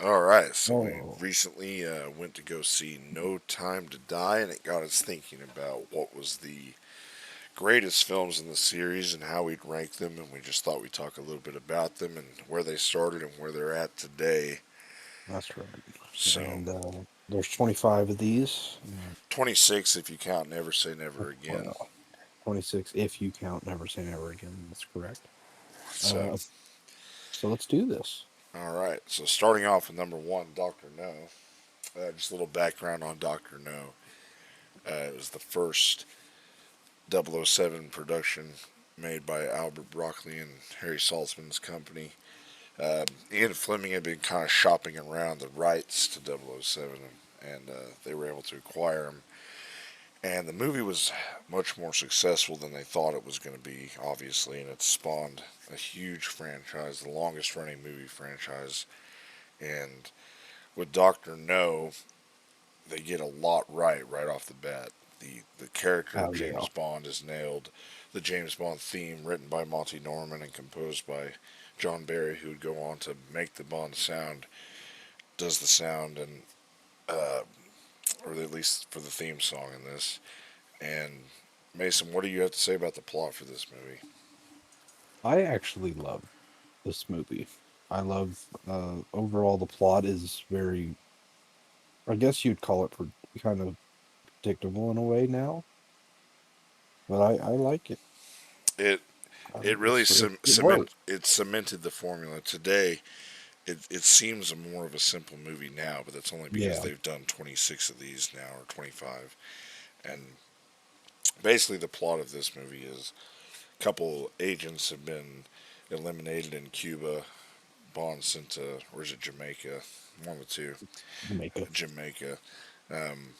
All right, so we Oh, recently went to go see No Time to Die, and it got us thinking about what was the greatest films in the series and how we'd rank them, and we just thought we'd talk a little bit about them and where they started and where they're at today. that's right. So, And there's 25 of these. 26 if you count Never Say Never Again. Well, 26 if you count Never Say Never Again. That's correct. So, Uh, so let's do this. all right, so starting off with number one, Doctor No. Just a little background on Doctor No. It was the first 007 production made by Albert Broccoli and Harry Saltzman's company. Ian Fleming had been kind of shopping around the rights to 007, and they were able to acquire them. And the movie was much more successful than they thought it was going to be, obviously, and it spawned a huge franchise, the longest running movie franchise. And with Doctor No, they get a lot right off the bat. The character of Oh, yeah. James Bond is nailed. The James Bond theme, written by Monty Norman and composed by John Barry, who would go on to make the Bond sound, does the sound, and or at least for the theme song in this. And Mason, what do you have to say about the plot for this movie? I actually love this movie. I love overall the plot is very, I guess you'd call it kind of predictable in a way now, but I like it. It it really It works. cemented the formula. Today, it seems more of a simple movie now, but that's only because Yeah. they've done 26 of these now, or 25. And basically, the plot of this movie is a couple agents have been eliminated in Cuba. Bond sent to, or is it Jamaica? One of the two. Jamaica. Jamaica. Um,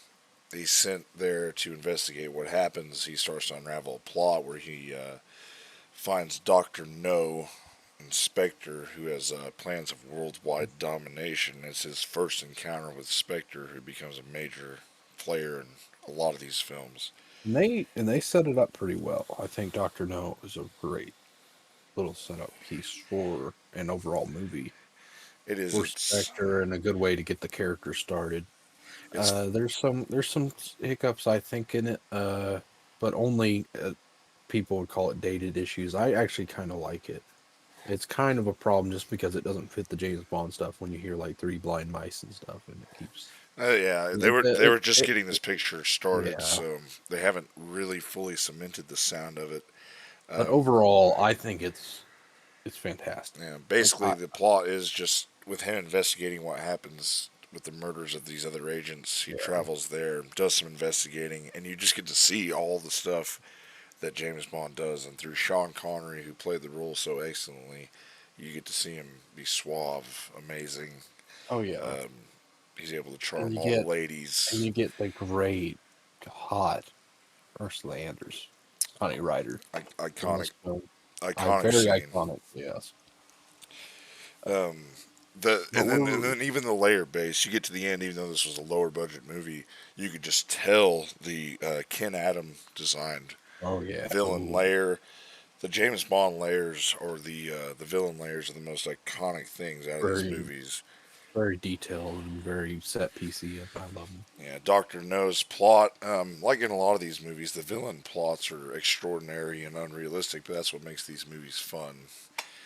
he's sent there to investigate what happens. He starts to unravel a plot where he finds Dr. No, Spectre, who has plans of worldwide domination. It's his first encounter with Spectre, who becomes a major player in a lot of these films. And they set it up pretty well. I think Doctor No is a great little setup piece for an overall movie It is. for Spectre and a good way to get the character started. It's There's some hiccups I think in it, but only people would call it dated issues. I actually kind of like it. It's kind of a problem just because it doesn't fit the James Bond stuff when you hear like three blind mice and stuff, and it keeps yeah. They it, were they it, were just it, getting this picture started, yeah. so they haven't really fully cemented the sound of it. But Um, overall, I think it's fantastic. yeah, Like basically, the plot is just with him investigating what happens with the murders of these other agents. He yeah, travels there, does some investigating, and you just get to see all the stuff that James Bond does. And through Sean Connery, who played the role so excellently, you get to see him be suave, amazing. oh yeah, Um, he's able to and charm you all the get and ladies. you get the great, hot Ursula Andress, Honey Rider in Iconic, this film. iconic Very scene. iconic. Yes. Um, But and we're then even the layer base, you get to the end, even though this was a lower budget movie, you could just tell the Ken Adam designed oh yeah. villain Ooh, layer. The James Bond layers or the villain layers are the most iconic things out of these very movies. very detailed and very set piecey. I love them. Yeah, Doctor No's plot, like in a lot of these movies, the villain plots are extraordinary and unrealistic, but that's what makes these movies fun.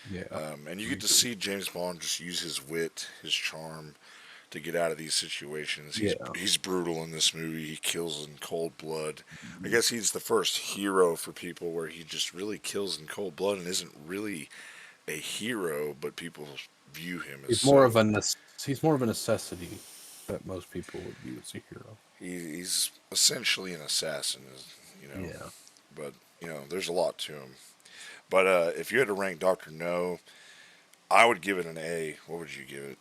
Yeah. And you I get to agree. see James Bond just use his wit, his charm, to get out of these situations. Yeah. He's brutal in this movie. He kills in cold blood. I guess he's the first hero for people where he just really kills in cold blood and isn't really a hero, but people view him as He's more so. of a he's more of a necessity that most people would view as a hero. He's essentially an assassin, you know. Yeah. But there's a lot to him. But if you had to rank Doctor No, I would give it an A. What would you give it?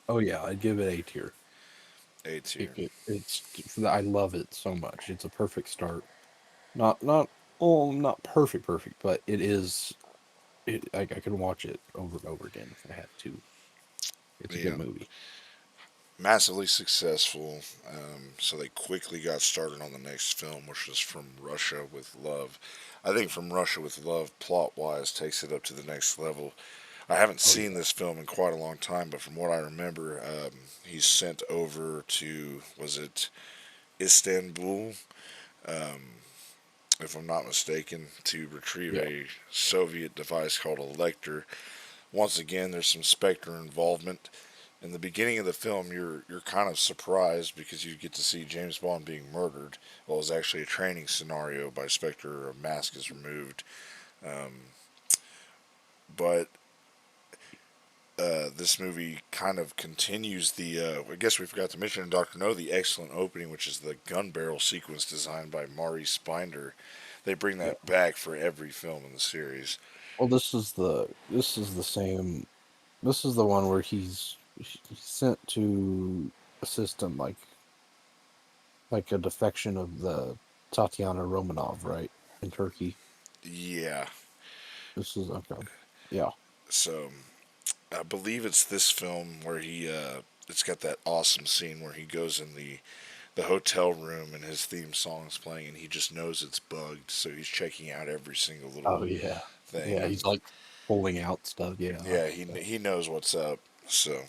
Oh yeah, I'd give it A tier. A tier. I love it so much. It's a perfect start. Not perfect, but it is. I could watch it over and over again if I had to. It's a good Yeah, movie. massively successful. So they quickly got started on the next film, which was From Russia with Love. I think From Russia with Love, plot wise, takes it up to the next level. I haven't Oh seen yeah. this film in quite a long time, but from what I remember, he's sent over to, was it Istanbul, if I'm not mistaken, to retrieve Yeah. a Soviet device called a Lecter. Once again, there's some Spectre involvement. In the beginning of the film, you're kind of surprised because you get to see James Bond being murdered. Well, it's actually a training scenario by Spectre. A mask is removed, but this movie kind of continues the. I guess we forgot to mention in Doctor No the excellent opening, which is the gun barrel sequence designed by Mari Spinder. They bring Yeah. that back for every film in the series. Well, this is the same. This is the one where he's sent to a system like a defection of the Tatiana Romanov, right, in Turkey. Yeah, This is okay. Yeah. so I believe it's this film where he. It's got that awesome scene where he goes in the hotel room and his theme song's playing and he just knows it's bugged, so he's checking out every single little Oh yeah. thing. Yeah. And He's like pulling out stuff. Yeah. yeah, he knows what's up. So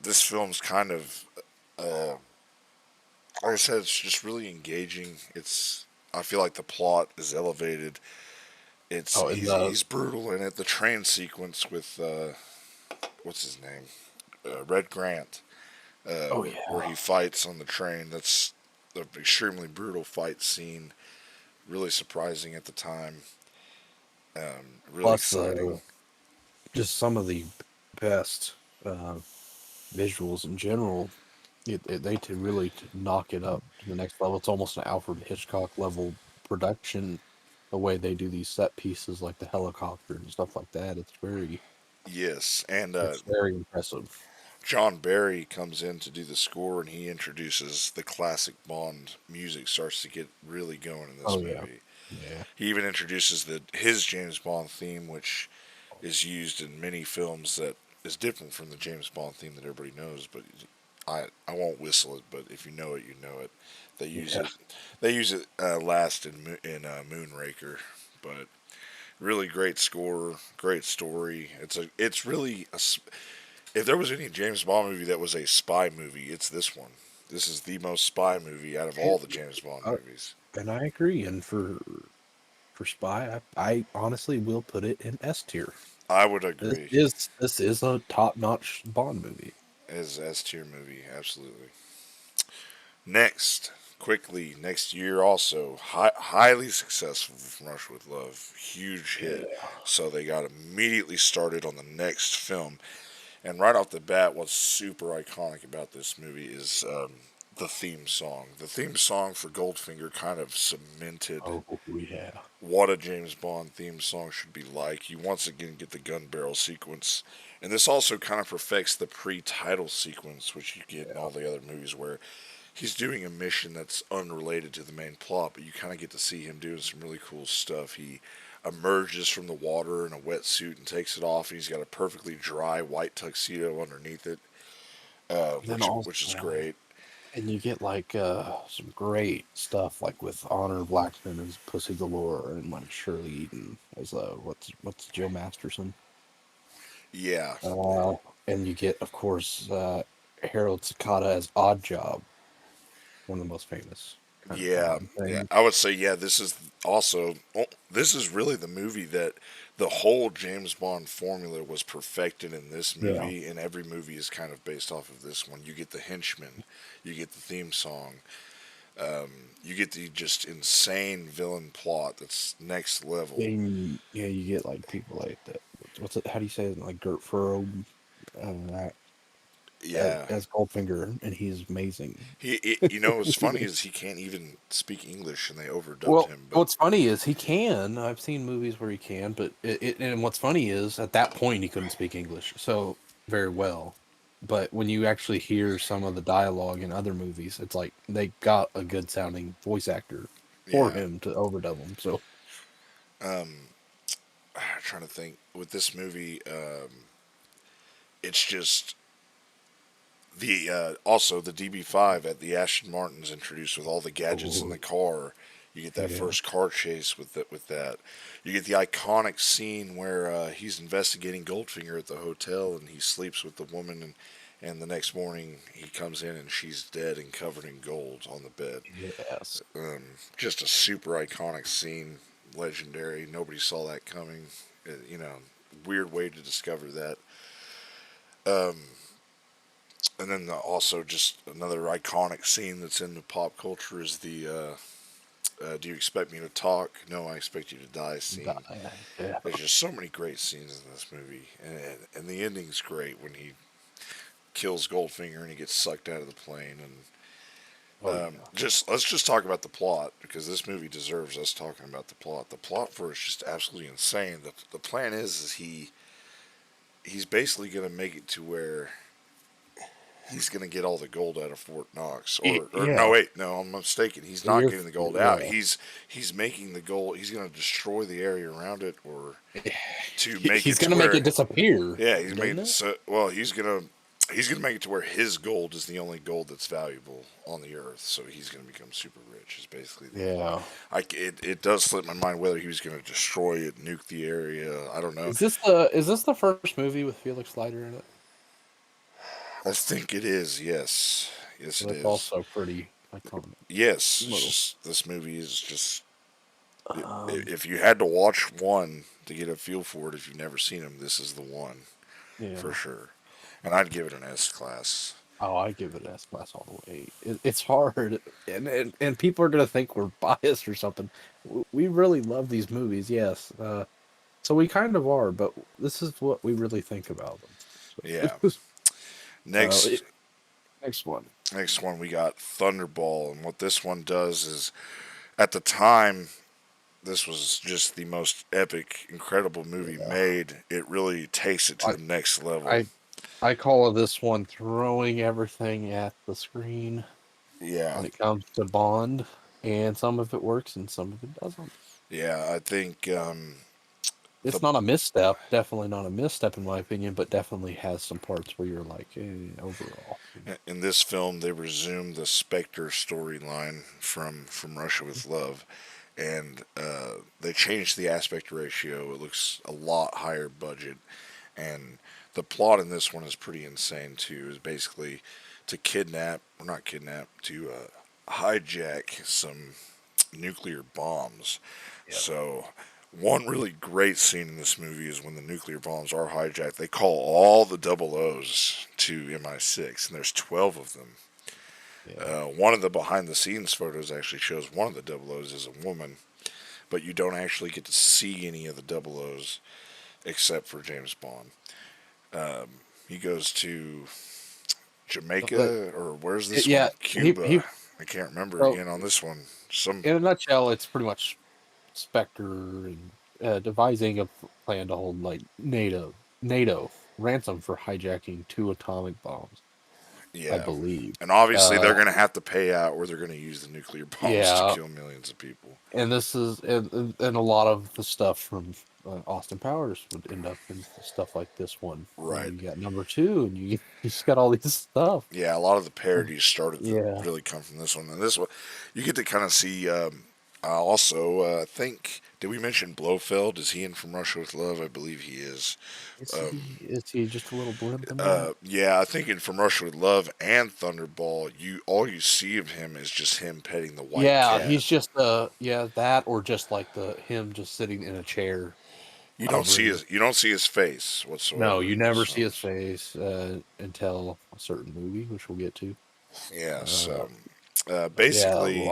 this film's kind of, uh, like I said, it's just really engaging. It's, I feel like the plot is elevated. It's Oh, and the he's brutal in it. The train sequence with what's his name, Red Grant, oh where yeah. he fights on the train. That's an extremely brutal fight scene. Really surprising at the time. Really Plus exciting. just some of the best visuals in general. They to really to knock it up to the next level. It's almost an Alfred Hitchcock level production. The way they do these set pieces, like the helicopter and stuff like that, Yes, and it's very impressive. John Barry comes in to do the score, and he introduces the classic Bond music. Starts to get really going in this Oh yeah, movie. yeah, He even introduces his James Bond theme, which is used in many films that is different from the James Bond theme that everybody knows. But I won't whistle it. But if you know it, you know it. They use yeah. it. They use it last in Moonraker. But really great score, great story. It's really if there was any James Bond movie that was a spy movie, it's this one. This is the most spy movie out of all And, the James Bond uh, movies. and I agree. And for Spy, I honestly will put it in S tier. I would This agree. is this is a top notch Bond movie. As S tier movie, absolutely. Next, quickly, next year also, highly successful from Russia with Love, huge hit. Yeah. So they got immediately started on the next film. And right off the bat, what's super iconic about this movie is the theme song. The theme song for Goldfinger kind of cemented Oh yeah. what a James Bond theme song should be like. You once again get the gun barrel sequence. And this also kind of perfects the pre title sequence, which you get in Yeah. all the other movies, where he's doing a mission that's unrelated to the main plot, but you kind of get to see him doing some really cool stuff. He emerges from the water in a wetsuit and takes it off, and he's got a perfectly dry white tuxedo underneath it, And then which is also, great. and you get like some great stuff like with Honor Blackman as Pussy Galore and like Shirley Eaton as what's Jill Masterson. Yeah, Uh, and you get of course Harold Sakata as Odd Job, one of the most famous kind of yeah, Bond yeah. things. I would say yeah. This is also this is really the movie that the whole James Bond formula was perfected in this Yeah. movie, and every movie is kind of based off of this one. You get the henchman, you get the theme song, you get the just insane villain plot that's next level. And yeah, you get like people like that. What's it? How do you say it? Like Gert Furrow uh, Yeah, as Goldfinger, and he's amazing. you know what's funny is he can't even speak English, and they overdubbed Well, him. But what's funny is he can. I've seen movies where he can, but and what's funny is at that point he couldn't speak English so very well. But when you actually hear some of the dialogue in other movies, it's like they got a good sounding voice actor for yeah, him to overdub him. So I'm trying to think with this movie, it's just the also the DB5 at the Ashton Martin's introduced with all the gadgets in oh, the car. You get that Yeah. first car chase with that. You get the iconic scene where he's investigating Goldfinger at the hotel, and he sleeps with the woman, and the next morning he comes in and she's dead and covered in gold on the bed. Yes. Just a super iconic scene, legendary. Nobody saw that coming. You know, weird way to discover that. And then also just another iconic scene that's in the pop culture is the "Do you expect me to talk? No, I expect you to die" scene. Yeah. There's just so many great scenes in this movie, and the ending's great when he kills Goldfinger and he gets sucked out of the plane. And Oh yeah. just let's just talk about the plot because this movie deserves us talking about the plot. The plot for it's just absolutely insane. The plan is he's basically going to make it to where he's going to get all the gold out of Fort Knox. Or no, Yeah. wait, no, I'm mistaken. He's not You're, getting the gold out. yeah. He's making the gold. He's going to destroy the area around it, or to make He's it to gonna make where, it disappear, yeah, he's doesn't made it? so well. He's gonna make it to where his gold is the only gold that's valuable on the earth. So he's gonna become super rich. Is basically the plan. Yeah. It does slip my mind whether he was gonna destroy it, nuke the area. I don't know. Is this the first movie with Felix Leiter in it? I think it is. Yes, yes, So it that's is. also pretty iconic. Yes, it's Little. just this movie is just. Um. If you had to watch one to get a feel for it, if you've never seen them, this is the one for Yeah. sure. And I'd give it an S class. Oh, I give it an S class all the way. It's hard, and people are gonna think we're biased or something. We really love these movies, yes. So we kind of are, but this is what we really think about them. Yeah. So, uh, Next, next one. next one we got Thunderball, and what this one does is, at the time, this was just the most epic, incredible movie Yeah. made. It really takes it to I the next level. I I call this one throwing everything at the screen Yeah, when it comes to Bond, and some of it works and some of it doesn't. yeah. I think the It's not a misstep, definitely not a misstep in my opinion, but definitely has some parts where you're like, overall. in this film they resumed the Spectre storyline from Russia with Love, and they changed the aspect ratio. It looks a lot higher budget, and the plot in this one is pretty insane too. Is basically to kidnap, or not kidnap, to hijack some nuclear bombs. Yeah. So one really great scene in this movie is when the nuclear bombs are hijacked. They call all the double O's to MI6, and there's 12 of them. Yeah. One of the behind the scenes photos actually shows one of the double O's is a woman, but you don't actually get to see any of the double O's except for James Bond. He goes to But Jamaica, or where's this yeah, one? he Cuba. I can't remember so again on this one. Some, in a nutshell, it's pretty much Spectre and devising a plan to hold like NATO ransom for hijacking two atomic bombs, I yeah. believe. And obviously they're Uh, going to have to pay out, or they're going to use the nuclear bombs to yeah, kill millions of people. and this is and a lot of the stuff from Austin Powers would end up in stuff like this one, where Right. you got number two, and you just got all these stuff. Yeah, a lot of the parodies started to Yeah, really come from this one. And this one, you get to kind of see. Also, I think, did we mention Blofeld? Is he in From Russia with Love? I believe he is. is he just a little blimp in that? Yeah, I think in From Russia with Love and Thunderball, all you see of him is just him petting the white Yeah, cat. he's just that, or just like the him just sitting in a chair hovering. You don't see his face No, whatsoever you in these never see his films. face until a certain movie, which we'll get to. Yeah, Uh, so but yeah, basically,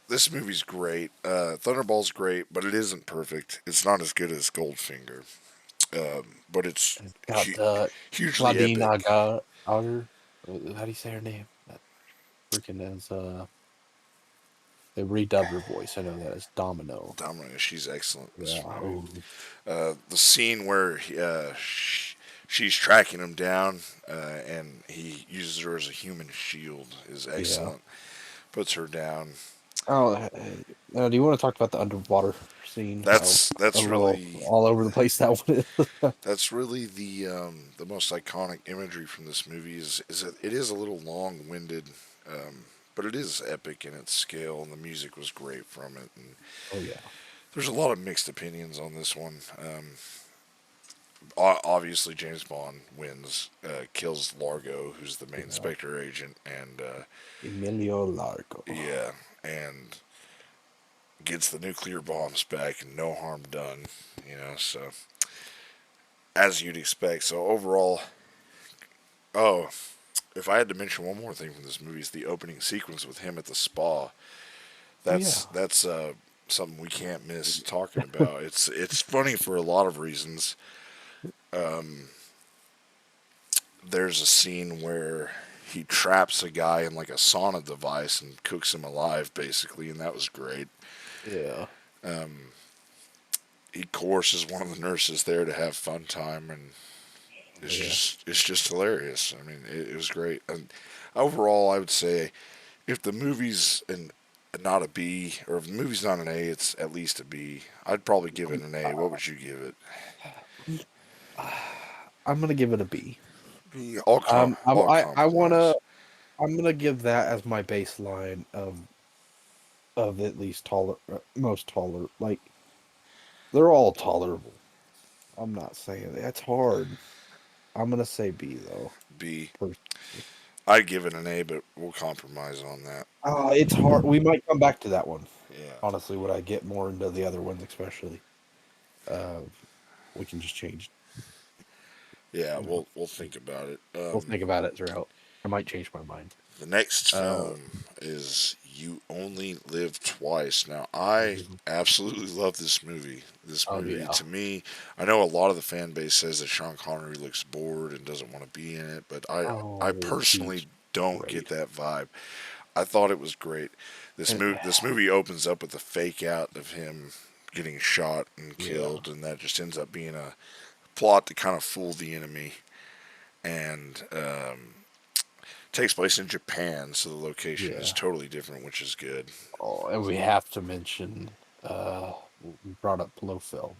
this movie's great. Thunderball's great, but it isn't perfect. It's not as good as Goldfinger, but it's it's got hugely Claudine epic. Auger. How do you say her name? That freaking is they redubbed her voice. I know that as Domino. Domino, she's excellent in this Yeah. movie. Oh, The scene where she's tracking him down, and he uses her as a human shield is yeah. excellent. Puts her down. Oh, do you want to talk about the underwater scene? How a That's little really all over the place that one is. the most iconic imagery from this movie is it is a little long winded, but it is epic in its scale, and the music was great from it. And Oh yeah. there's a lot of mixed opinions on this one. Obviously, James Bond wins, kills Largo, who's the main Yeah. Spectre agent, and Emilio Largo. yeah, and gets the nuclear bombs back, and no harm done. So as you'd expect. So overall, oh, if I had to mention one more thing from this movie, is the opening sequence with him at the spa. Oh yeah. That's something we can't miss talking about. It's funny for a lot of reasons. There's a scene where he traps a guy in like a sauna device and cooks him alive, basically, and that was great. Yeah. He coerces one of the nurses there to have fun time, and Oh yeah. it's just hilarious. I mean, it was great. And overall, I would say if the movie's not a B, or if the movie's not an A, it's at least a B. I'd probably give it an A. What would you give it? I'm gonna give it a B. All I wanna compromise. I'm gonna give that as my baseline of at least most toler. Like they're all tolerable. I'm not saying that's hard. I'm gonna say B though. B. Personally. I'd give it an A, but we'll compromise on that. It's hard. We might come back to that one. Yeah. Honestly, when I get more into the other ones, especially, uh, we can just change. Yeah, You know, we'll think about it. we'll think about it throughout. I might change my mind. The next Uh, film is You Only Live Twice. Now, I absolutely love this movie. This oh movie, yeah. to me, I know a lot of the fan base says that Sean Connery looks bored and doesn't want to be in it, but I Oh, personally he's don't get great. that vibe. I thought it was great. And, This movie opens up with a fake out of him getting shot and yeah, killed, and that just ends up being a plot to kind of fool the enemy. And takes place in Japan, so the location is yeah. totally different, which is good. Oh, and we have to mention. We brought up Blofeld,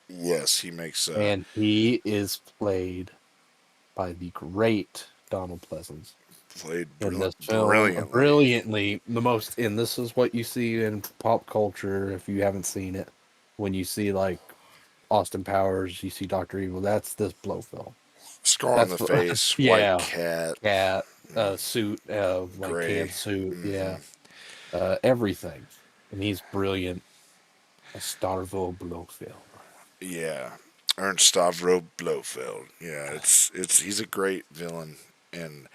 Yes, he makes and he is played by the great Donald Pleasance played in this film brilliantly. brilliantly. And this is what you see in pop culture if you haven't seen it. When you see like Austin Powers, you see Doctor Evil. That's this Blofeld. Scar on That's the face, white yeah, cat, cat suit, like tan gray. suit, Hmm. yeah, everything, and he's brilliant. A Starvo Blofeld. Yeah, Ernst Stavro Blofeld. Yeah, it's he's a great villain, and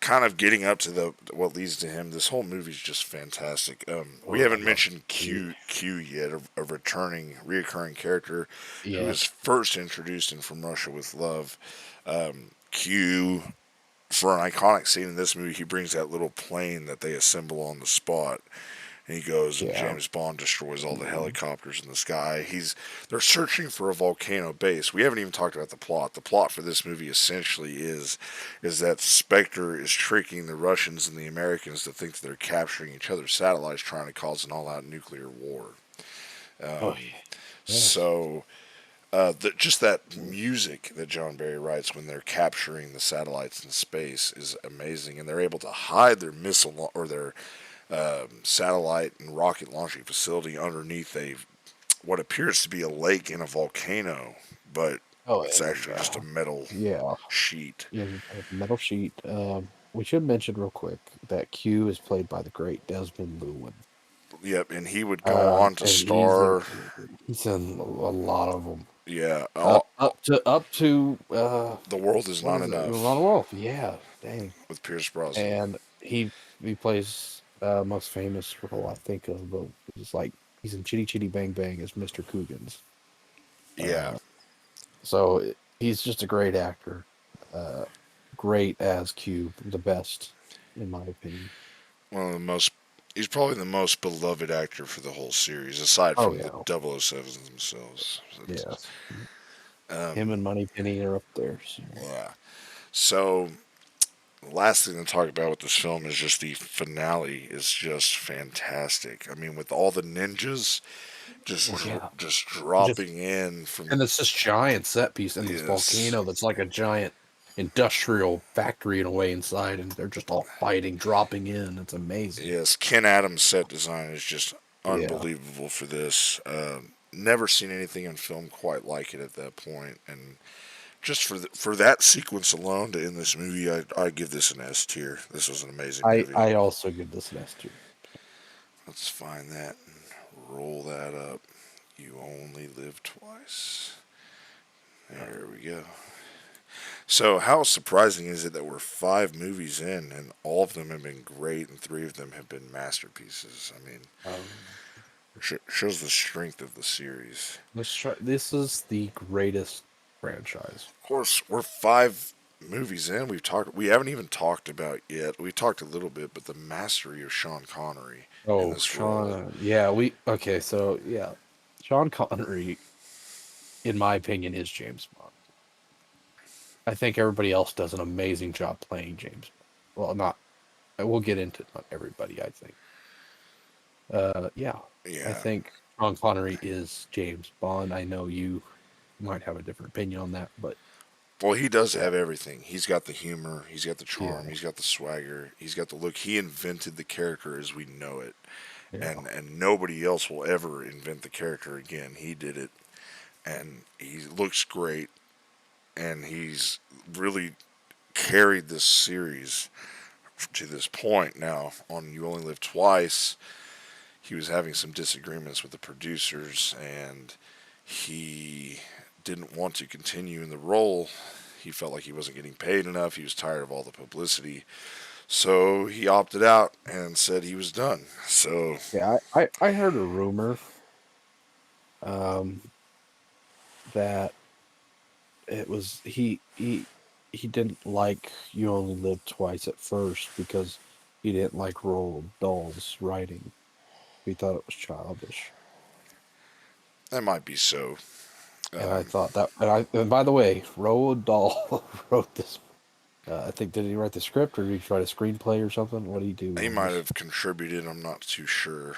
kind of getting up to the what leads to him. This whole movie's just fantastic. We Oh, I haven't love mentioned it. Q yet, a reoccurring character who was Yes, first introduced in From Russia with Love. Q, for an iconic scene in this movie, he brings that little plane that they assemble on the spot, and he goes and yeah. James Bond destroys all the Mhm. helicopters in the sky. They're searching for a volcano base. We haven't even talked about the plot. The plot for this movie essentially is that Spectre is tricking the Russians and the Americans to think that they're capturing each other's satellites, trying to cause an all-out nuclear war. Oh, yes. So just that music that John Barry writes when they're capturing the satellites in space is amazing, and they're able to hide their or their satellite and rocket launching facility underneath a what appears to be a lake in a volcano, but Oh, it's and actually just a metal yeah, sheet. yeah. Metal Sheet. We should mention real quick that Q is played by the great Desmond Llewellyn. Yep, and he would go on to And star. he's in a lot of them. Yeah, Up to the world is what not is it? enough Ron Wolf. Yeah, dang. with Pierce Brosnan. And he plays most famous role I think of, but it's like he's in Chitty Chitty Bang Bang as Mr. Coogan's. Yeah, Uh, so he's just a great actor. Uh, Great as Q, the best in my opinion. one of the most. He's probably the most beloved actor for the whole series, aside Oh from the yeah, 007s themselves. yes. Him Um, and Moneypenny are up there. So. yeah. So the last thing to talk about with this film is just the finale is just fantastic. I mean, with all the ninjas Oh yeah, just just dropping in from and it's this giant set piece in this this, volcano that's like a giant. industrial factory in a way inside, and they're just all fighting, dropping in. It's amazing. Yes, Ken Adams' set design is just Yeah. unbelievable for this. Never seen anything in film quite like it at that point, and just for that sequence alone to end this movie, I give this an S tier. This was an amazing movie. I also give this an S tier. Let's find that and roll that up. You only live twice. There we go. So, how surprising is it that we're 5 movies in and all of them have been great and 3 of them have been masterpieces? I mean, Um, shows the strength of the series. let's try. This is the greatest franchise. Of course, we're 5 movies in. We haven't even talked about yet. We talked a little bit, but the mastery of Sean Connery in Oh, this role. Sean. Yeah, we okay. So yeah, Sean Connery, in my opinion, is James Bond. I think everybody else does an amazing job playing James Bond. Well, not. We'll get into not everybody. I think. Yeah, I Yeah. think Sean Connery is James Bond. I know you might have a different opinion on that, but Well, he does yeah, have everything. He's got the humor, he's got the charm, yeah, he's got the swagger, he's got the look. He invented the character as we know it. yeah. And nobody else will ever invent the character again. He did it, and he looks great, and he's really carried this series to this point now. On You Only Live Twice, he was having some disagreements with the producers, and he didn't want to continue in the role. He felt like he wasn't getting paid enough. He was tired of all the publicity. So he opted out and said he was done. So, Yeah, I heard a rumor um, that it was he didn't like You Only Live Twice at first because he didn't like Roald Dahl's writing. He thought it was childish, that might be so. and I Um, thought that. And by the way, Roald Dahl wrote this. I think did he write the script or did he write a screenplay or something? What did he do he on might this? have contributed. I'm not too sure.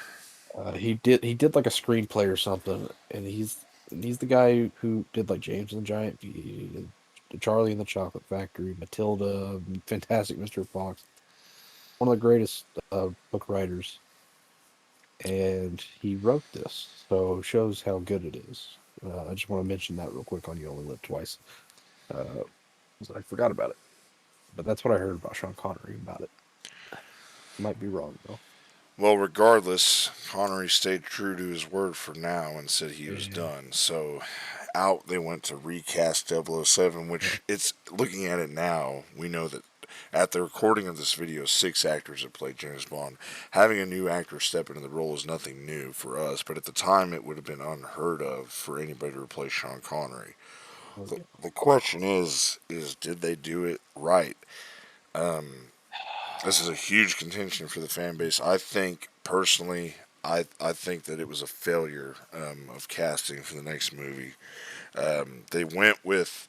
He did like a screenplay or something, and he's the guy who did like James and the Giant Bee, he did Charlie and the Chocolate Factory, Matilda, Fantastic Mr. Fox, one of the greatest book writers, and he wrote this, so it shows how good it is. I just want to mention that real quick on You Only Live Twice. Uh, 'Cause I forgot about it, but that's what I heard about Sean Connery about it. Might be wrong though. Well, regardless, Connery stayed true to his word for now and said he was Yeah. done. So out they went to recast 007, Yeah. which it's looking at it now, we know that at the recording of this video, 6 actors have played James Bond. Having a new actor step into the role is nothing new for us, but at the time it would have been unheard of for anybody to replace Sean Connery. Oh The, yeah. the question is did they do it right? This is a huge contention for the fan base. I think personally, I think that it was a failure of casting for the next movie. They went with,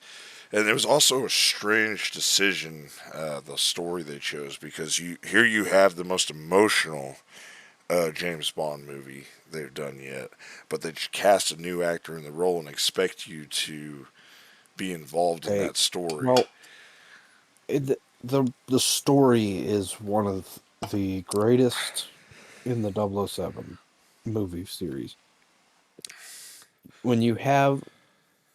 and it was also a strange decision, the story they chose, because you have the most emotional James Bond movie they've done yet, but they cast a new actor in the role and expect you to be involved in Hey, that story. well, the story is one of the greatest in the 007 movie series. When you have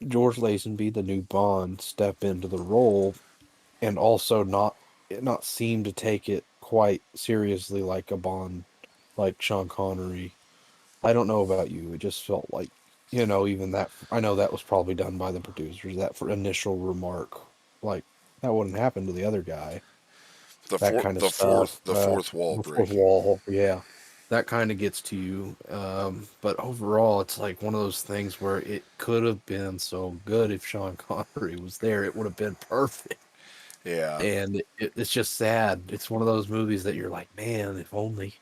George Lazenby, the new Bond, step into the role and also not seem to take it quite seriously like a Bond, like Sean Connery. I don't know about you. It just felt like, even that. I know that was probably done by the producers. That for initial remark, like that wouldn't happen to the other guy. That kind of stuff. The fourth wall The fourth breaking. wall, yeah, that kind of gets to you. But overall, it's like one of those things where it could have been so good if Sean Connery was there. It would have been perfect. Yeah. And it's just sad. It's one of those movies that you're like, man, if only,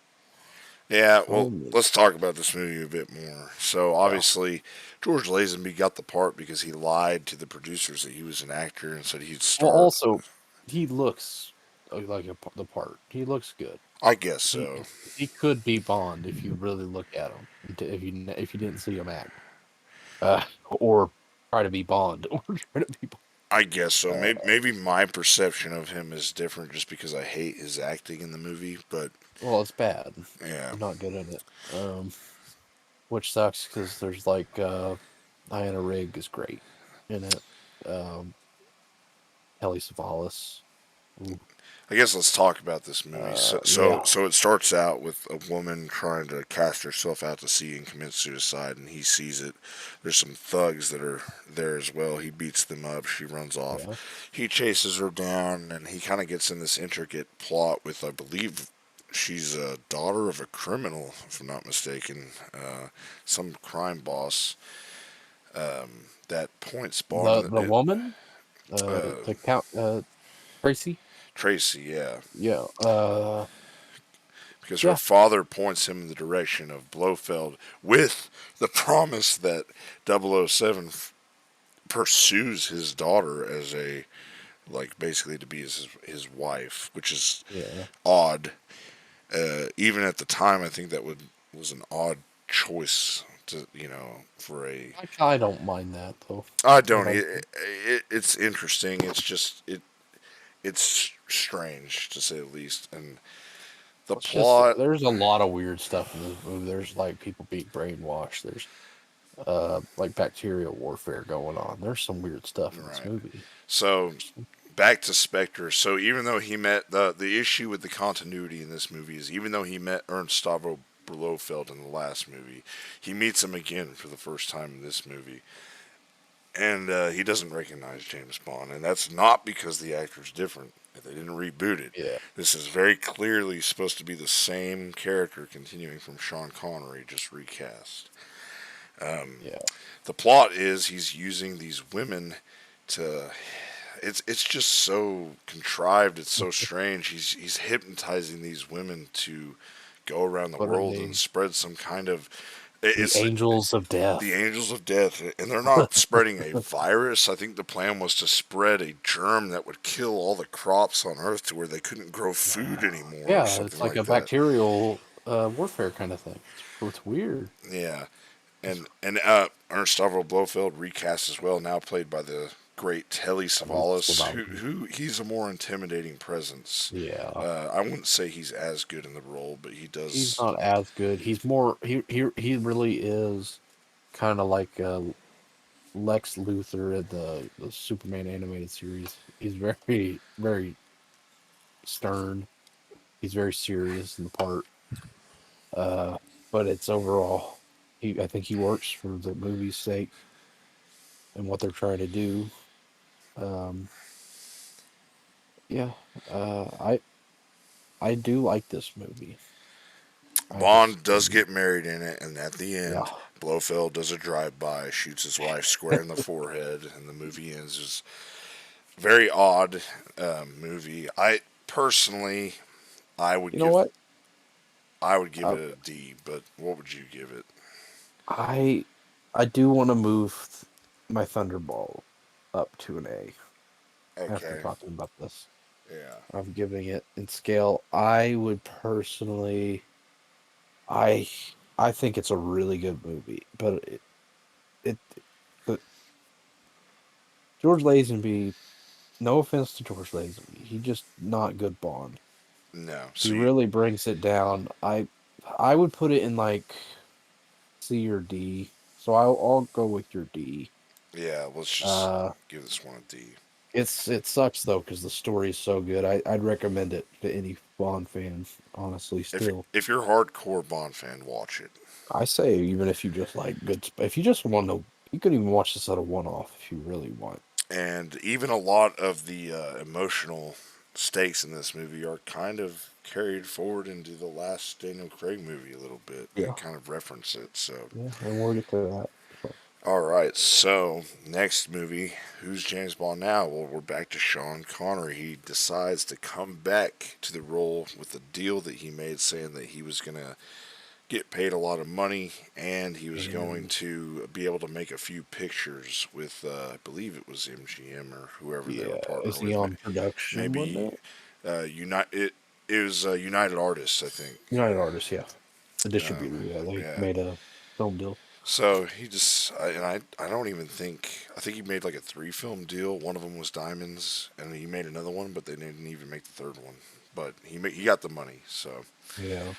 Yeah, if well, only. let's talk about this movie a bit more. So, Yeah. obviously, George Lazenby got the part because he lied to the producers that he was an actor and said he'd Well, star. also, he looks like the part. He looks good. I guess He so. he could be Bond if you really look at him. If you didn't see him act, or try to be Bond, or try to be. Bond. I guess so. Uh, Maybe my perception of him is different just because I hate his acting in the movie. But well, it's bad. yeah, He's not good at it. Which sucks because there's like Diana Rigg is great in it. Um, Kelly Savalas. Ooh, I guess let's talk about this movie. yeah, So it starts out with a woman trying to cast herself out to sea and commit suicide, and he sees it. There's some thugs that are there as well. He beats them up. She runs off. yeah, He chases her down, and he kind of gets in this intricate plot with, I believe, she's a daughter of a criminal, if I'm not mistaken, some crime boss that points Bond the woman, uh, the count, Tracy. Tracy, yeah, Yeah, because her yeah, father points him in the direction of Blofeld with the promise that 007 pursues his daughter as a, like, basically to be his wife, which is yeah. odd. Even at the time, I think that was an odd choice to, for a. I don't mind that though. I I don't. like It's interesting. It's just it's strange to say the least, and the it's just plot. there's a lot of weird stuff in this movie. There's like people being brainwashed. There's like bacterial warfare going on. There's some weird stuff in this Right. movie. So back to Spectre. So even though he met the issue with the continuity in this movie is even though he met Ernst Stavro Blofeld in the last movie, he meets him again for the first time in this movie, and he doesn't recognize James Bond, and that's not because the actor's different. They didn't reboot it. Yeah, This is very clearly supposed to be the same character continuing from Sean Connery, just recast. yeah. The plot is he's using these women to it's just so contrived. It's so strange. He's hypnotizing these women to go around the What are world and they? spread some kind of. The It's angels of the death. angels of death, and they're not spreading a virus. I think the plan was to spread a germ that would kill all the crops on Earth to where they couldn't grow food anymore or Yeah, something it's like like a that. bacterial warfare kind of thing. It's weird. Yeah, It's, and Ernst Stavro Blofeld recast as well, now played by the great Telly it's Savalas, about who he's a more intimidating presence. yeah. I wouldn't say he's as good in the role, but he He's does. not as good. He's more. He really is kind of like Lex Luthor in the Superman animated series. He's very stern. He's very serious in the part. Uh, but it's overall. I think he works for the movie's sake and what they're trying to do. Um, yeah. I do like this movie. I just Bond does get married in it, and at the yeah. end, Blofeld does a drive-by, shoots his wife square in the forehead, and the movie ends. Is very odd movie. I personally, I would You know give what? I would give I it a D, but what would you give it? I, I do want to move my Thunderball up to an A after Okay, talking about this. yeah, I'm giving it in scale. I would personally, I, I think it's a really good movie, but it but George Lazenby. No offense to George Lazenby, he just not good Bond. no. He So really brings it down. I would put it in like C or D. So I'll go with your D. yeah, let's just Uh, give this one a D. it sucks though because the story is so good. I'd recommend it to any Bond fan. Honestly, If still, if you're a hardcore Bond fan, watch it. I say even if you just like good, if you just want to, you could even watch this at a one-off if you really want. And even a lot of the emotional stakes in this movie are kind of carried forward into the last Daniel Craig movie a little bit. They Yeah, kind of reference it. So, yeah, and we'll get to that. So, all right. So, next movie, who's James Bond now? Well, we're back to Sean Connery. He decides to come back to the role with the deal that he made, saying that he was going to get paid a lot of money and he was going and to be able to make a few pictures with, I believe it was MGM or whoever they were yeah, partner is he with. on production? Wasn't Maybe it? it was United Artists, I think. United Artists, yeah, the distributor. Yeah, they Yeah, made a film deal. So he just, I don't even think, I think he made like a 3 film deal. One of them was Diamonds, and he made another one, but they didn't even make the third one. But he got the money. So Yeah.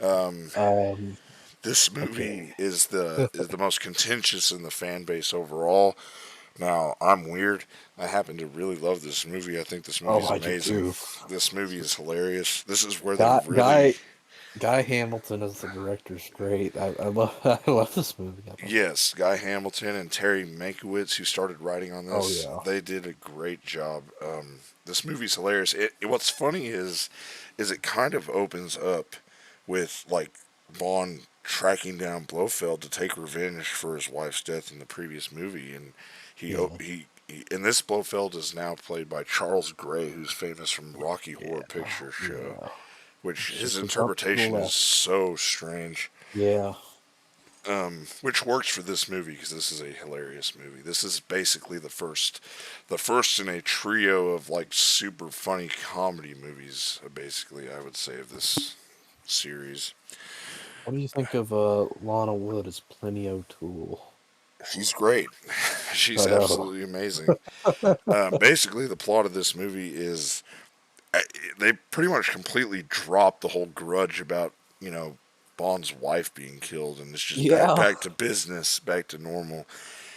um, Um. this Okay. movie is the most contentious in the fan base overall. Now I'm weird. I happen to really love this movie. I think this movie Oh, is I do amazing. too. This movie is hilarious. This is where they Guy really, Guy Guy Hamilton as the director's great. I love I love this movie. I love it. yes, Guy Hamilton and Terry Mankiewicz, who started writing on Oh this, yeah. they did a great job. This movie's hilarious. What's funny is it kind of opens up with like Bond tracking down Blofeld to take revenge for his wife's death in the previous movie, and Yeah. and this Blofeld is now played by Charles Gray, who's famous from Rocky Horror Yeah. Picture Show, Yeah. which It's his just something to the interpretation is left. so strange. Yeah. Which works for this movie because this is a hilarious movie. This is basically the first in a trio of like super funny comedy movies. Basically, I would say of this series. What do you think of Lana Wood as Plenty O'Toole? She's great. She's I know. absolutely amazing. Basically, the plot of this movie is uh, they pretty much completely drop the whole grudge about Bond's wife being killed, and it's just Yeah. back to business, back to normal.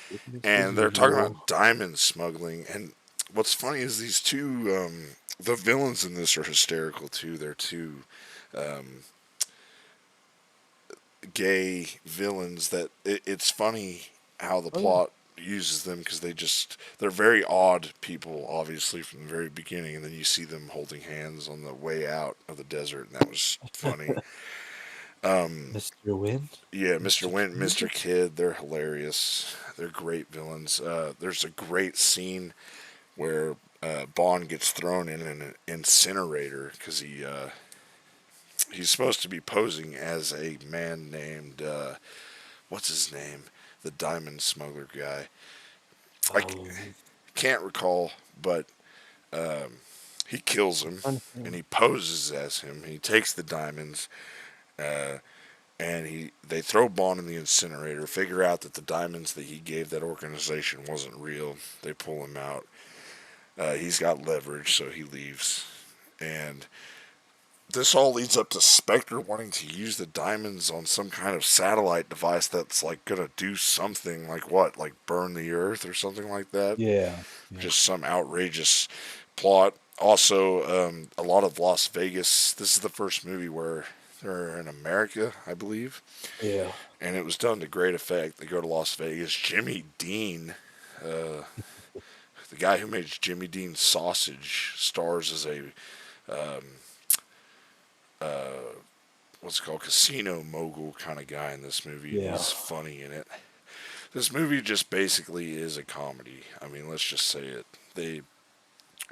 Business as And they're talking usual. about diamond smuggling. And what's funny is these two, the villains in this are hysterical too. They're two um, gay villains that it's funny how the Oh yeah. plot uses them because they're very odd people, obviously from the very beginning, and then you see them holding hands on the way out of the desert, and that was funny. Mr. Wind? Yeah, Mr. Mr. Wint, Kid? Mr. Kid, they're hilarious. They're great villains. There's a great scene where Bond gets thrown in an incinerator because he's supposed to be posing as a man named what's his name, the diamond smuggler guy. I Um, can't recall, but he kills him trying to and think. he poses as him. He takes the diamonds. Uh, and they throw Bond in the incinerator, figure out that the diamonds that he gave that organization wasn't real. They pull him out. He's got leverage, so he leaves. And this all leads up to Spectre wanting to use the diamonds on some kind of satellite device that's like gonna do something like what, like burn the Earth or something like that. Yeah. Yeah. Just some outrageous plot. Also, a lot of Las Vegas. This is the first movie where they're in America, I believe, Yeah. and it was done to great effect. They go to Las Vegas. Jimmy Dean, uh, the guy who made Jimmy Dean sausage, stars as a what's it called, casino mogul kind of guy in this movie, and Yeah. he's funny in it. This movie just basically is a comedy. I mean, let's just say it. They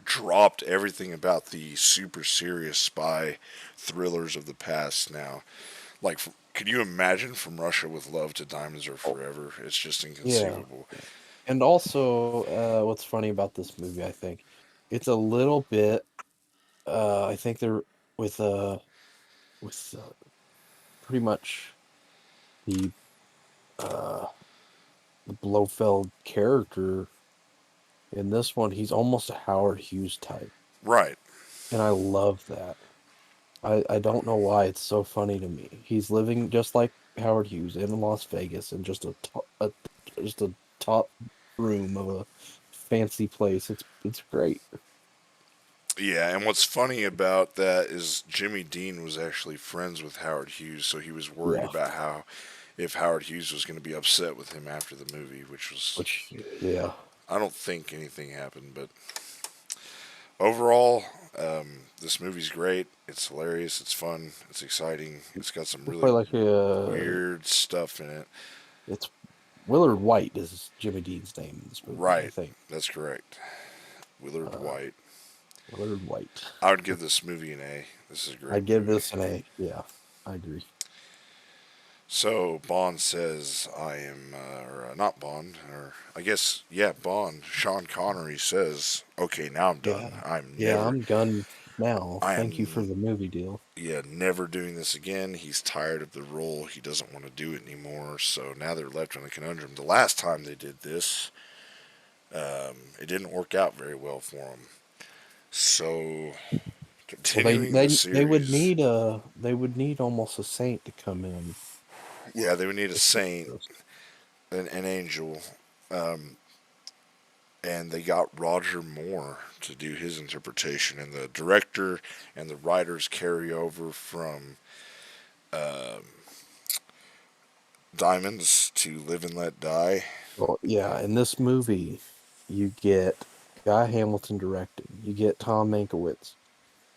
dropped everything about the super serious spy thrillers of the past now. Like, could you imagine From Russia with Love to Diamonds Are Oh, Forever? It's just yeah. inconceivable. And also, what's funny about this movie, I think, it's a little bit. I think they're with uh with pretty much the uh the Blofeld character in this one. He's almost a Howard Hughes type, Right. and I love that. I don't know why it's so funny to me. He's living just like Howard Hughes in Las Vegas in just a top room of a fancy place. It's great. Yeah, and what's funny about that is Jimmy Dean was actually friends with Howard Hughes, so he was worried Yeah. about how if Howard Hughes was going to be upset with him after the movie, which was Which yeah. I don't think anything happened, but overall, this movie's great. It's hilarious. It's fun. It's exciting. It's got some It's really probably like weird stuff in it. it's Willard White is Jimmy Dean's name in this movie, I Right. think. That's correct. Willard Uh, White. Willard White. I would give this movie an A. This is a I great give movie. this an A. Yeah, I agree. So Bond says, "I am," or not Bond, or I guess yeah, Bond. Sean Connery says, "Okay, now I'm done. Yeah. I'm Yeah, never." I'm done. now. I Thank you for am, the movie deal. yeah, never doing this again. He's tired of the role. He doesn't want to do it anymore. So now they're left in a conundrum. The last time they did this, it didn't work out very well for him. So Well, continuing the series, they would need almost a saint to come in. yeah, they would need a To fix saint, this. an angel, um, and they got Roger Moore to do his interpretation. And the director and the writers carry over from Diamonds to Live and Let Die. Well, yeah, in this movie, you get Guy Hamilton directing. You get Tom Mankiewicz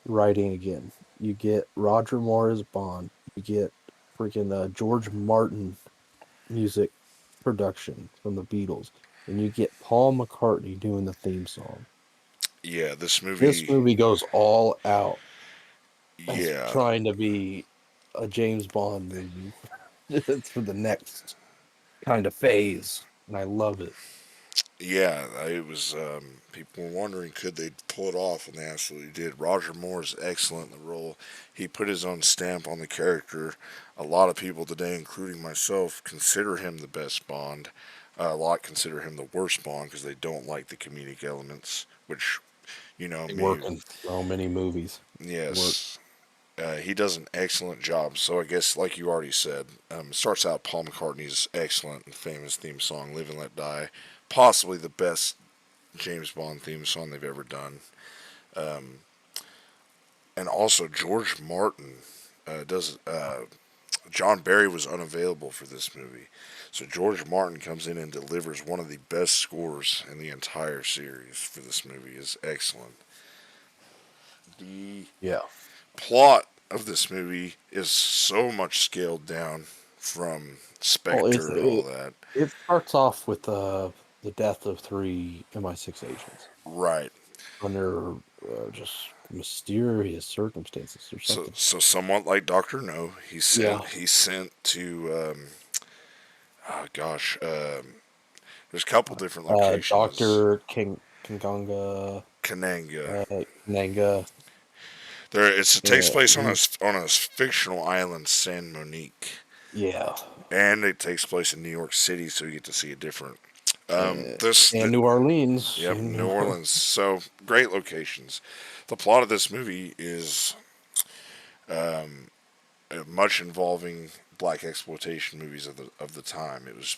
writing again. You get Roger Moore as Bond. You get freaking George Martin music production from the Beatles, and you get Paul McCartney doing the theme song. Yeah, this This movie, movie goes all out as yeah, trying to be a James Bond movie. It's for the next kind of phase, and I love it. yeah, it was. People were wondering could they pull it off, and they absolutely did. Roger Moore is excellent in the role. He put his own stamp on the character. A lot of people today, including myself, consider him the best Bond. A lot consider him the worst Bond because they don't like the comedic elements, which, They me, work in so many movies. Work. yes. He does an excellent job. So I guess, like you already said, it starts out Paul McCartney's excellent and famous theme song, "Live and Let Die," possibly the best James Bond theme song they've ever done. And also George Martin does. John Barry was unavailable for this movie, so George Martin comes in and delivers one of the best scores in the entire series for this movie. Is excellent. The Yeah. plot of this movie is so much scaled down from Well, Spectre and all that. it starts off with the death of three MI6 agents Right. under just mysterious circumstances or So something. so somewhat like Doctor No, Yeah. he's sent to oh gosh, there's a couple different locations. Doctor King Kinganga Kananga. Nanga. It takes place on He's a fictional island, San Monique, yeah. and it takes place in New York City, so you get to see a different. Uh, This and New Orleans. Yep, New Orleans. So great locations. The plot of this movie is much involving black exploitation movies of the time. It was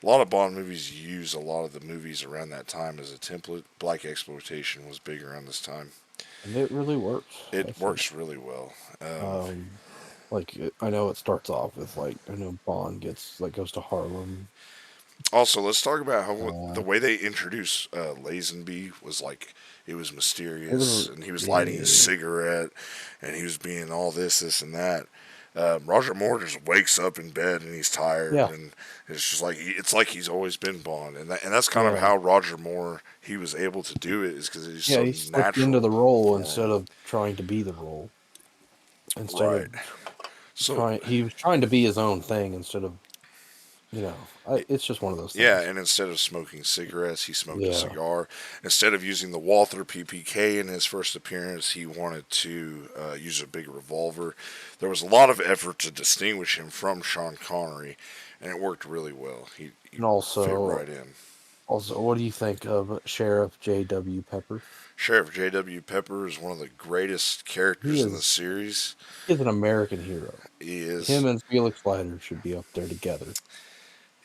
a lot of Bond movies use a lot of the movies around that time as a template. Black exploitation was big around this time. And it really works, I It think. works really well. Um, I know it starts off with I know Bond goes to Harlem. Also, let's talk about how the Uh, way they introduced Lazenby was like it was it mysterious, was and he was lighting his yeah, cigarette, and he was being all this, and that. Roger Moore just wakes up in bed and he's tired, yeah, and it's just like it's like he's always been Bond, and that's kind of yeah, how Roger Moore he was able to do it is because it's yeah. so He slipped into natural the role for him. instead of trying to be the role. Instead of Right. So trying, he was trying to be his own thing instead of it's just one of those yeah, things. and instead of smoking cigarettes, he smoked a Yeah, cigar. Instead of using the Walther PPK in his first appearance, he wanted to use a big revolver. There was a lot of effort to distinguish him from Sean Connery, and it worked really well. He and fit right in. also, what do you think of Sheriff J.W. Pepper? Sheriff J.W. Pepper is one of the greatest He characters in the is series. he is an American hero. He Him is. and Felix Leiter should be up there together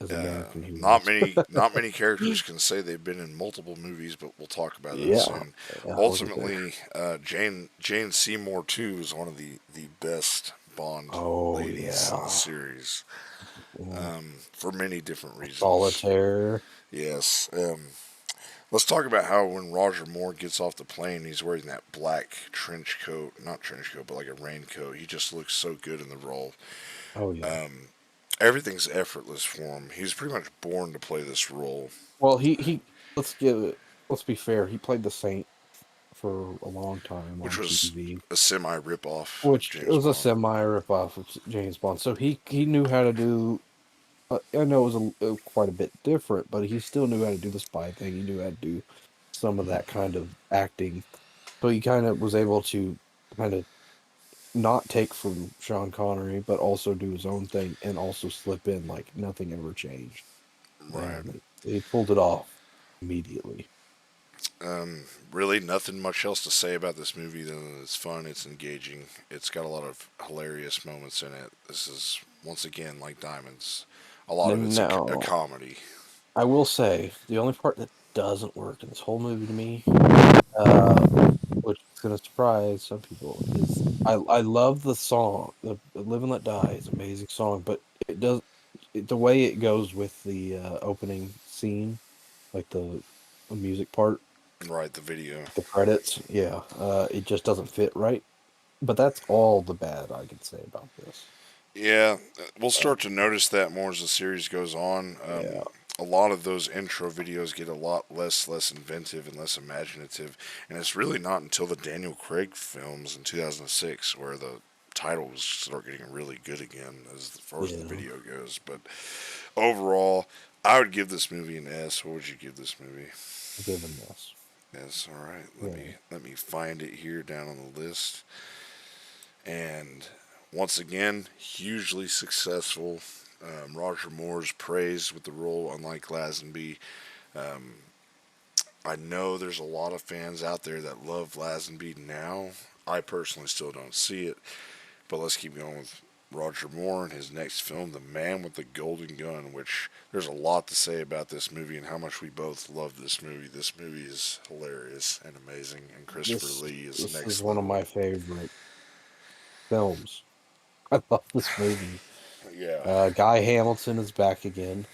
as American Not heroes. many characters can say they've been in multiple movies, but we'll talk about that Yeah, soon. yeah, we'll get there. Ultimately, Jane Seymour too is one of the best Bond Oh ladies in the yeah. series Yeah. for many different reasons. Solitaire. Yes. Let's talk about how when Roger Moore gets off the plane, he's wearing that black trench coat, not trench coat, but like a raincoat. He just looks so good in the role. Oh yeah. Everything's effortless for him. He's pretty much born to play this role, Well, he let's give it. Let's be fair. He played the Saint for a long time which on was TV, a semi rip-off of which James was a Bond. semi ripoff of James Bond. So he knew how to do. I know it was quite a bit different, but he still knew how to do the spy thing. He knew how to do some of that kind of acting. So he kind of was able to. kind of not take from Sean Connery, but also do his own thing and also slip in like nothing ever changed. Right. And they pulled it off immediately. Really, nothing much else to say about this movie than it's fun, it's engaging, it's got a lot of hilarious moments in it. This is, once again, like Diamonds. A lot of it's a No, comedy. I will say the only part that doesn't work in this whole movie to me, uh, which is going to surprise some people, is I love the song. The "Live and Let Die" is an amazing song, but the way it goes with the opening scene, like the music part, Right, the video. the credits, yeah, it just doesn't fit right. But that's all the bad I can say about this. Yeah, we'll Uh, start to notice that more as the series goes on. yeah, A lot of those intro videos get a lot less inventive and less imaginative, and it's really not until the Daniel Craig films in 2006 where the titles start getting really good again as far as the yeah, video goes. But overall, I would give this movie an S. What would you give this movie? given this, S. All right. yeah, Let me find it here down on the list. And once again, hugely successful. Roger Moore's praised with the role, unlike Lazenby. Um, I know there's a lot of fans out there that love Lazenby now. I personally still don't see it, but let's keep going with Roger Moore and his next film, The Man with the Golden Gun, which there's a lot to say about this movie and how much we both love this movie. This movie is hilarious and amazing, and Christopher this Lee is this is next one of level. my favorite films. I love this movie. Yeah. Guy Hamilton is back again.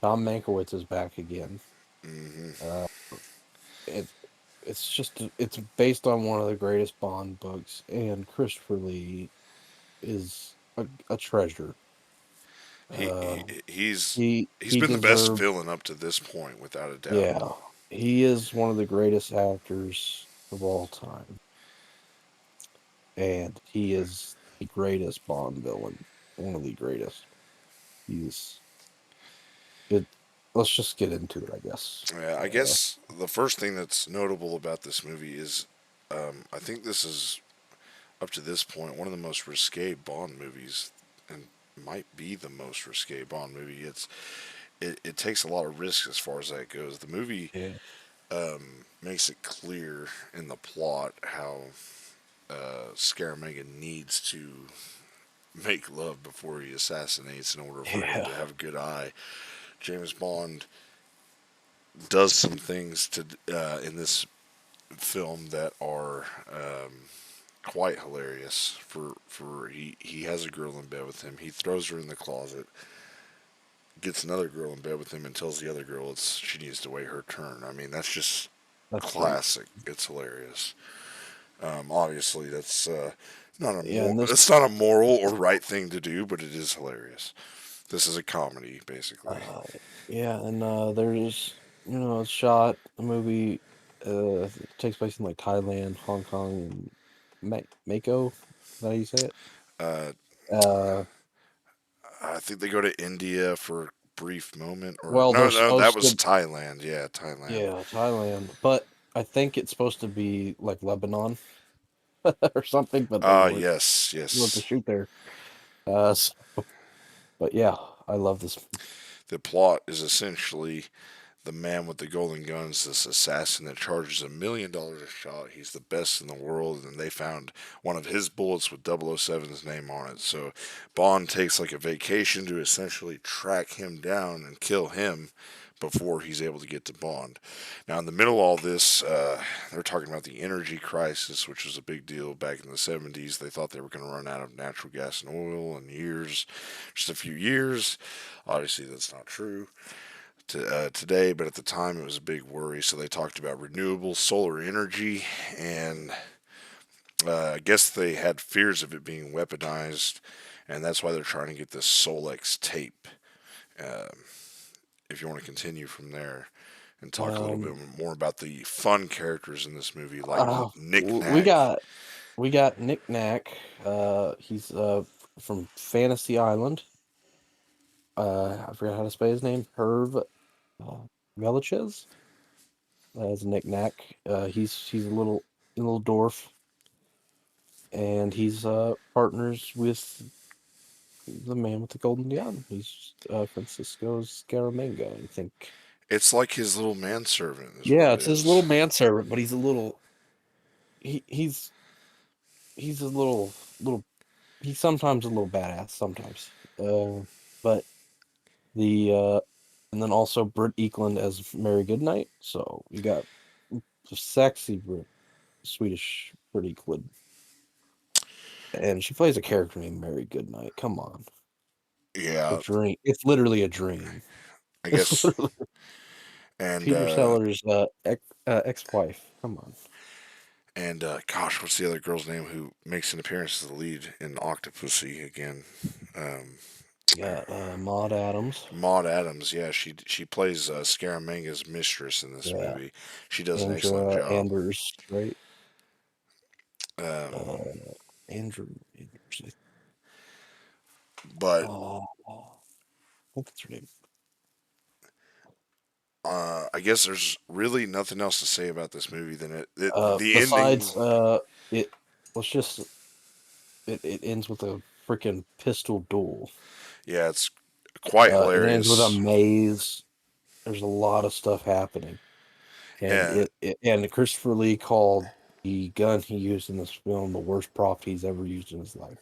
Tom Mankiewicz is back again. Hmm. Uh, it it's based on one of the greatest Bond books, and Christopher Lee is a treasure. He, Uh, he he's he's he been the best deserved, villain up to this point, without a doubt. yeah, he is one of the greatest actors of all time, and he is the greatest Bond villain, one of the greatest. He's it. Let's just get into it, I guess. Yeah, I Uh, guess the first thing that's notable about this movie is I think this is up to this point one of the most risque Bond movies, and might be the most risque Bond movie. It takes a lot of risk as far as that goes. The movie yeah, makes it clear in the plot how Scaramanga needs to make love before he assassinates in order for him yeah, to have a good eye. James Bond does some things to in this film that are quite hilarious. For he has a girl in bed with him. He throws her in the closet, gets another girl in bed with him, and tells the other girl she needs to wait her turn. I mean, that's just that's great. classic. It's hilarious. Obviously, that's not a Yeah, and this, it's not a moral or right thing to do, but it is hilarious. This is a comedy, basically. uh, yeah, and there's it's shot the movie takes place in like Thailand, Hong Kong, and Mako. Is that how you say it? Uh, Uh, I think they go to India for a brief moment, or well, they're no, that supposed was to, Thailand. Yeah, Thailand. yeah, Thailand, but I think it's supposed to be like Lebanon or something, but they Ah, weren't yes, supposed to yes. shoot there. So, but yeah, I love this. The plot is essentially the man with the golden guns, this assassin that charges $1 million a shot. He's the best in the world, and they found one of his bullets with 007's name on it. So Bond takes like a vacation to essentially track him down and kill him before he's able to get to Bond. Now, in the middle of all this, they're talking about the energy crisis, which was a big deal back in the 70s. They thought they were going to run out of natural gas and oil in years, just a few years. Obviously, that's not true today, but at the time it was a big worry. So they talked about renewable solar energy, and I guess they had fears of it being weaponized, and that's why they're trying to get this Solex tape. Uh, if you want to continue from there and talk a little bit Um, more about the fun characters in this movie, like uh, Nick we Nack. got Nick Nack. He's from Fantasy Island. I forgot how to spell his name. Herb Melches as Nick Nack. He's a little dwarf. and he's partners with the man with the golden gun. He's Francisco Scaramanga, I think. It's like his little manservant is what Yeah, it it's his little is. manservant, but he's a little he's he's a little he's sometimes a little badass sometimes. But the and then also Britt Eklund as Mary Goodnight. So you got the sexy Brit, Swedish Britt Eklund, and she plays a character named Mary Goodnight. Come on, a Yeah, dream. It's literally a dream. I It's guess. literally And Peter Sellers' ex-wife. Come on. gosh, what's the other girl's name who makes an appearance as the lead in Octopussy again? Um, You got Maud Adams. Maud Adams. Yeah, she plays Scaramanga's mistress in this Yeah, movie. She does an excellent Andrea job. Anders, right? Um, Uh, Andrew Anders. but I think that's her name. I guess there's really nothing else to say about this movie than the ending. Besides, it let's just it ends with a freaking pistol duel. Yeah, it's quite It ends with a hilarious. maze. There's a lot of stuff happening, and And and Christopher Lee called the gun he used in this film the worst prop he's ever used in his life.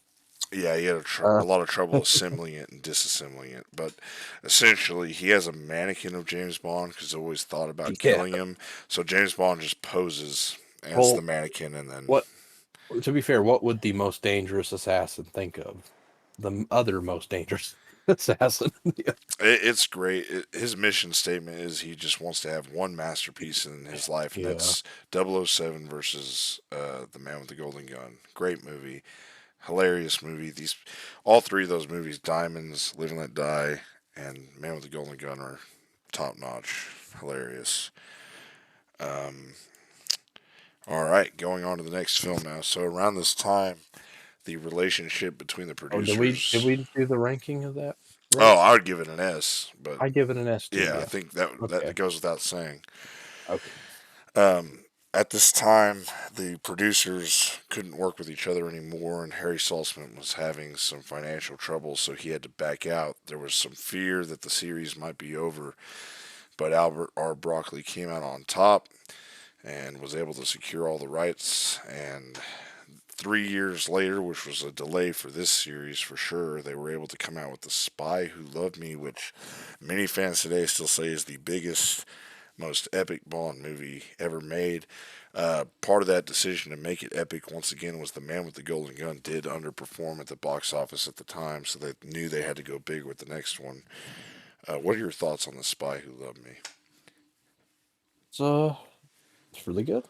yeah, he had Uh, a lot of trouble assembling it and disassembling it. But essentially, he has a mannequin of James Bond because he always thought about yeah. killing him. So James Bond just poses as the Well, mannequin, and then what to be fair, what would the most dangerous assassin think of? The other most dangerous assassin. Yeah. it's great. His mission statement is he just wants to have one masterpiece in his life, and Yeah. that's 007 versus the Man with the Golden Gun. Great movie, hilarious movie. These all three of those movies, Diamonds, Live and Let Die, and Man with the Golden Gun, are top notch, hilarious. Um, all right, going on to the next film now. So around this time, the relationship between the Oh, did producers. we do the ranking of that? Oh, Right? I would give it an S, but I give it an S too. yeah, I Yeah. think that Okay. goes without saying. Okay. At this time, the producers couldn't work with each other anymore, and Harry Saltzman was having some financial trouble, so he had to back out. There was some fear that the series might be over, but Albert R. Broccoli came out on top and was able to secure all the rights. And 3 years later, which was a delay for this series for sure, they were able to come out with The Spy Who Loved Me, which many fans today still say is the biggest, most epic Bond movie ever made. Part of that decision to make it epic once again was The Man with the Golden Gun did underperform at the box office at the time, so they knew they had to go big with the next one. What are your thoughts on The Spy Who Loved Me? So it's really good.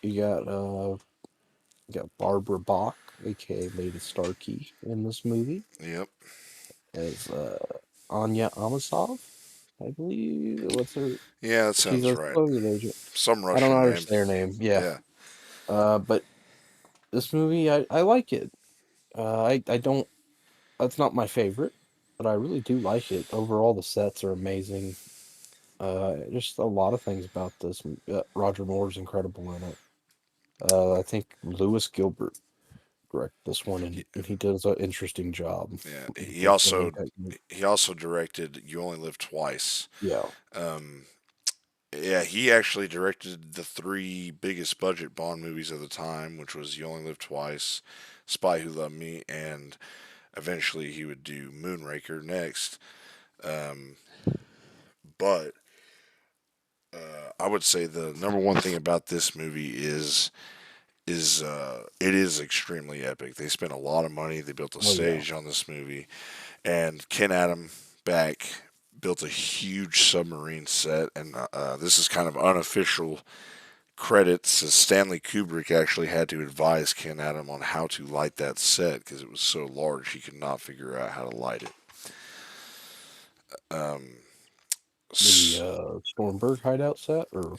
You got Barbara Bach, aka Lady Starkey, in this movie Yep. as Anya Amasov, I believe. What's her? Yeah, that She's sounds a right. Soviet agent. Some I don't know Russian how to name. say her name. Yeah. Yeah. But this movie, I like it. I don't. That's not my favorite, but I really do like it. Overall, the sets are amazing. Just a lot of things about this. Roger Moore's incredible in it. I think Lewis Gilbert directed this one, He, and he does an interesting job. yeah. He He definitely, also he also directed You Only Live Twice. yeah, Um, yeah, he actually directed the three biggest budget Bond movies of the time, which was You Only Live Twice, Spy Who Loved Me, and eventually he would do Moonraker next. Um, but I would say the number one thing about this movie is it is extremely epic. They spent a lot of money. They built a oh yeah, stage on this movie, and Ken Adam back built a huge submarine set. And this is kind of unofficial credits, as Stanley Kubrick actually had to advise Ken Adam on how to light that set because it was so large he could not figure out how to light it. the Stormberg hideout set, or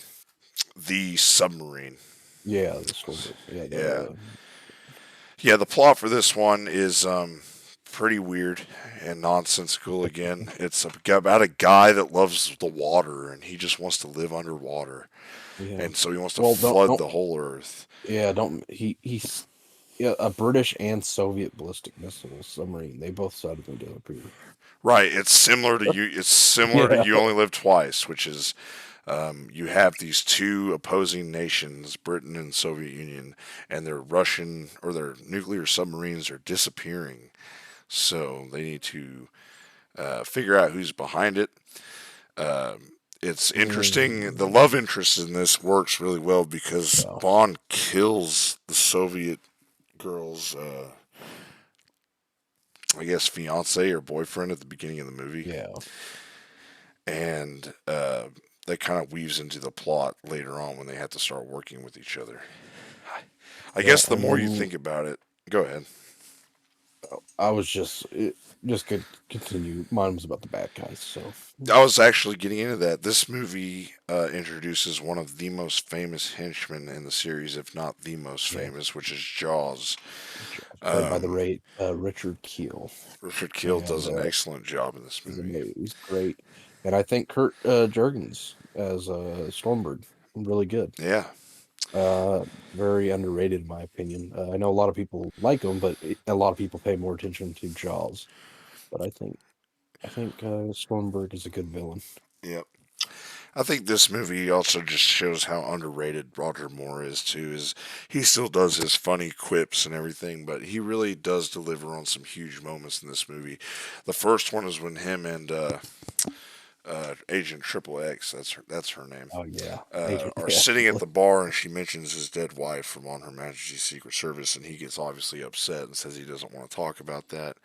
The submarine. yeah, the Stormberg, yeah, Yeah. the Yeah, the plot for this one is pretty weird and nonsensical again. It's about a guy that loves the water and he just wants to live underwater. yeah. And so he wants to Well, flood the whole earth. yeah, don't Yeah, a British and Soviet ballistic missile submarine. They both suddenly disappear. Right. It's similar to you. It's similar to Yeah, You Only Live Twice, which is you have these two opposing nations, Britain and Soviet Union, and their Russian or their nuclear submarines are disappearing. So they need to figure out who's behind it. It's interesting. The mm, love interest in this works really well because yeah, Bond kills the Soviet girl's, I guess, fiance or boyfriend at the beginning of the movie, yeah. and that kind of weaves into the plot later on when they have to start working with each other. I Yeah, guess the and more you then think about it, go ahead. I was just could continue. Mine was about the bad guys, so I was actually getting into that. This movie introduces one of the most famous henchmen in the series, if not the most yeah, famous, which is Jaws. played by the Um, rate Richard Keel, Richard Kiel and does an excellent job in this he's movie. amazing. He's great, and I think Kurt Jurgens as Stormbird, really good. Yeah, Uh, Very underrated in my opinion. I know a lot of people like him, but a lot of people pay more attention to Jaws. But I think Stormbird is a good villain. yep. I think this movie also just shows how underrated Roger Moore is too. Is he still does his funny quips and everything, but he really does deliver on some huge moments in this movie. The first one is when him and Agent Triple X, that's her name, Oh yeah, Agent. are Yeah, sitting at the bar and she mentions his dead wife from On Her Majesty's Secret Service, and he gets obviously upset and says he doesn't want to talk about that.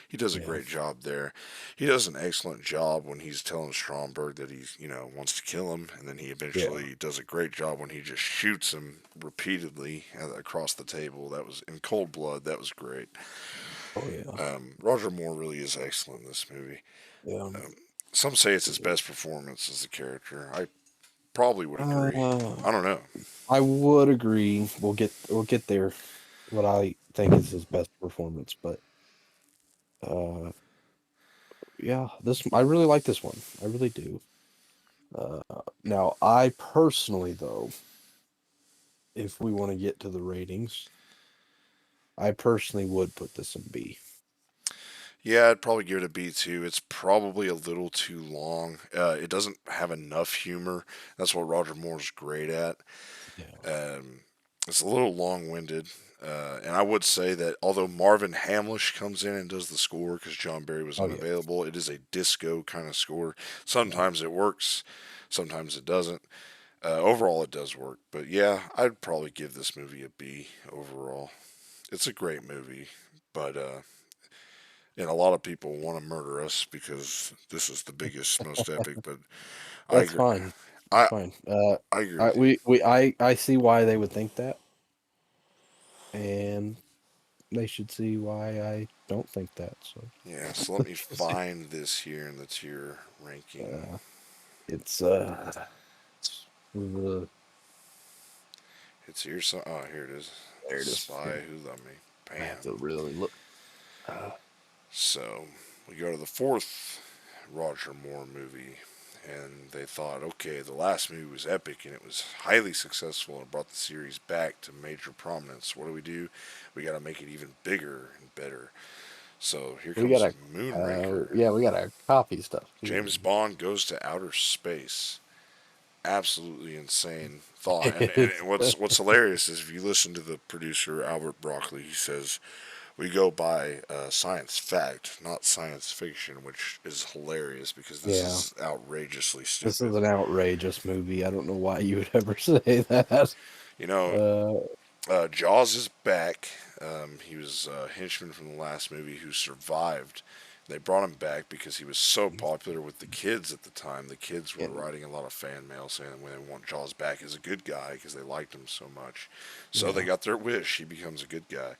He does a yeah, great job there. He does an excellent job when he's telling Stromberg that he's, wants to kill him, and then he yeah. eventually does a great job when he just shoots him repeatedly across the table. That was in cold blood. That was great. Oh yeah, Roger Moore really is excellent in this movie. yeah. Some say it's his best performance as a character. I probably would agree. Uh, I don't know. I would agree. We'll get there. What I think is his best performance, but uh, yeah, this I really like this one. I really do. Uh, Now, I personally, though, if we want to get to the ratings, I personally would put this in B. Yeah, I'd probably give it a B too. It's probably a little too long. It doesn't have enough humor. That's what Roger Moore's great at. Yeah. Um, it's a little long-winded, and I would say that although Marvin Hamlish comes in and does the score because John Barry was Oh yeah. unavailable, it is a disco kind of score. Yeah. Sometimes it works, sometimes it doesn't. Overall, it does work, but yeah, I'd probably give this movie a B overall. It's a great movie, but and a lot of people want to murder us because this is the biggest, most epic. But I That's agree. fine. That's I fine. I agree with you. I see why they would think that, and they should see why I don't think that. So, Yeah. So let me find this here in the tier ranking. uh, it's the It's here. So oh, here it is. The there it is. Spy Here, Who Loved Me. I Bam. have to really look. Uh, So we go to the fourth Roger Moore movie, and they thought, okay, the last movie was epic and it was highly successful and brought the series back to major prominence. What do? We got to make it even bigger and better. So here we comes gotta, Moonraker. yeah, we gotta copy stuff too. James Bond goes to outer space. Absolutely insane thought. And It's what's hilarious is if you listen to the producer Albert Broccoli, he says we go by science fact, not science fiction, which is hilarious because this yeah. is outrageously This is stupid. an outrageous movie. I don't know why you would ever say that. You know, Uh, Jaws is back. He was a henchman from the last movie who survived. They brought him back because he was so popular with the kids at the time. The kids were and writing a lot of fan mail saying they want Jaws back as a good guy because they liked him so much. So they yeah. got their wish. He becomes a good guy.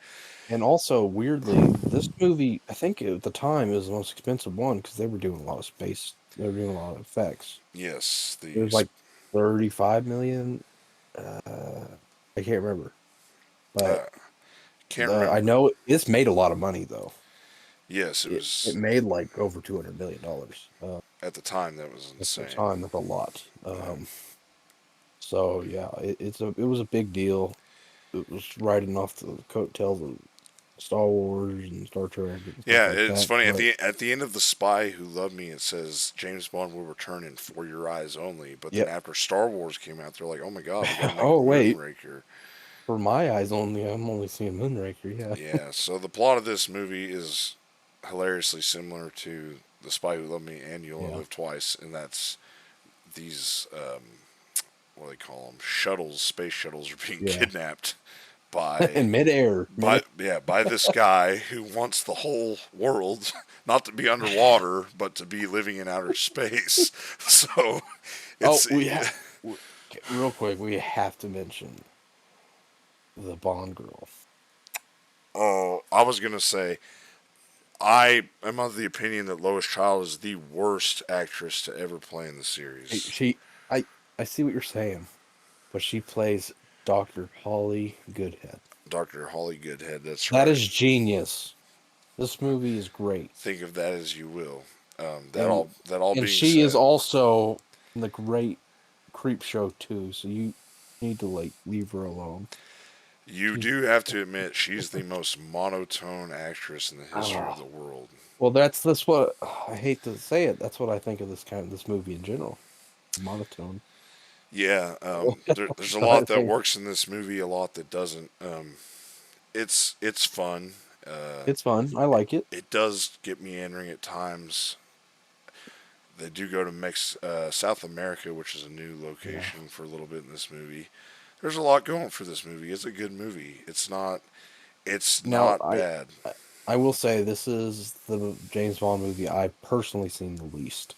And also, weirdly, this movie, I think at the time, it was the most expensive one because they were doing a lot of space. They were doing a lot of effects. Yes, It was like 35 million. Uh, I can't remember, but uh, can't I remember. know it's made a lot of money though. Yes, it It was made like over $200 million. at the time that was At the insane. time, that's a lot. Yeah. So yeah, it was a big deal. it was riding off the coattails of Star Wars and Star Trek and stuff Yeah, like it's that. funny But at the end of The Spy Who Loved Me, it says James Bond will return in For Your Eyes Only. But then yep. after Star Wars came out, they're like, oh my god, we got to make Oh wait, Moonraker. for my eyes only, I'm only seeing Moonraker. Yeah, Yeah, so the plot of this movie is hilariously similar to The Spy Who Loved Me and You Only yeah, Live Twice, and that's these what do they call them? Shuttles, space shuttles, are being yeah. kidnapped by In midair, man. by this guy who wants the whole world not to be underwater, but to be living in outer space. So Oh, it's real quick, we have to mention the Bond girl. oh, I was gonna say I am of the opinion that Lois Child is the worst actress to ever play in the Hey, series. I, I see what you're saying, but she plays Dr. Holly Goodhead. Dr. Holly Goodhead, that's That right. is genius. This movie is great. Think of that as you will. And That all and being she is said, also in the great Creep Show too, so you need to like leave her alone. you She's do have to admit she's the most monotone actress in the history of ah the world. well, that's what I hate to say it. That's what I think of this movie in general. Monotone. Yeah, That's there's a what I lot that think. works in this movie, a lot that doesn't. It's fun. It's fun. I like it. It does get meandering at times. They do go to South America, which is a new Yeah. location for a little bit in this movie. There's a lot going for this movie. It's a good movie. It's not. It's Now, not bad. I I will say this is the James Bond movie I've personally seen the least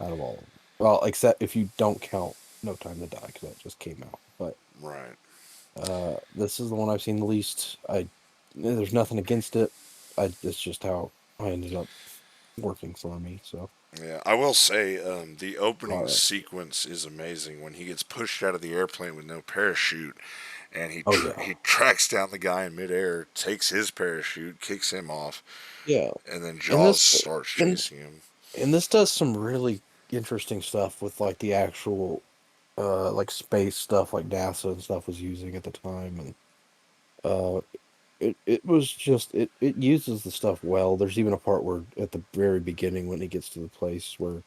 out of all of them. Well, except if you don't count No Time to Die, because that just came out. But Right. this is the one I've seen the least. There's nothing against it. It's just how I ended up working for me. So, Yeah, I will say the opening uh, sequence is amazing when he gets pushed out of the airplane with no parachute, and oh yeah, he tracks down the guy in midair, takes his parachute, kicks him off, yeah. and then And Jaws this starts and chasing him. and this does some really interesting stuff with like the actual like space stuff like NASA and stuff was using at the time and uh it was just it uses the stuff well. There's even a part where at the very beginning when he gets to the place where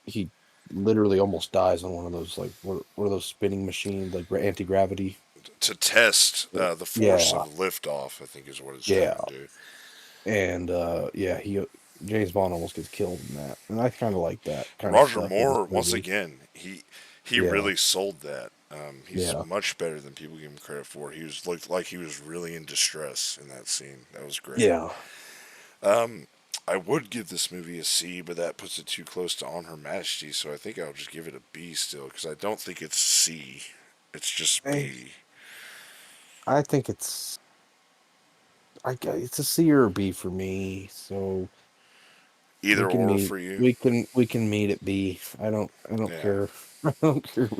he literally almost dies on one of those like what are those spinning machines like anti-gravity. To test the force Yeah, of liftoff, I think is what it's yeah. trying to do. And yeah, he James Bond almost gets killed in that. And I kind of like that kind of Roger stuff in this Moore, once movie. again, he Yeah, really sold that. He's yeah. much better than people give him credit for. He was like he was really in distress in that scene. That was great. Yeah. I would give this movie a C, but that puts it too close to On Her Majesty, so I think I'll just give it a B still, because I don't think it's C. It's just I B. I think it's a C or a B for me. So we Either can or meet for you. we can meet at B. I don't Yeah. care. I don't care.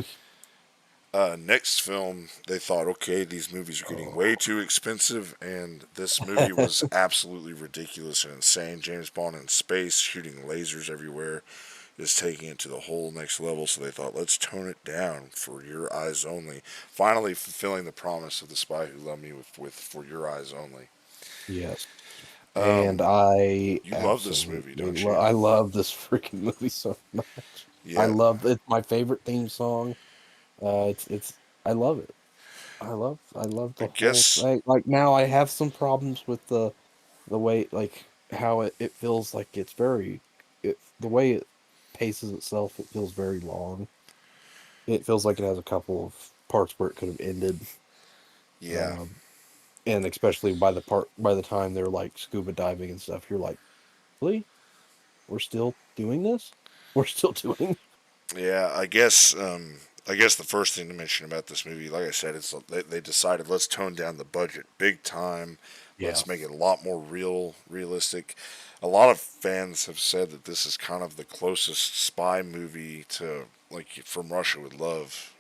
Next film, they thought, okay, these movies are getting way Oh. too expensive, and this movie was absolutely ridiculous and insane. James Bond in space, shooting lasers everywhere, is taking it to the whole next level. So they thought, let's tone it down for your eyes only. Finally, fulfilling the promise of The Spy Who Loved Me with For Your Eyes Only. Yes. And I You love this movie, absolutely don't you? I love this freaking movie so much. I Yeah, love it's my favorite theme song. It's I love it. I love I the whole guess. thing. Like now I have some problems with the way like how it feels like it's very the way it paces itself, it feels very long. It feels like it has a couple of parts where it could have ended. Yeah, Um, and especially by the time they're like scuba diving and stuff, you're like, really? We're still doing this? We're still doing yeah. I guess the first thing to mention about this movie, like I said, it's they decided let's tone down the budget big time. Yeah. Let's make it a lot more realistic. A lot of fans have said that this is kind of the closest spy movie to like From Russia with Love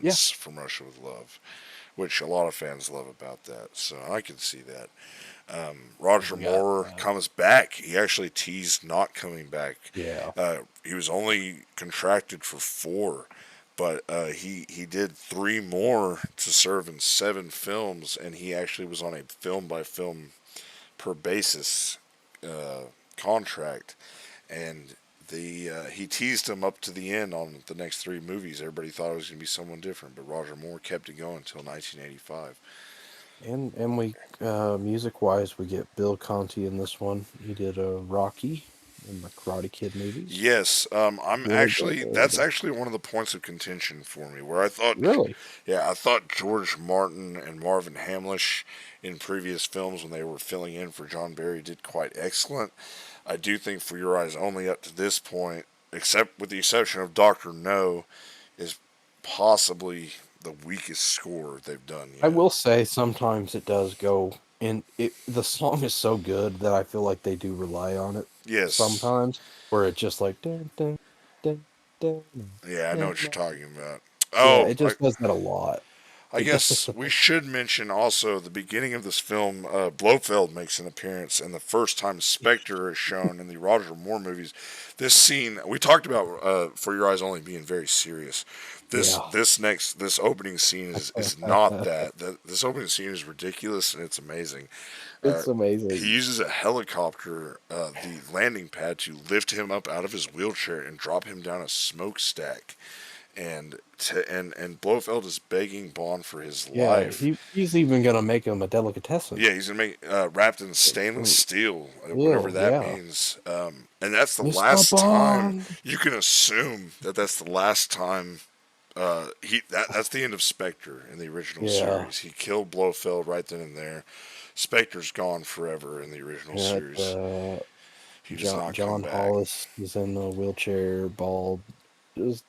Yeah. since From Russia with Love, which a lot of fans love about that. So I can see that. Roger We got Moore comes back. He actually teased not coming back. yeah. He was only contracted for four, but he did three more to serve in seven films, and he actually was on a film by film per basis uh, contract, and he teased him up to the end on the next three movies. Everybody thought it was going to be someone different, but Roger Moore kept it going until 1985. And we music wise, we get Bill Conti in this one. He did a Rocky in the Karate Kid movies. Yes, I'm Really actually that's good. actually one of the points of contention for me. Where I thought, Really? yeah, I thought George Martin and Marvin Hamlish in previous films when they were filling in for John Barry did quite excellent. I do think For Your Eyes Only up to this point, except with the exception of Doctor No, is possibly the weakest score they've done I yet. will say sometimes it does go and the song is so good that I feel like they do rely on it Yes, sometimes where it's just like dun, dun, dun, dun, yeah, I know dun, what you're dun. talking about. Yeah, Oh, it just does that a lot. I It does. guess we should mention also the beginning of this film. Blofeld makes an appearance, and the first time Spectre is shown in the Roger Moore movies. This scene we talked about For Your Eyes Only being very serious. Yeah. This opening scene is not that. This opening scene is ridiculous and it's amazing. Uh, It's he amazing. uses a helicopter, the landing pad, to lift him up out of his wheelchair and drop him down a smokestack, and Blofeld is begging Bond for his Yeah, life. he's even gonna make him a delicatessen. Yeah, he's gonna make wrapped in stainless steel, whatever Ew, that yeah. means. And that's the Mr. last time Bond. you can assume that that's the last time. That's the end of Spectre in the original Yeah. series. He killed Blofeld right then and there. Spectre's gone forever in the original Yeah, series. He does not come John back. Hollis is in a wheelchair, bald. Just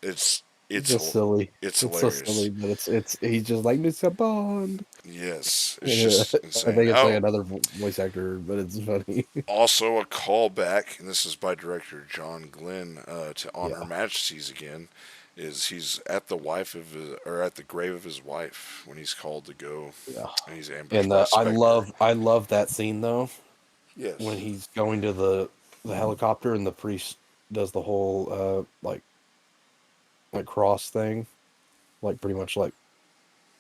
It's it's just silly. it's It's so hilarious. silly, but it's he's just like Mr. Bond. Yes, it's Yeah, just I insane. think it's like Oh, another voice actor, but it's funny. also a callback, and this is by director John Glenn to On Her Yeah, Majesty's again. Is he's at the wife of his, or at the grave of his wife when he's called to go, yeah. and he's ambushed And by Spectre. I love that scene though when Yes. he's going to the helicopter and the priest does the whole like cross thing, like pretty much like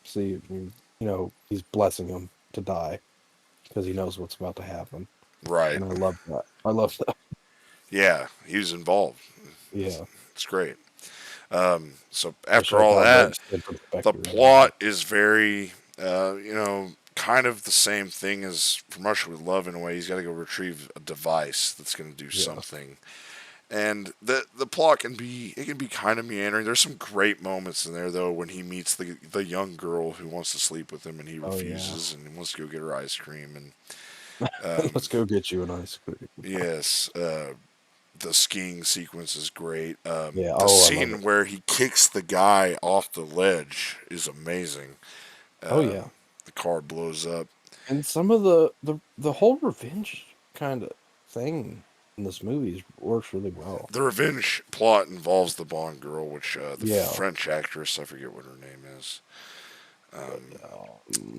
see he's blessing him to die because he knows what's about to happen, Right. and I love that. I love that. Yeah, he was involved. Yeah, It's great. So it after shows all how great that, Spectre the is in plot it. is very, kind of the same thing as From Russia with Love in a way. He's got to go retrieve a device that's going to do Yeah. something, and the plot can be kind of meandering. There's some great moments in there though when he meets the young girl who wants to sleep with him and he Oh yeah. refuses and he wants to go get her ice cream and um, Let's go get you an ice cream. yes, the skiing sequence is great. Yeah. The Oh, I love scene it. where he kicks the guy off the ledge is amazing. Oh yeah. The car blows up. And some of the whole revenge kind of thing in this movie works really well. The revenge plot involves the Bond girl, which the Yeah. French actress, I forget what her name is, Um,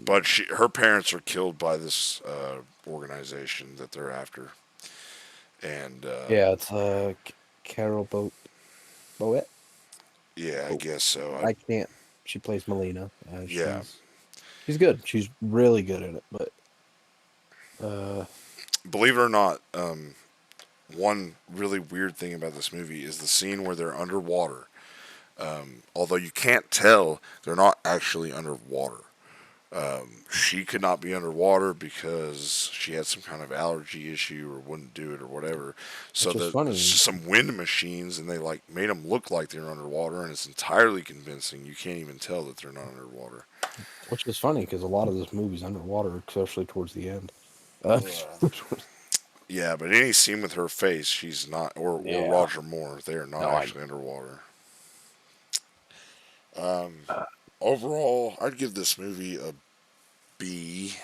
but her parents are killed by this organization that they're after, and yeah, it's Carol Boet. yeah, I Oh, guess so. I can't. She plays Melina. Yeah, She's good. She's really good at it. But uh, believe it or not, one really weird thing about this movie is the scene where they're underwater. Although you can't tell, they're not actually underwater. She could not be underwater because she had some kind of allergy issue or wouldn't do it or whatever. So which is there's funny. just some wind machines, and they like made them look like they're underwater, and it's entirely convincing. You can't even tell that they're not underwater. Which is funny because a lot of this movie's underwater, especially towards the end. Yeah. Yeah, but any scene with her face, she's not, or Yeah. Roger Moore, they are not No, I. actually underwater. Overall, I'd give this movie a B.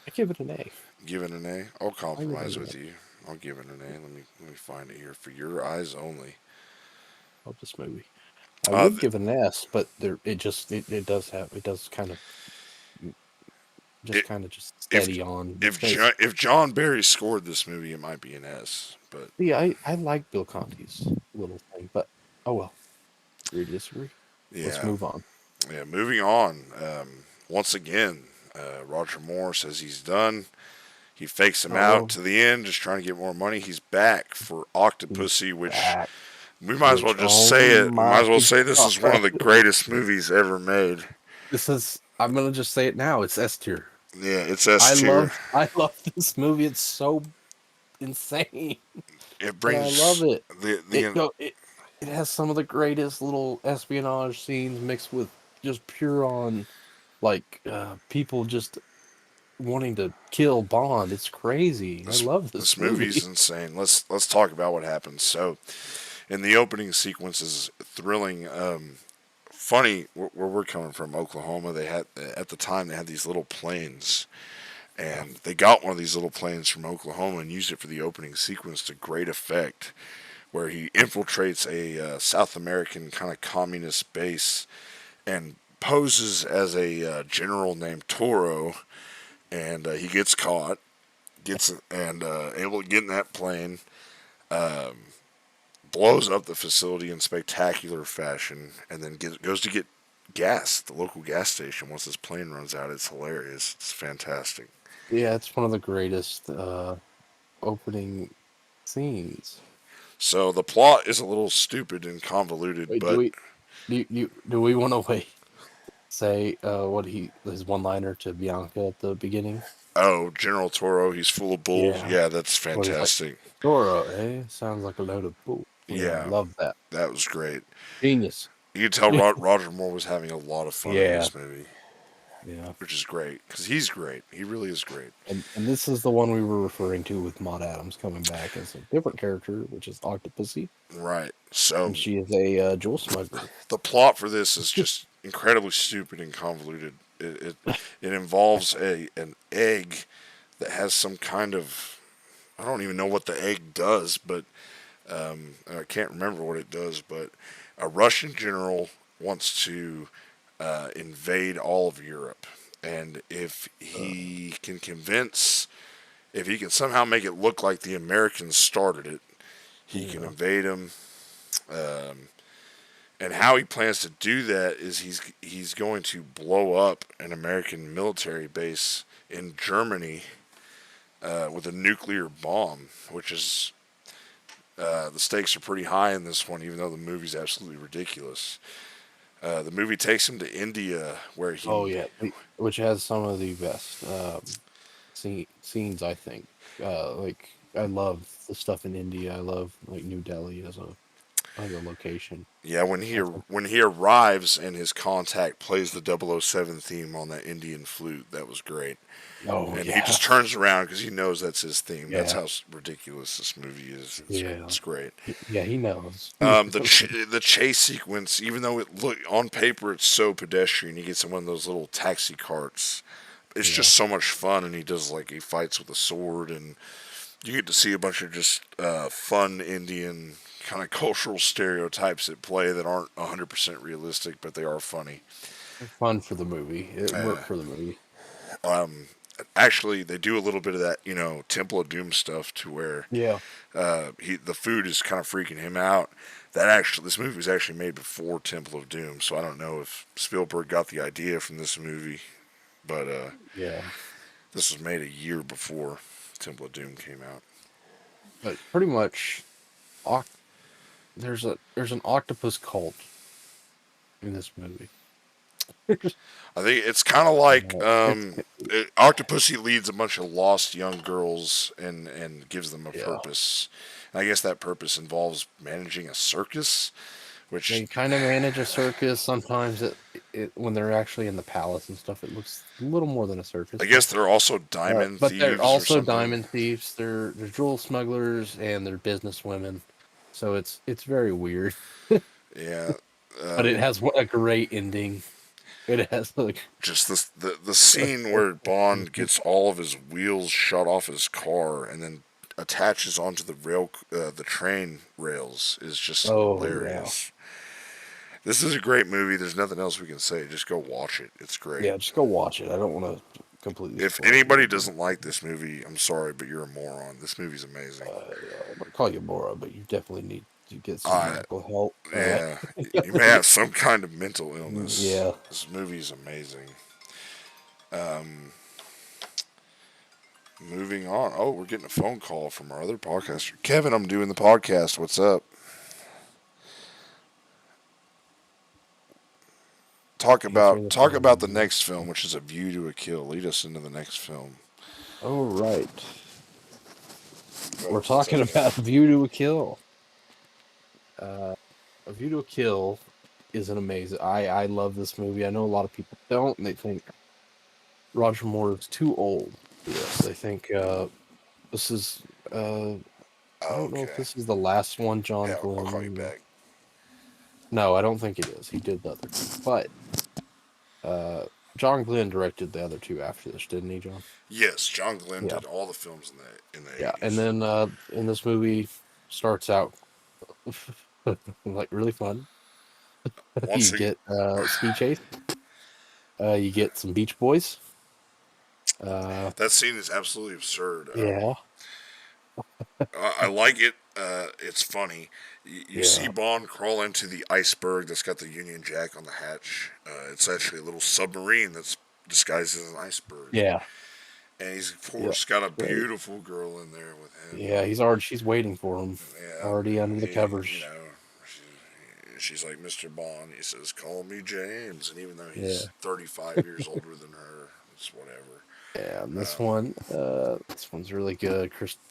I give it an A. Give it an A. I'll I give compromise it an with A. you. I'll give it an A. Let me find it here. For Your Eyes Only. Of this movie. I Uh, would th- give it an S, but it does it, kind of just if steady on if because if John Barry scored this movie, it might be an S. But yeah, I like Bill Conti's little thing, but Oh well, agree to disagree. Let's Yeah, move on. yeah. Moving on. Once again, Roger Moore says he's done. He fakes him out Oh, to the end, just trying to get more money. He's back for he's Octopussy, which back. we might as well Which, just oh say it. We might my as well say this is one god, of the greatest movies ever made. this is. I'm gonna just say it now. It's S tier. Yeah, it's S tier. I love this movie. It's so insane, It and I love brings it. the It the go it has some of the greatest little espionage scenes mixed with just pure on people just wanting to kill Bond. It's crazy. I this love this this movie's movie. insane. Let's talk about what happens. So, in the opening sequence is thrilling. Funny where we're coming from, Oklahoma. They had at the time they had these little planes, Yeah. and they got one of these little planes from Oklahoma and used it for the opening sequence to great effect, where he infiltrates a South American kind of communist base and poses as a general named Toro, and he gets caught, gets and able to get in that plane, blows up the facility in spectacular fashion, and then goes to get gas at the local gas station once his plane runs out. It's hilarious. It's fantastic. Yeah, it's one of the greatest opening scenes. So the plot is a little stupid and convoluted, Wait, but do we want to wait say what he his one liner to Bianca at the beginning? oh, General Toro, he's full of bull. Yeah. Yeah, that's What he's like, fantastic. Dora, eh? Sounds like a load of bull. Yeah, I Yeah, love that. that was great. Genius. You could tell Roger Moore was having a lot of fun in Yeah, this movie, yeah. which is great because he's great. He really is great. And this is the one we were referring to with Maud Adams coming back as a different character, which is Octopussy, Right. and So she is a jewel smuggler. the plot for this is just incredibly stupid and convoluted. It involves a an egg that has some kind of, I don't even know what the egg does, but I can't remember what it does. But a Russian general wants to invade all of Europe, and if he can somehow make it look like the Americans started it, he can Yeah. invade them. Um, and how he plans to do that is he's going to blow up an American military base in Germany with a nuclear bomb, which is the stakes are pretty high in this one, even though the movie's absolutely ridiculous. The movie takes him to India, where Oh he yeah, which has some of the best scenes, I think. I love the stuff in India. I love like New Delhi as a location. yeah That's when he arrives and his contact plays the 007 theme on that Indian flute, that was great. oh And he yeah, just turns around because he knows that's his theme. That's yeah, how ridiculous this movie is. yeah, It's great. yeah. He knows. The chase sequence, even though it look on paper it's so pedestrian, he gets in one of those little taxi carts. It's Yeah, just so much fun, and he fights with a sword, and you get to see a bunch of just fun Indian kind of cultural stereotypes at play that aren't 100% realistic, but they are funny. fun for the movie. It Uh, worked for the movie. Actually, they do a little bit of that, Temple of Doom stuff to where Yeah. the food is kind of freaking him out. This movie was actually made before Temple of Doom, so I don't know if Spielberg got the idea from this movie, but Yeah. this was made a year before Temple of Doom came out. But pretty much, oc- there's an octopus cult in this movie. I think it's kind of like It's Octopussy leads a bunch of lost young girls and gives them a yeah. purpose. And I guess that purpose involves managing a circus, They which kind of manage a circus. Sometimes when they're actually in the palace and stuff, it looks a little more than a circus. I guess they're also diamond But they're thieves or also something. diamond thieves. They're jewel smugglers and they're business women. So it's very weird. Yeah, But it um, has a great ending. It has like just the scene where Bond gets all of his wheels shut off his car and then attaches onto the train rails is just oh yeah. hilarious. This is a great movie. There's nothing else we can say. Just go watch it. It's great. Yeah, just go watch it. I don't want to completely If spoil it for anybody you. doesn't like this movie, I'm sorry, but you're a moron. This movie's amazing. I'm gonna call you Mora, but you definitely need to get some I medical help. yeah, you may have some kind of mental illness. Yeah. This movie is amazing. Um, Moving on. Oh, we're getting a phone call from our other podcaster, Kevin. I'm doing the podcast. What's up? Answering the Talk about the phone. next film, which is A View to a Kill. Lead us into the next film. All right. Oh, We're what's talking that guy? about View to a Kill. Uh, a View to a Kill is an amazing. I love this movie. I know a lot of people don't, and they think Roger Moore is too old for this. They think this is. I don't know if Okay. this is the last one John Yeah, I'll call you Glenn. back. No, I don't think it is. He did the other two, but uh, John Glenn directed the other two after this, didn't he, John? Yes, John Glenn Yeah, did all the films in the yeah. And 80s. then in this movie starts out like really fun. You Once again, get ski chase. You get some Beach Boys. Uh, that scene is absolutely absurd. yeah, I like it. It's funny. You see yeah, Bond crawl into the iceberg that's got the Union Jack on the hatch. It's actually a little submarine that's disguised as an iceberg. yeah, And he's, of yeah. course, got a Great. beautiful girl in there with him. Yeah, he's already. She's waiting for him, Yeah, already under the he, covers. you know, she's like, Mr. Bond. He says, call me James. And even though Yeah, he's 35 years older than her, it's whatever. yeah. And Um, this one's really good.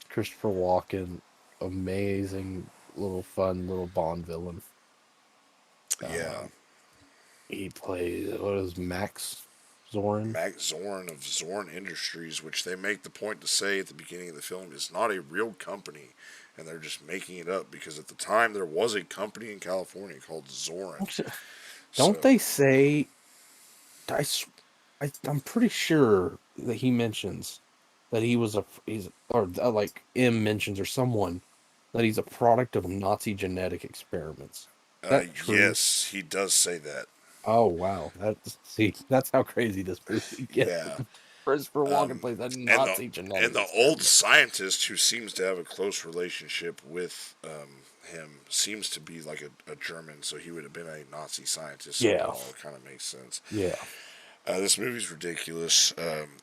Christopher Walken, amazing little fun little Bond villain. yeah, Um, he plays what is Max Zorin? Max Zorn of Zorn Industries, which they make the point to say at the beginning of the film is not a real company, and they're just making it up because at the time there was a company in California called Zorin. Don't So, they say? I, I'm pretty sure that he mentions that he's or like M mentions or someone that he's a product of Nazi genetic experiments. Is that true? yes, he does say that. Oh wow, that's how crazy this movie gets. Yeah, Christopher Walken um, plays a and Nazi genetic the old experiment. scientist who seems to have a close relationship with him seems to be like a German, so he would have been a Nazi scientist. So it Yeah, all kind of makes sense. yeah, This movie's ridiculous.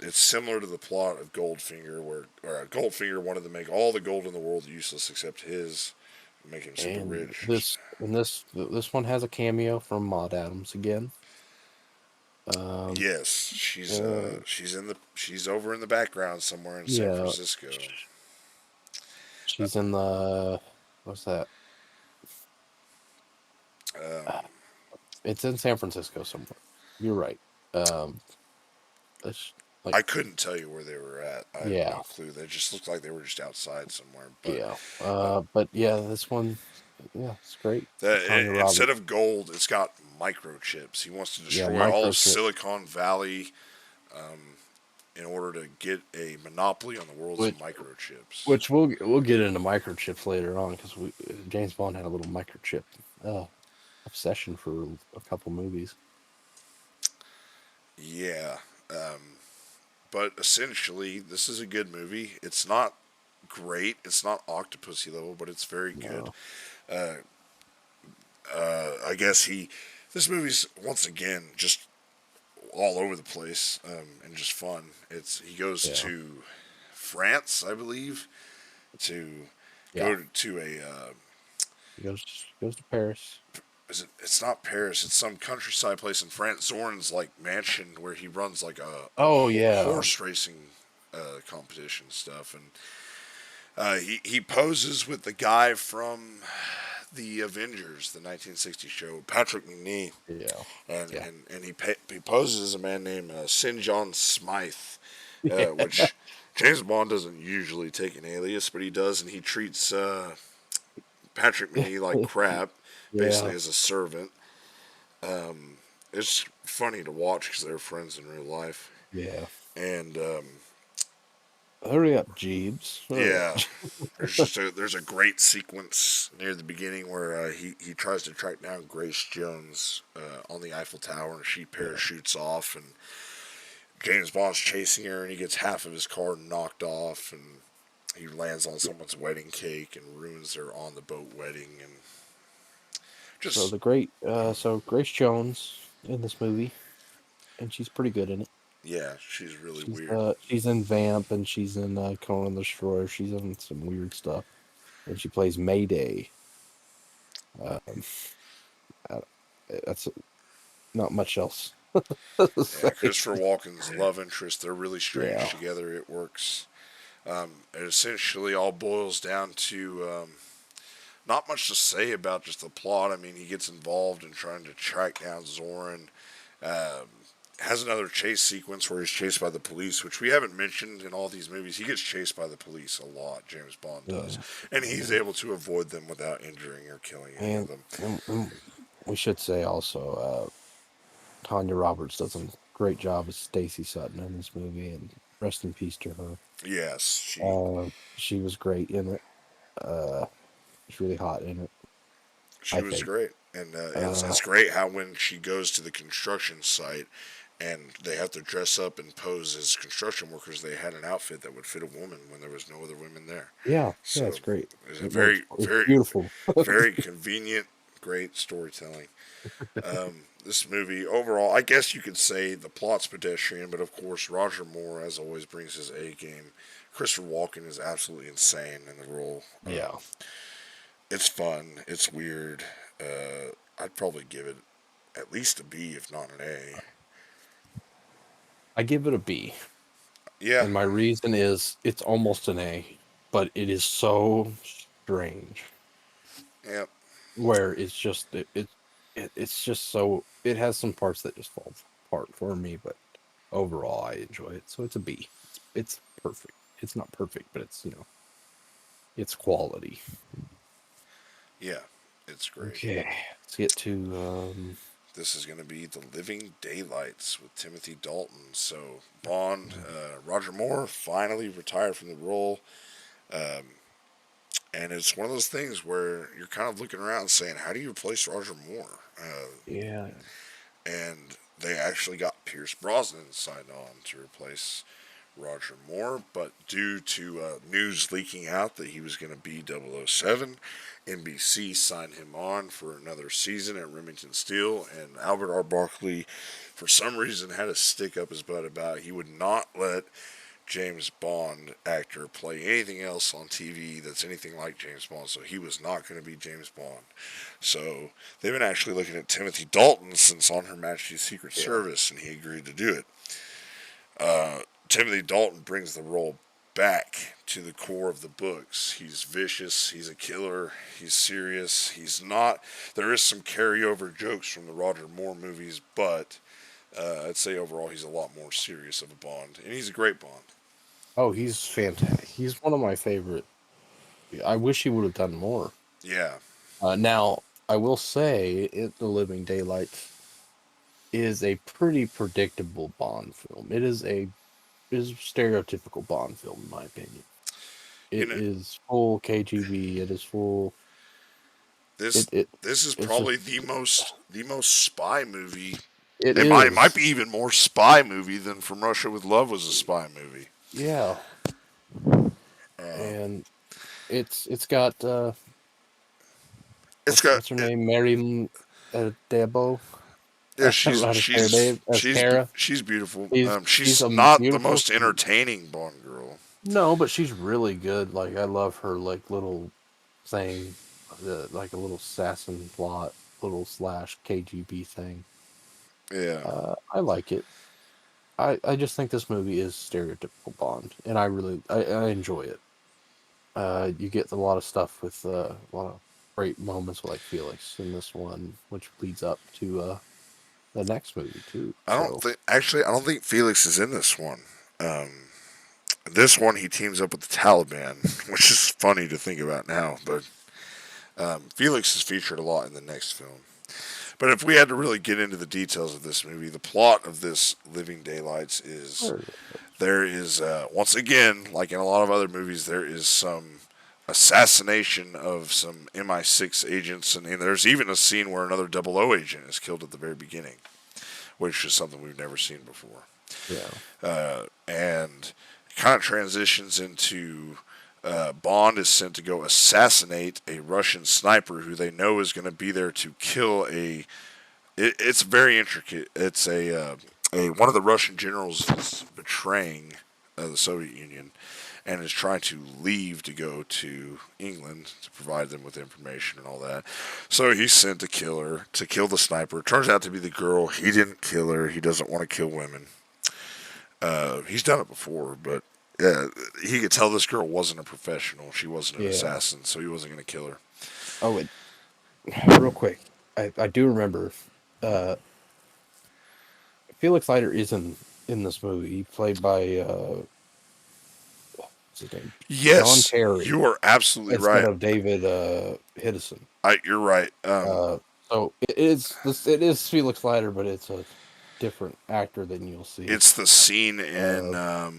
It's similar to the plot of Goldfinger, where Goldfinger wanted to make all the gold in the world useless except his, make him super and rich. this one has a cameo from Maud Adams again. Um, Yes, uh, she's over in the background somewhere in San yeah, Francisco. Uh, she's in the what's that? um, It's in San Francisco somewhere. You're right. Um, it's like I couldn't tell you where they were at. I have yeah, no clue. They just looked like they were just outside somewhere. But yeah. uh, But yeah, this one, yeah, it's great. Tanya instead Roberts. of gold, it's got microchips. He wants to Yeah, destroy all of microchip, Silicon Valley in order to get a monopoly on the world's which microchips. which we'll get into microchips later on because we James Bond had a little microchip uh, obsession for a couple movies. Yeah, but essentially, this is a good movie. It's not great. It's not Octopussy level, but it's very good. No, Uh, I guess this movie's once again just all over the place and just fun. He goes yeah, to France, I believe, to yeah. go to a He goes to Paris. it's not Paris. It's some countryside place in France. Zorn's like mansion where he runs like Oh yeah, horse racing competition stuff, and he poses with the guy from the Avengers, the 1960 show, Patrick McNee, yeah, yeah, and he poses as a man named St. John Smythe, yeah, which James Bond doesn't usually take an alias, but he does, and he treats Patrick McNee like crap, basically yeah, as a servant. It's funny to watch because they're friends in real life, yeah. and Hurry up, Jeeves. Hurry up. yeah, there's a great sequence near the beginning where he tries to track down Grace Jones on the Eiffel Tower, and she Yeah, parachutes off, and James Bond's chasing her, and he gets half of his car knocked off, and He lands on someone's wedding cake and ruins their on the boat wedding, and So just so Grace Jones in this movie, and she's pretty good in it. yeah, she's really weird. She's in Vamp and she's in Conan the Destroyer. She's in some weird stuff, and she plays Mayday. Um, I- that's not much else to Yeah, say. Christopher Walken's love interest, they're really strange Yeah, together. It works. It essentially all boils down to not much to say about just the plot. I mean, he gets involved in trying to track down Zoran. Um, has another chase sequence where he's chased by the police, which we haven't mentioned in all these movies. He gets chased by the police a lot, James Bond does. yeah, And he's and able to avoid them without injuring or killing any of and, them. and we should say also, Tanya Roberts does a great job as Stacy Sutton in this movie, and rest in peace to her. Yes, she She was great in it. Uh, she's really hot in it, she I was think. great. And Uh, it's great how when she goes to the construction site and they have to dress up and pose as construction workers, they had an outfit that would fit a woman when there was no other women there. yeah, yeah, So it's great. it's a It works. very, It's very, beautiful. very convenient, great storytelling. This movie overall, I guess you could say the plot's pedestrian, but of course Roger Moore, as always, brings his A game. Christopher Walken is absolutely insane in the role. Yeah, It's fun. It's weird. I'd probably give it at least a B, if not an A. I give it a B, Yeah, and my reason is it's almost an A, but it is so strange. yeah, Where it's just so it has some parts that just fall apart for me, but overall I enjoy it. So it's a B. It's perfect. It's not perfect, but it's quality. yeah. It's great. Okay, let's get to This is going to be The Living Daylights with Timothy Dalton. So Bond, Roger Moore finally retired from the role. And it's one of those things where you're kind of looking around saying, how do you replace Roger Moore? yeah, And they actually got Pierce Brosnan signed on to replace Roger Moore, but due to news leaking out that he was going to be 007, NBC signed him on for another season at Remington Steele, and Albert R. Broccoli, for some reason, had to stick up his butt about it. He would not let James Bond actor play anything else on TV that's anything like James Bond, so he was not going to be James Bond. So they've been actually looking at Timothy Dalton since On Her Majesty's Secret yeah. Service, and he agreed to do it. Timothy Dalton brings the role back to the core of the books. He's vicious, he's a killer, he's serious, he's not. There is some carryover jokes from the Roger Moore movies, but I'd say overall he's a lot more serious of a Bond, and he's a great Bond. Oh, he's fantastic. He's one of my favorite. I wish he would have done more. Yeah, Now, I will say, The Living Daylights is a pretty predictable Bond film. It is a stereotypical Bond film, in my opinion. you It know is full KGB. It is full. this It it this is it's just probably the most spy movie. it It might is. be even more spy movie than From Russia with Love was a spy movie. Yeah, and it's got It's got what's her name, Mary Dabo. yeah, How to say her name? As Kara. she's beautiful. She's She's a not the beautiful. most entertaining Bond girl. No, but she's really good. Like I love her like little thing, like a little assassin plot, little slash KGB thing. Yeah, I like it. I just think this movie is stereotypical Bond, and I enjoy it. You get a lot of stuff with a lot of great moments with, like Felix in this one, which leads up to the next movie too. So I don't think Felix is in this one. This one he teams up with the Taliban, which is funny to think about now. But Felix is featured a lot in the next film. But if we had to really get into the details of this movie, the plot of this Living Daylights is where is there is once again, like in a lot of other movies, there is some assassination of some MI6 agents, and there's even a scene where another 00 agent is killed at the very beginning, which is something we've never seen before. yeah, And kind of transitions into Bond is sent to go assassinate a Russian sniper who they know is going to be there to kill a. It's very intricate. It's a one of the Russian generals is betraying the Soviet Union and is trying to leave to go to England to provide them with information and all that. So he's sent to kill her, to kill the sniper. Turns out to be the girl. He didn't kill her. He doesn't want to kill women. He's done it before, but yeah, he could tell this girl wasn't a professional. She wasn't an Yeah. assassin, so he wasn't going to kill her. Oh, and real quick, I do remember uh, Felix Leiter is in this movie. He played by what's his name? John Yes, Terry you are absolutely instead right. of David Hiddison. You're right. Uh, so it is Felix Leiter, but it's a different actor than you'll see. It's the scene in Uh,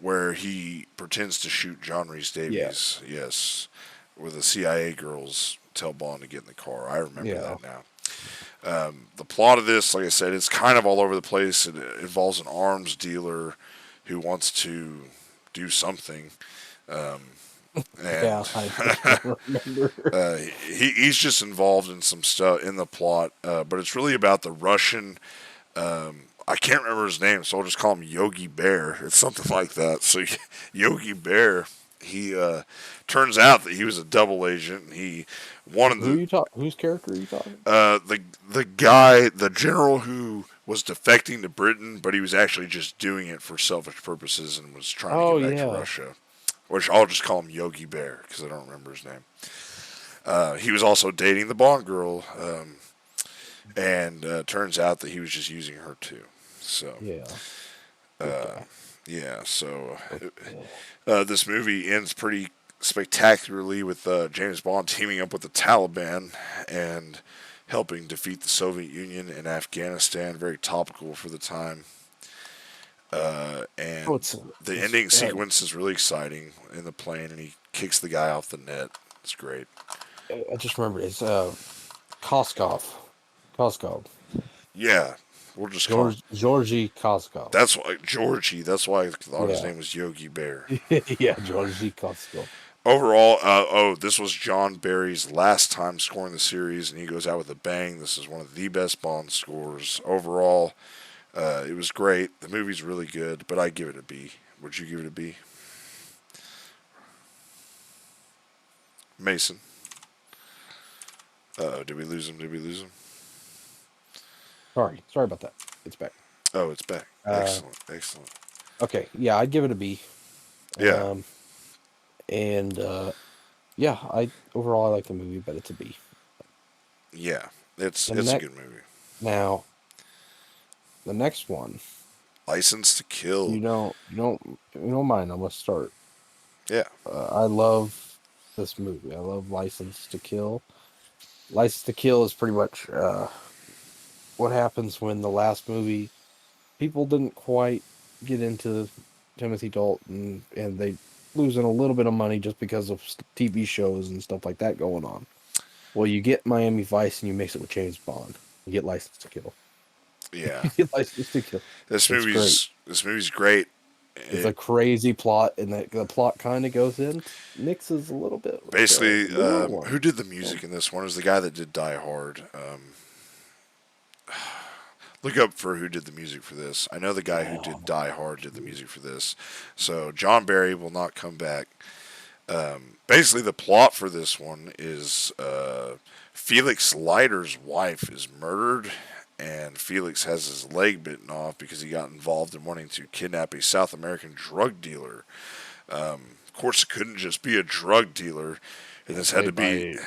where he pretends to shoot John Rhys yeah, Davies. Yes, where the CIA girls tell Bond to get in the car. I remember yeah. that now. The plot of this, like I said, it's kind of all over the place. It involves an arms dealer who wants to do something, um, Yeah, and I don't remember. he's just involved in some stuff in the plot. But it's really about the Russian. I can't remember his name, so I'll just call him Yogi Bear. It's something like that. So Yogi Bear, he turns out that he was a double agent. He wanted Who the you talk? Whose character are you talking? the guy, the general who was defecting to Britain, but he was actually just doing it for selfish purposes and was trying to Oh get back to yeah, Russia. Which I'll just call him Yogi Bear because I don't remember his name. He was also dating the Bond girl, and turns out that he was just using her too. So yeah. uh, Okay. yeah, so Okay. this movie ends pretty spectacularly with James Bond teaming up with the Taliban and helping defeat the Soviet Union in Afghanistan. Very topical for the time. Oh, And the it's ending sequence is really exciting in the plane, and he kicks the guy off the net. It's great. I just remember it's Koskov, Koskov, Yeah, we'll just call him. Georgy Koskov. That's why Georgie. That's why I thought his Yeah, name was Yogi Bear. yeah, Georgy Koskov. Overall, this was John Barry's last time scoring the series, and he goes out with a bang. This is one of the best Bond scores overall. It was great. The movie's really good, but I give it a B. Would you give it a B? Mason. Did we lose him? Did we lose him? Sorry about that. It's back. Oh, it's back. Uh, Excellent, excellent. okay, yeah, I'd give it a B. Yeah, Um, and yeah, I overall I like the movie, but it's a B. yeah. It's The it's a next good movie. now, the next one, License to Kill. you don't mind. I'm gonna start. Yeah, I love this movie. I love License to Kill. License to Kill is pretty much what happens when the last movie people didn't quite get into Timothy Dalton, and they losing a little bit of money just because of TV shows and stuff like that going on. Well, you get Miami Vice and you mix it with James Bond. You get License to Kill. yeah. You get License to Kill. It's great. This movie's great. It's It a crazy plot, and the plot kind of goes in, mixes a little bit with the basically newer one. who did the So, music in this one? Is the guy that did Die Hard. Look up for who did the music for this. I know the guy who did oh, Die Hard did the music for this. So John Barry will not come back. Basically, the plot for this one is Felix Leiter's wife is murdered, and Felix has his leg bitten off because he got involved in wanting to kidnap a South American drug dealer. Of course, it couldn't just be a drug dealer, and this had to played be by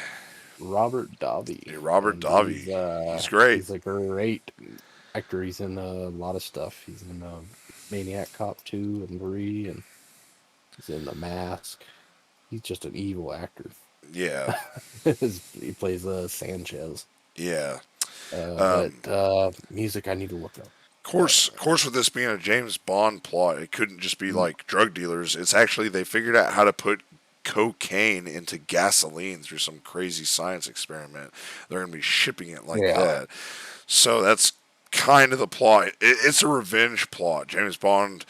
Robert Davi, a Robert and Davi. He's great. he's a great actor. He's in a lot of stuff. He's in Maniac Cop 2 and 3, and he's in The Mask. He's just an evil actor. Yeah, He plays Sanchez. yeah. But music I need to look up. Course, with this being a James Bond plot, it couldn't just be like drug dealers. It's actually they figured out how to put cocaine into gasoline through some crazy science experiment. They're going to be shipping it like Yeah. that. So that's kind of the plot. It's a revenge plot. James Bond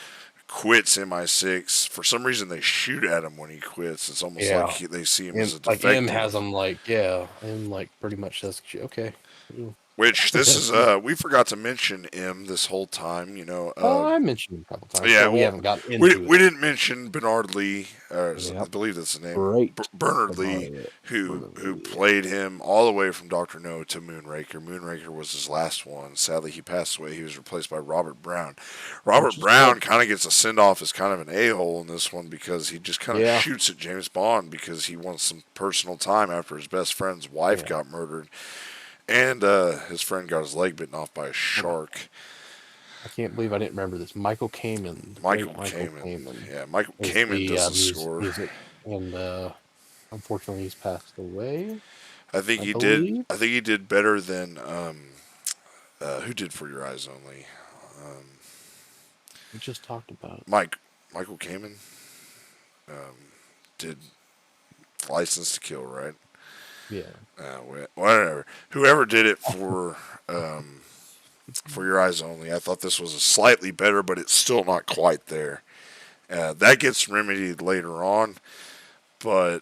quits MI6. For some reason, they shoot at him when he quits. It's almost like Yeah. they see him as And a like M has defective. him like, yeah, M like pretty much says, okay. Mm. Which this is, we forgot to mention M this whole time. I mentioned it a couple times, Yeah, but we well, haven't got we into it. we didn't mention Bernard Lee, I Yep. believe that's the name, Great. Bernard Lee, who played him all the way from Doctor No to Moonraker. Moonraker was his last one. Sadly, he passed away. He was replaced by Robert Brown. Robert Which is sad. Brown kind of gets a send off as kind of an a hole in this one because he just kind of Yeah. shoots at James Bond because he wants some personal time after his best friend's wife Yeah. got murdered, and his friend got his leg bitten off by a shark. I can't believe I didn't remember this. Michael Kamen. Michael Michael Kamen. Kamen Yeah, Michael is Kamen the does the score. music. And unfortunately, he's passed away. I think I he did. believe. I think he did better than who did For Your Eyes Only. We just talked about it. Michael Kamen did License to Kill, right? Yeah. Whatever. Whoever did it For Your Eyes Only, I thought this was a slightly better, but it's still not quite there. That gets remedied later on, but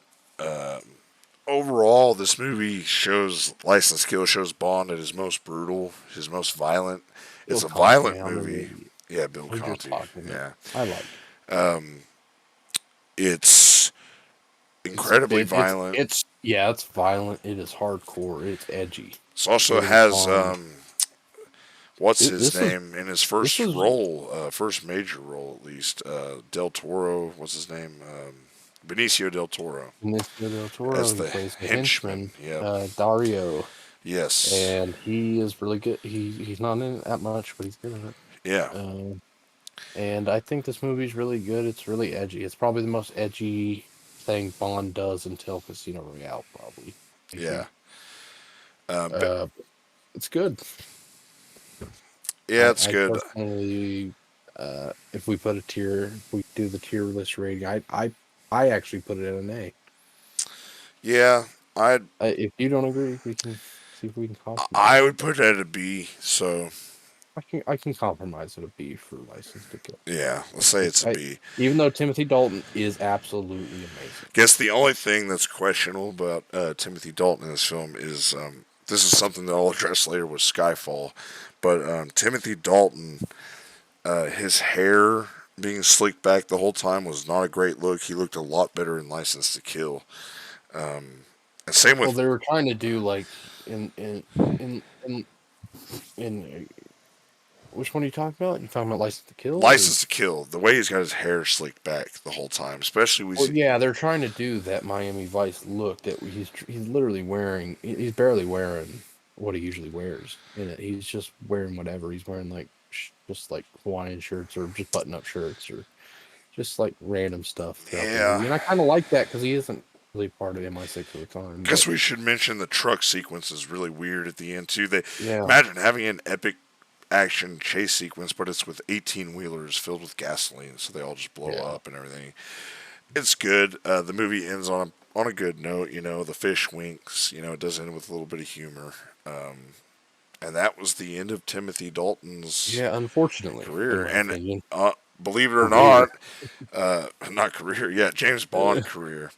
overall, this movie shows License to Kill shows Bond at his most brutal, his most violent. It's Bill a Conti, violent I'm an movie. idiot. Yeah, Bill We just Conti. talked about Yeah, it. I like it's incredibly violent. It's violent. It is hardcore. It's edgy. It also James has Bond. what's his This is name in his first is role, first major role at least. Del Toro. What's his name? Benicio del Toro Benicio del Toro. as He the plays the henchman. henchman, Yep. Dario, Yes. and he is really good. He's not in it that much, but he's good in it. Yeah. And I think this movie's really good. It's really edgy. It's probably the most edgy thing Bond does until Casino Royale, probably. Yeah. Uh, it's good. Yeah, it's I good. personally, if we put if we do the tier list rating, I actually put it at an A. Yeah, If you don't agree, we can see if we can compromise. I would put it at a B. So I can compromise at a B for License to Kill. yeah, let's say it's a B. Even though Timothy Dalton is absolutely amazing. Guess the only thing that's questionable about Timothy Dalton in this film is this is something that I'll address later with Skyfall, but Timothy Dalton, his hair being slicked back the whole time was not a great look. He looked a lot better in License to Kill. And same with They were trying to do like in which one are you talking about? You talking about License to Kill? License to Kill. The way he's got his hair slicked back the whole time, especially Yeah, they're trying to do that Miami Vice look that he's literally wearing. He's barely wearing what he usually wears in it. He's just wearing whatever. He's wearing like just like Hawaiian shirts or just button-up shirts or just like random stuff throughout the movie. And I kind of like that because he isn't really part of MI6 at the time. Guess we should mention the truck sequence is really weird at the end too. Yeah. Imagine having an epic action chase sequence, but it's with 18 wheelers filled with gasoline, so they all just blow up and everything. It's good. The movie ends on a good note. The fish winks. It does end with a little bit of humor. And that was the end of Timothy Dalton's unfortunately career. And opinion. believe it or not, not career, yeah, James Bond career.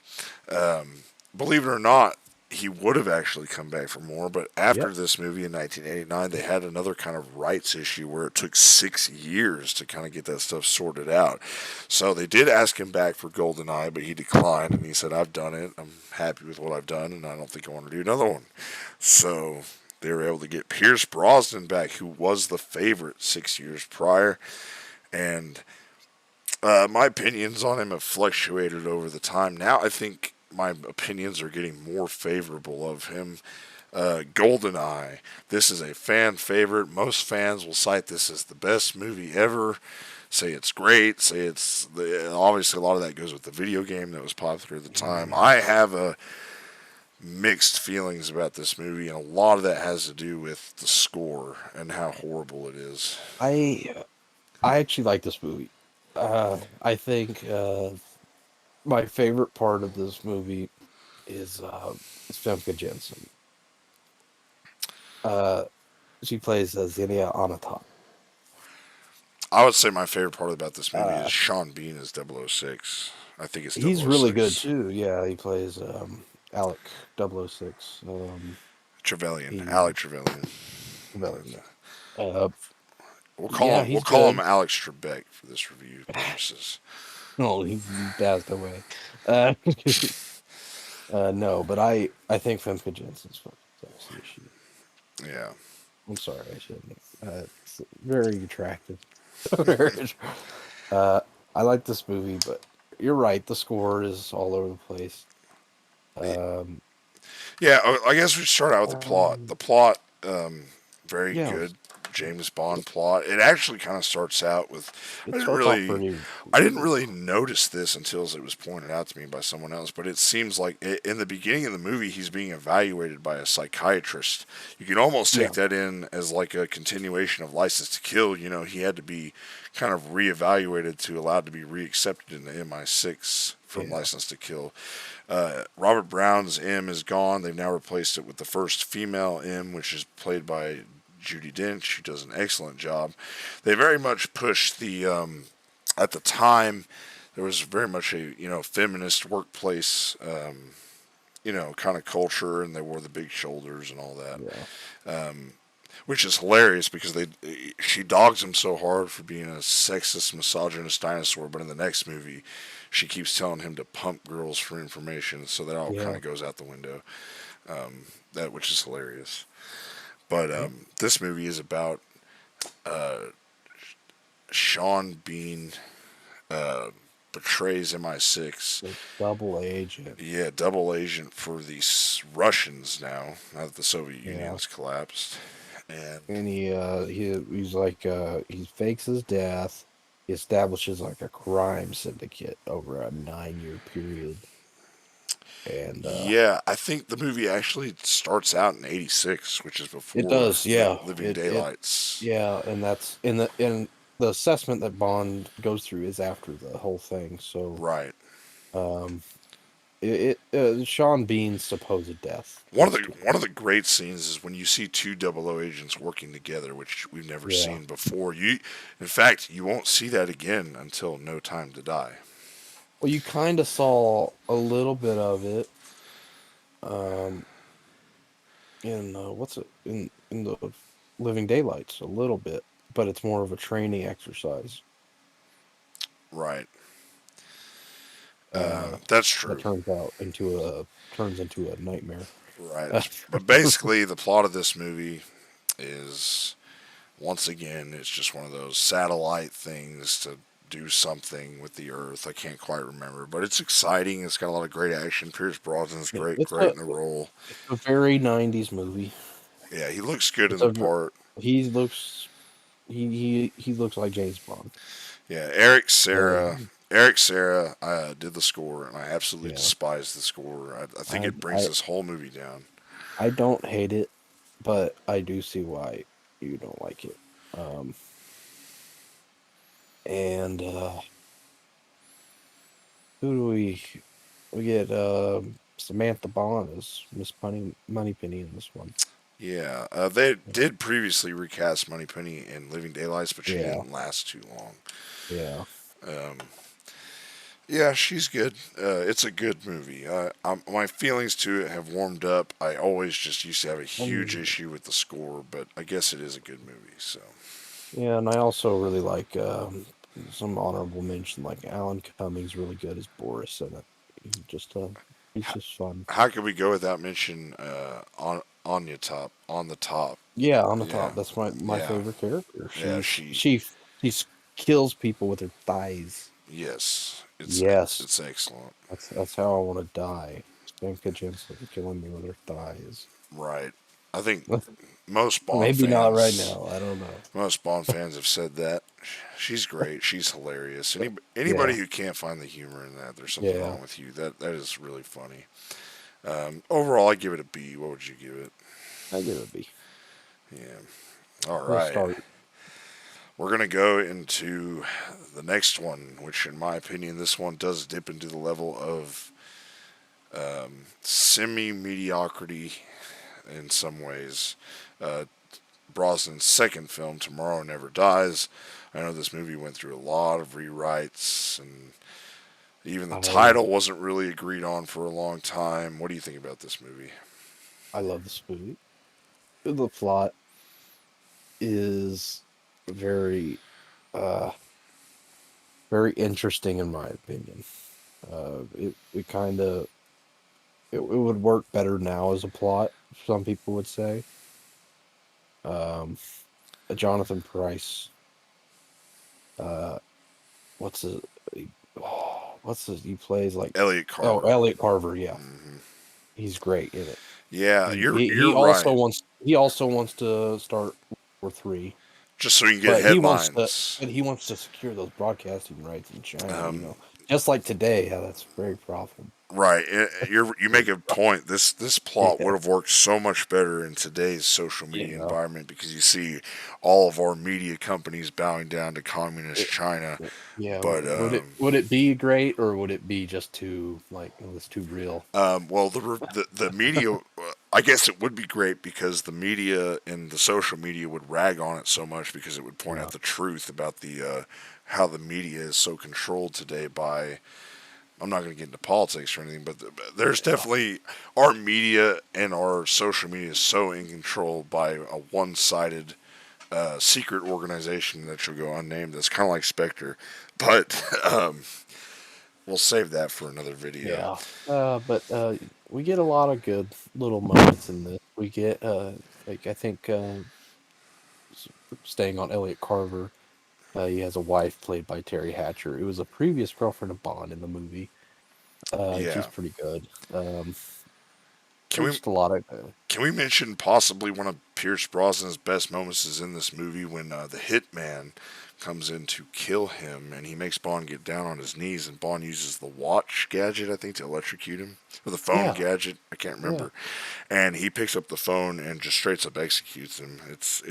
Believe it or not, he would have actually come back for more, but after this movie in 1989, they had another kind of rights issue where it took 6 years to kind of get that stuff sorted out. So they did ask him back for GoldenEye, but he declined, and he said, I've done it, I'm happy with what I've done, and I don't think I want to do another one. So they were able to get Pierce Brosnan back, who was the favorite 6 years prior, and my opinions on him have fluctuated over the time. Now I think my opinions are getting more favorable of him. GoldenEye. This is a fan favorite. Most fans will cite this as the best movie ever. Say it's great. Say it's obviously a lot of that goes with the video game that was popular at the time. I have mixed feelings about this movie, and a lot of that has to do with the score and how horrible it is. I actually like this movie. I think my favorite part of this movie is Famke Janssen. She plays Xenia Onatopp. I would say my favorite part about this movie is Uh, Sean Bean as 006. I think it's he's really good 006. too. Yeah, he plays Alec 006. Trevelyan, He Alex Trevelyan. Rebellion. Uh, We'll yeah, he's call him good. Alex Trebek for this review purposes. Oh, he passed away. Uh, no, but I think Femke Jensen's fucking sexy as shit. Yeah. I'm sorry, I shouldn't. It's very attractive. Very uh, I like this movie, but you're right. The score is all over the place. Um, Yeah, I guess we start out with the plot. um, The plot, very yeah, good James Bond plot. It actually kind of starts out with. I it didn't starts off really, pretty I didn't good. really notice this until it was pointed out to me by someone else. But it seems like in the beginning of the movie, he's being evaluated by a psychiatrist. You can almost take Yeah, that in as like a continuation of License to Kill. You know, he had to be kind of reevaluated to allowed to be reaccepted in the MI6 from yeah, License to Kill. Robert Brown's M is gone. They've now replaced it with the first female M, which is played by Judy Dench, who does an excellent job. They very much pushed the. At the time, there was very much a feminist workplace kind of culture, and they wore the big shoulders and all that, yeah, which is hilarious because she dogs him so hard for being a sexist, misogynist dinosaur, but in the next movie, she keeps telling him to pump girls for information, so that all kind yeah. of goes out the window. That which is hilarious. But Yeah. this movie is about Sean Bean betrays MI6. The double agent. Yeah, double agent for the Russians now that the Soviet Union Yeah. has collapsed. And And he's like he fakes his death. He establishes like a crime syndicate over a 9-year period. And yeah, I think the movie actually starts out in '86, which is it before does, yeah. Living It Daylights. yeah, and that's in the assessment that Bond goes through is after the whole thing. So Right. um Sean Bean's supposed death One of is the one of the great scenes is when you see two double O agents working together, which we've never yeah. seen before. In fact, you won't see that again until No Time to Die. Well, you kind of saw a little bit of it um in what's it in the Living Daylights a little bit, but it's more of a training exercise Right. uh That's that true. turns into a nightmare. Right. But basically, the plot of this movie is once again, it's just one of those satellite things to do something with the Earth. I can't quite remember, but it's exciting. It's got a lot of great action. Pierce Brosnan's Yeah, great in the role. it's a very 90s movie. Yeah, he looks good It's in the a part. he looks he looks like James Bond. Yeah, Um, Eric Serra did the score, and I absolutely yeah, despise the score. I think I it brings I this whole movie down. I don't hate it, but I do see why you don't like it. Um, and who do we get? Samantha Bond as Miss Moneypenny in this one. Yeah, they did previously recast Moneypenny in Living Daylights, but she Yeah, didn't last too long. yeah. Yeah, she's good. It's a good movie. My feelings to it have warmed up. I always just used to have a huge Um, issue with the score, but I guess it is a good movie. So, yeah, and I also really like some honorable mention, like Alan Cummings, really good as Boris in it. He just he's how, just fun. how could we go without mention on the top? Yeah, on the Yeah, top. That's my yeah, favorite character. yeah. She kills people with her thighs. Yes, Yes, it's excellent. that's how I want to die. Stanka Jensen killing me with her thighs. Right. I think most Bond Maybe not right fans now. I don't know. Most Bond fans have said that. She's great. She's hilarious. Anybody Yeah, who can't find the humor in that, there's something yeah. wrong with you. That is really funny. Overall, I give it a B. What would you give it? I give it a B. Yeah. All We'll right. start. We're gonna go into the next one, which, in my opinion, this one does dip into the level of semi mediocrity in some ways. Uh, Brosnan's second film, Tomorrow Never Dies. I know this movie went through a lot of rewrites, and even the I title wasn't really agreed on for a long time. What do you think about this movie? I love this movie. The plot is very uh very interesting in my opinion. It kind of it would work better now as a plot, some people would say. Um, Jonathan Price, uh, what's his, what's his, he plays like, Elliot oh, Carver. Elliot Carver, yeah, Hmm. he's great in it. Yeah, He you're he, you're he also right. wants he also wants to start War 3, Just so you can get but headlines. he wants to secure those broadcasting rights in China. Um, Just like today, how that's very profitable. right. You make a point. This plot would Yeah, have worked so much better in today's social media yeah. environment because you see all of our media companies bowing down to communist China. Yeah, But would it be great, or would it be just too like it was too real? well, the media, I guess it would be great because the media and the social media would rag on it so much because it would point Yeah, out the truth about the how the media is so controlled today by. I'm not going to get into politics or anything, but there's yeah, definitely our media and our social media is so in control by a one-sided secret organization that shall go unnamed. That's kind of like Spectre, but we'll save that for another video. yeah. But we get a lot of good little moments in this. We get like I think s- staying on Elliot Carver. He has a wife played by Terry Hatcher. It was a previous girlfriend of Bond in the movie. She's Yeah. pretty good. Can There's we just a lot of Can we mention possibly one of Pierce Brosnan's best moments is in this movie when the hitman comes in to kill him and he makes Bond get down on his knees and Bond uses the watch gadget I think to electrocute him or the phone yeah, gadget I can't yeah, remember and he picks up the phone and just straight up executes him. It's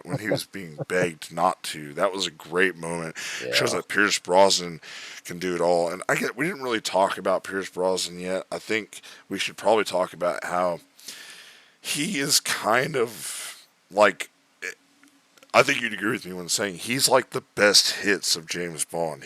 when he was being begged not to. That was a great moment. Shows yeah. that Pierce Brosnan can do it all. And we didn't really talk about Pierce Brosnan yet. I think we should probably talk about how he is kind of like I think you'd agree with me when saying he's like the best hits of James Bond.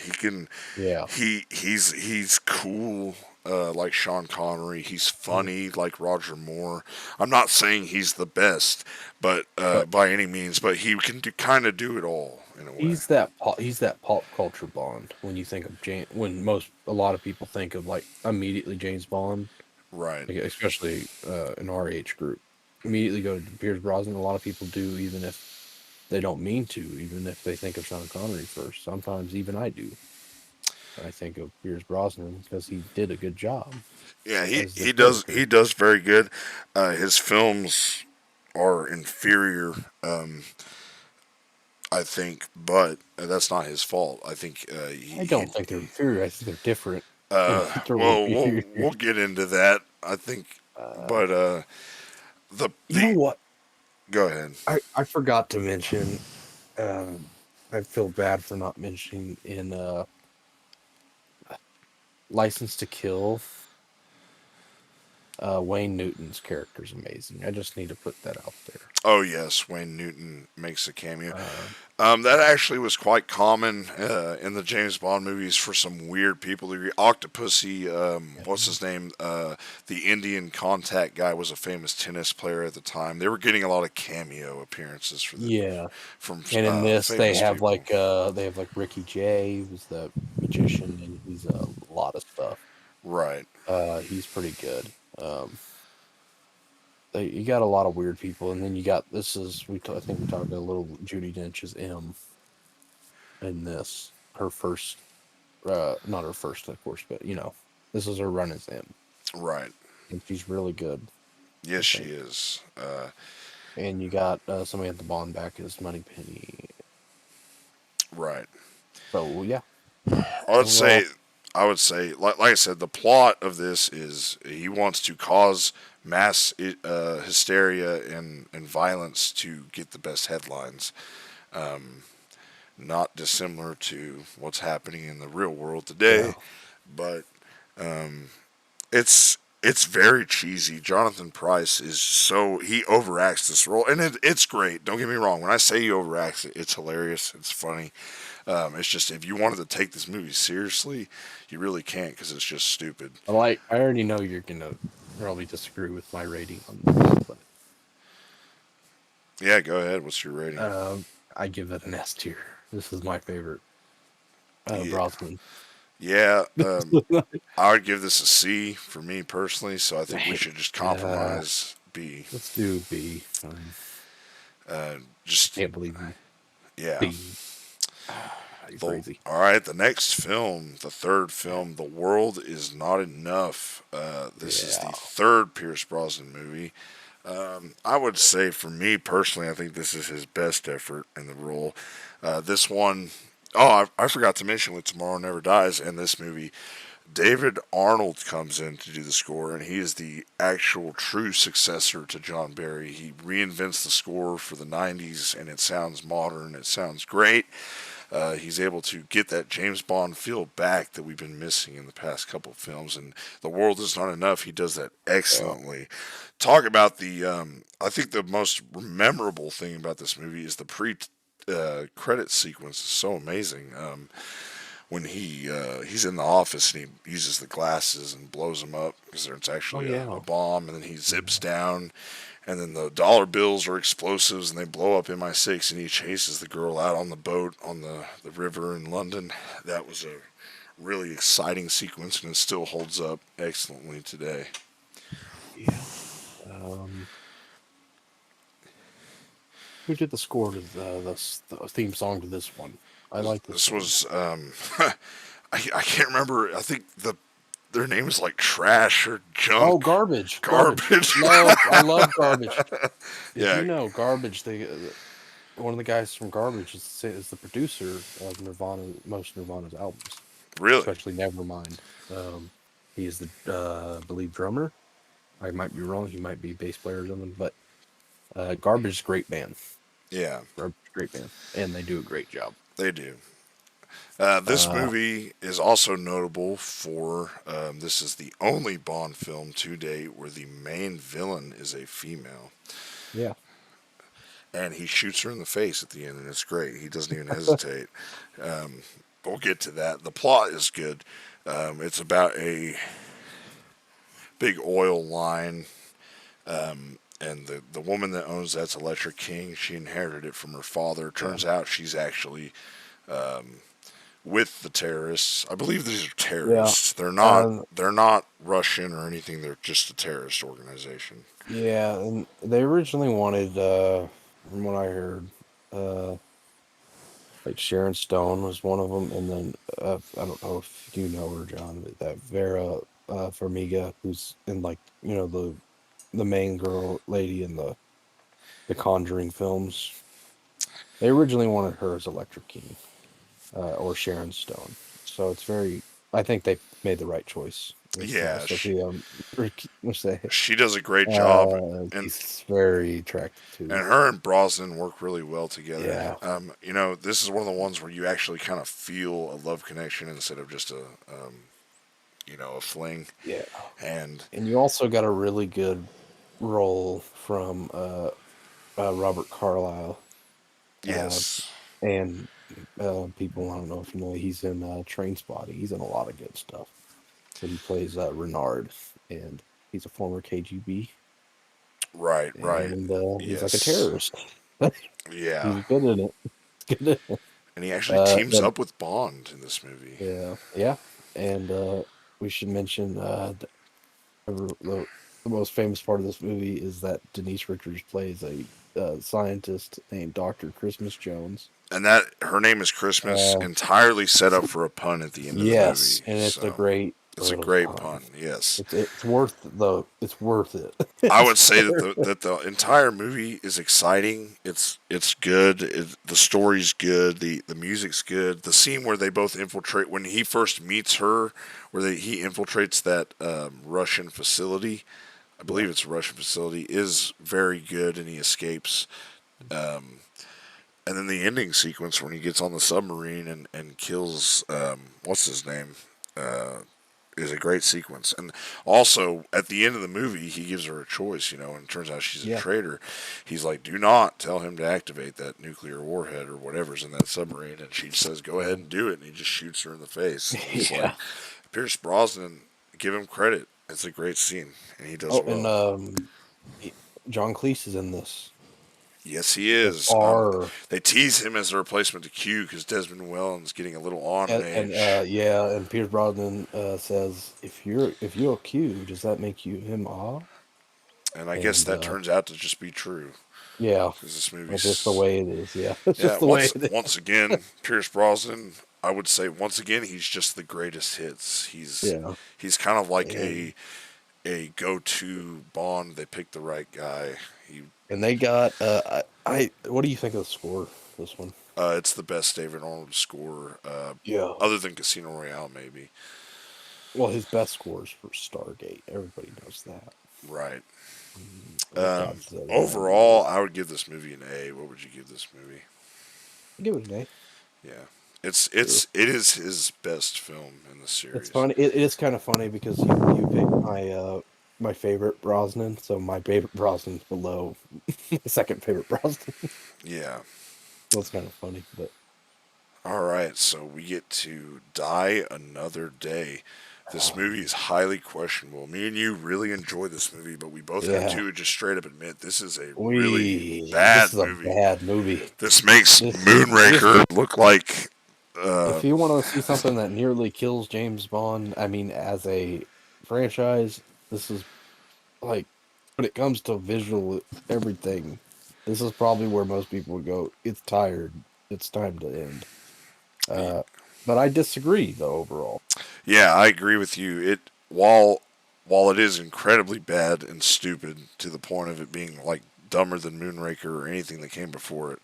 Yeah, He's cool like Sean Connery. He's yeah. funny like Roger Moore. I'm not saying he's the best, but But by any means, but he can kind of do it all in a way. he's that pop culture Bond. When you think of when a lot of people think of like immediately James Bond, Right. like, especially in our age group, immediately go to Pierce Brosnan. A lot of people do, even if they don't mean to, even if they think of Sean Connery first. Sometimes even I do. I think of Pierce Brosnan because he did a good job Yeah, as the he character. does very good. His films are inferior. I think, but that's not his fault. I think I don't think they're inferior. I think they're different in their well, behavior. we'll get into that. I think, Uh, but you know the what? go ahead. I forgot to mention. Um, I feel bad for not mentioning in License to Kill. Wayne Newton's character is amazing. I just need to put that out there. Oh yes, Wayne Newton makes a cameo. Uh, That actually was quite common in the James Bond movies for some weird people. The Octopussy, what's his name? The Indian contact guy was a famous tennis player at the time. They were getting a lot of cameo appearances yeah, from and in this famous people. they have like Ricky Jay, who's the magician, and he's a lot of stuff. Right, He's pretty good. You got a lot of weird people, and then you got I think we talked a little Judy Dench's M in this. Her first, not her first, of course, but this is her run as M, right. and she's really good, I Yes, she think. is. And you got Samantha Bond back as Moneypenny. Right. So yeah, I would say, overall, like I said, the plot of this is he wants to cause mass hysteria and violence to get the best headlines. Not dissimilar to what's happening in the real world yeah, today, but it's It's very cheesy. Jonathan Pryce is he overacts this role, and it's great. Don't get me wrong. When I say he overacts it, it's hilarious. It's funny. It's just if you wanted to take this movie seriously, you really can't because it's just stupid. I already know you're gonna probably disagree with my rating on this, but Yeah, go ahead. What's your rating? I give it an S tier. This is my favorite Yeah, Brosnan. yeah. I would give this a C for me personally. So I think we should just Yeah, compromise B. let's do B. Just Can't believe you yeah. B. You're crazy. All right, the next film, the third film, The World Is Not Enough. This is Yeah. the third Pierce Brosnan movie. I would say, for me personally, I think this is his best effort in the role. This one, oh, I forgot to mention with Tomorrow Never Dies and this movie, David Arnold comes in to do the score, and he is the actual true successor to John Barry. He reinvents the score for the 90s, and it sounds modern, it sounds great. He's able to get that James Bond feel back that we've been missing in the past couple of films, and The World Is Not Enough. He does that Yeah. excellently. Talk about I think the most memorable thing about this movie is the credit sequence is so amazing. When he's in the office and he uses the glasses and blows them up because it's Oh actually yeah. a bomb, and then he zips down, and then the dollar bills are explosives and they blow up MI6, and he chases the girl out on the boat on the river in London. That was a really exciting sequence, and it still holds up excellently today. Yeah. Um, who did the score to the theme song to this one? I like this This one. was I can't remember. I think their name is like Trash or Oh, Junk. garbage. Garbage. I love garbage. Did you Yeah, know garbage? One of the guys from Garbage is the producer of most Nirvana's albums, really. especially Nevermind. He is the I believe drummer. I might be wrong. He might be bass player or something, but Garbage is a great band. Yeah, Garbage is a great band, and they do a great job. they do. This Uh, movie is also notable for this is the only Bond film to date where the main villain is a female, yeah, and he shoots her in the face at the end, and it's great. He doesn't even hesitate. Um, we'll get to that. The plot is good. It's about a big oil line, and the woman that owns that's Electric King. She inherited it from her father. yeah. Turns out she's actually with the terrorists. I believe these are Yeah. terrorists. Um, They're not Russian or anything. They're just a terrorist organization. yeah, and they originally wanted, from what I heard, uh, like Sharon Stone was one of them, and then I don't know if you know her, John, but that Vera Farmiga, who's in like the main girl lady in the Conjuring films. They originally wanted her as Electric King, or Sharon Stone. So it's very. I think they made the right choice with Yeah, Sophia. What's that? she does a great job, and She's very attractive too. her and Brosnan work really well together. Yeah, This is one of the ones where you actually kind of feel a love connection instead of just a fling. yeah. And And you also got a really good role from Robert Carlyle. Uh, yes, and people, I don't know if you know, he's in Trainspotting. He's in a lot of good stuff. But he plays Renard, and he's a former KGB, right, right, and he's like a yes, terrorist. yeah. He's good in it. Good in it. And he actually teams Then up with Bond in this movie. yeah, and we should mention the most famous part of this movie is that Denise Richards plays a scientist named Dr. Christmas Jones. And that her name is Christmas, Uh, entirely set up for a pun at the end of the yes, movie. and it's a So great it's a little great pun. pun. Yes, It's worth it's worth it. I would It's say that worth it. the entire movie is exciting. It's good. The story's good. The music's good. The scene where they both infiltrate when he first meets her, where he infiltrates that Russian facility. I Yeah. believe it's a Russian facility. Is very good, and he escapes. And then the ending sequence when he gets on the submarine and kills what's his name? is a great sequence. And also at the end of the movie, he gives her a choice, and it turns out she's a Yeah. traitor. He's like, "Do not tell him to activate that nuclear warhead or whatever's in that submarine." And she says, "Go ahead and do it." And he just shoots her in the face. And it's like Yeah. Pierce Brosnan, give him credit. It's a great scene, and he does Oh, and well. John Cleese is in this Yes, he as is. R. They tease him as a replacement to Q because Desmond Llewellyn's getting a little on in And age. yeah, and Pierce Brosnan says, if you're a Q, does that make you him R? And I guess And that turns out to just be true yeah, because this that's just the movie's way it is. Yeah, it's yeah. just the way Once it is. once again, Pierce Brosnan. I would say once again he's just the greatest hits. Yeah, He's kind of like and a go to Bond. They picked the right guy. He they got what do you think of the score? This one? it's the best David Arnold score, Yeah. other than Casino Royale, maybe. Well, his best scores for Stargate. Everybody knows that. Right. The Godzilla movie. Overall, I would give this movie an A. What would you give this movie? Give it an A. Yeah, Sure. it is his best film in the It's series. funny. It is kind of funny because you picked my favorite Brosnan, so my favorite Brosnan's below my second favorite Brosnan. Yeah. So it's kind of funny, but All right, so we get to Die Another Day. This movie is highly questionable. Me and you really enjoy this movie, but we both have yeah, to just straight up admit this is a really we this bad is a movie. bad movie. This makes This Moonraker look like if you want to see something that nearly kills James Bond, I mean, as a franchise, this is like when it comes to visual everything, this is probably where most people would go, it's tired, it's time to end. Uh, but I disagree though overall. yeah, I agree with you. While it is incredibly bad and stupid to the point of it being like dumber than Moonraker or anything that came before it,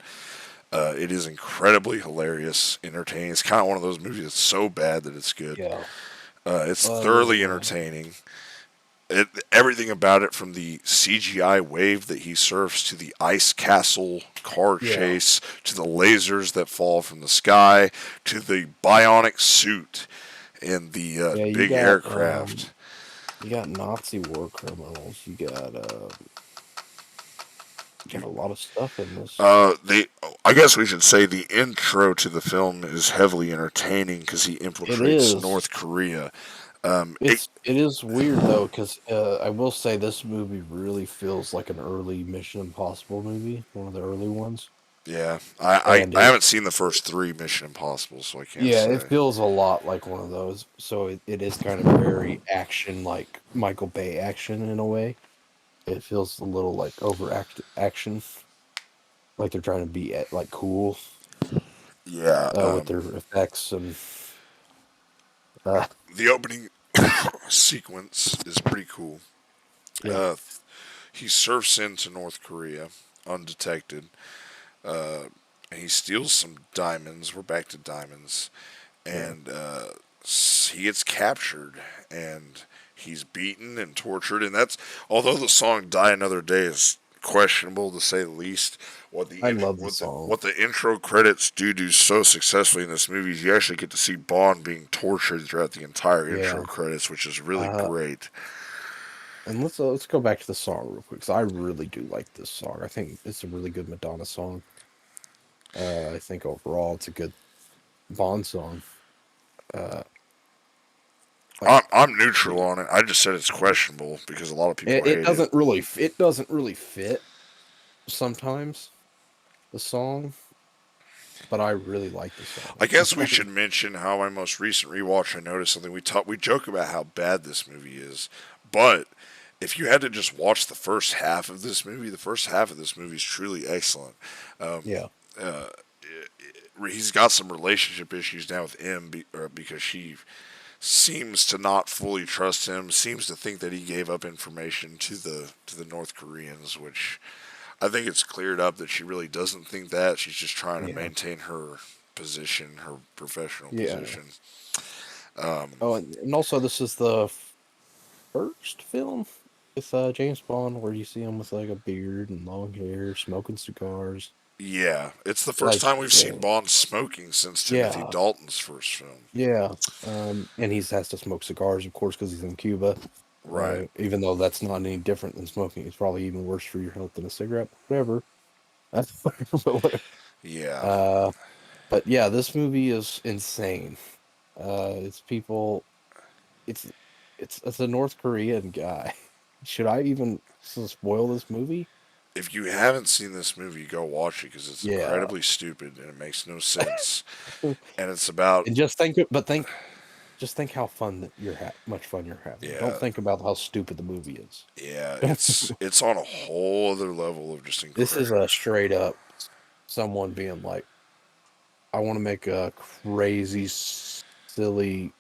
it is incredibly hilarious, entertaining. It's kind of one of those movies that's so bad that it's good. Yeah. It's thoroughly Uh, entertaining. Everything about it, from the CGI wave that he surfs to the ice castle car yeah. chase to the lasers that fall from the sky to the bionic suit and the Yeah, big aircraft. you got Nazi war criminals, you got a lot of stuff in this. I guess we should say the intro to the film is heavily entertaining because he It infiltrates is. North Korea. It It is weird though, because I will say this movie really feels like an early Mission Impossible movie, one of the early ones. Yeah, And I haven't seen the first three Mission Impossible, so I can't yeah, it say. feels a lot like one of those. So it is kind of very action, like Michael Bay action in a way. It feels a little like overact action, like they're trying to be like cool Yeah, with their effects and uh, the opening sequence is pretty cool. yeah, Uh, he surfs into North Korea undetected, and he steals some diamonds. We're back to diamonds, yeah. and he gets captured, and he's beaten and tortured. And that's, although the song "Die Another Day" is questionable to say the least. I love the song. What the intro credits do so successfully in this movie is you actually get to see Bond being tortured throughout the entire intro Yeah. credits, which is really Uh, great. And let's go back to the song real quick, because I really do like this song. I think it's a really good Madonna song. I think overall it's a good Bond song. Uh, like I'm neutral the on it. I just said it's questionable because a lot of people it hate it. doesn't really fit sometimes the song, but I really like the song. I guess we should mention how my most recent rewatch I noticed something. We joke about how bad this movie is, but if you had to just watch the first half of this movie, the first half of this movie is truly excellent. Yeah, He's got some relationship issues now with because she seems to not fully trust him. Seems to think that he gave up information to the North Koreans, which I think it's cleared up that she really doesn't think that. She's just trying to yeah, maintain her position, her professional yeah. position. Oh, and also this is the first film with James Bond where you see him with like a beard and long hair, smoking cigars. Yeah, it's the first Like, time we've seen Bond smoking since Timothy yeah, Dalton's first film. yeah. And he has to smoke cigars, of course, because he's in Cuba. Right. Even though that's not any different than smoking, it's probably even worse for your health than a cigarette. Whatever. That's but whatever. Yeah. Uh, but yeah, this movie is insane. It's people. It's it's a North Korean guy. Should I even spoil this movie? If you haven't seen this movie, go watch it because it's Yeah. incredibly stupid and it makes no sense. And it's about And just think how fun that much fun you're having. Don't yeah, think about how stupid the movie is. yeah. It's on a whole other level of just This is a incredible. straight up someone being like, I want to make a crazy, silly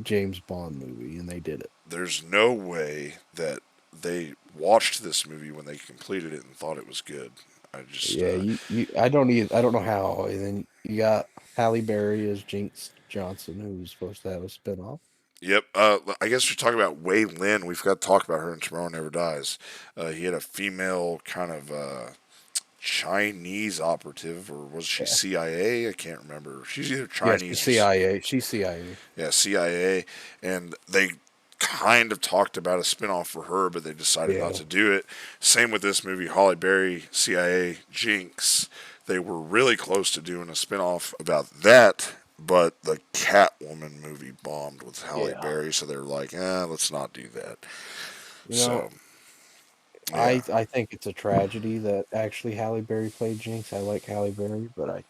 James Bond movie, and they did it. There's no way that they watched this movie when they completed it and thought it was good. I just Yeah, I don't know how. And then you got Halle Berry as Jinx Johnson, who was supposed to have a spinoff. Yep. I guess we're talking about Wei Lin. We forgot to talk about her in Tomorrow Never Dies. He had a female kind of Chinese operative, or was she Yeah, CIA? I can't remember. She's either yeah, she's Chinese or CIA. She's CIA. yeah, CIA, and they kind of talked about a spinoff for her, but they decided not Yeah, to do it. Same with this movie, Holly Berry, CIA, Jinx. They were really close to doing a spinoff about that, but the Catwoman movie bombed with Halle yeah. Berry, so they're like, let's not do that. You know, So, yeah, I think it's a tragedy that actually Halle Berry played Jinx. I like Halle Berry, but I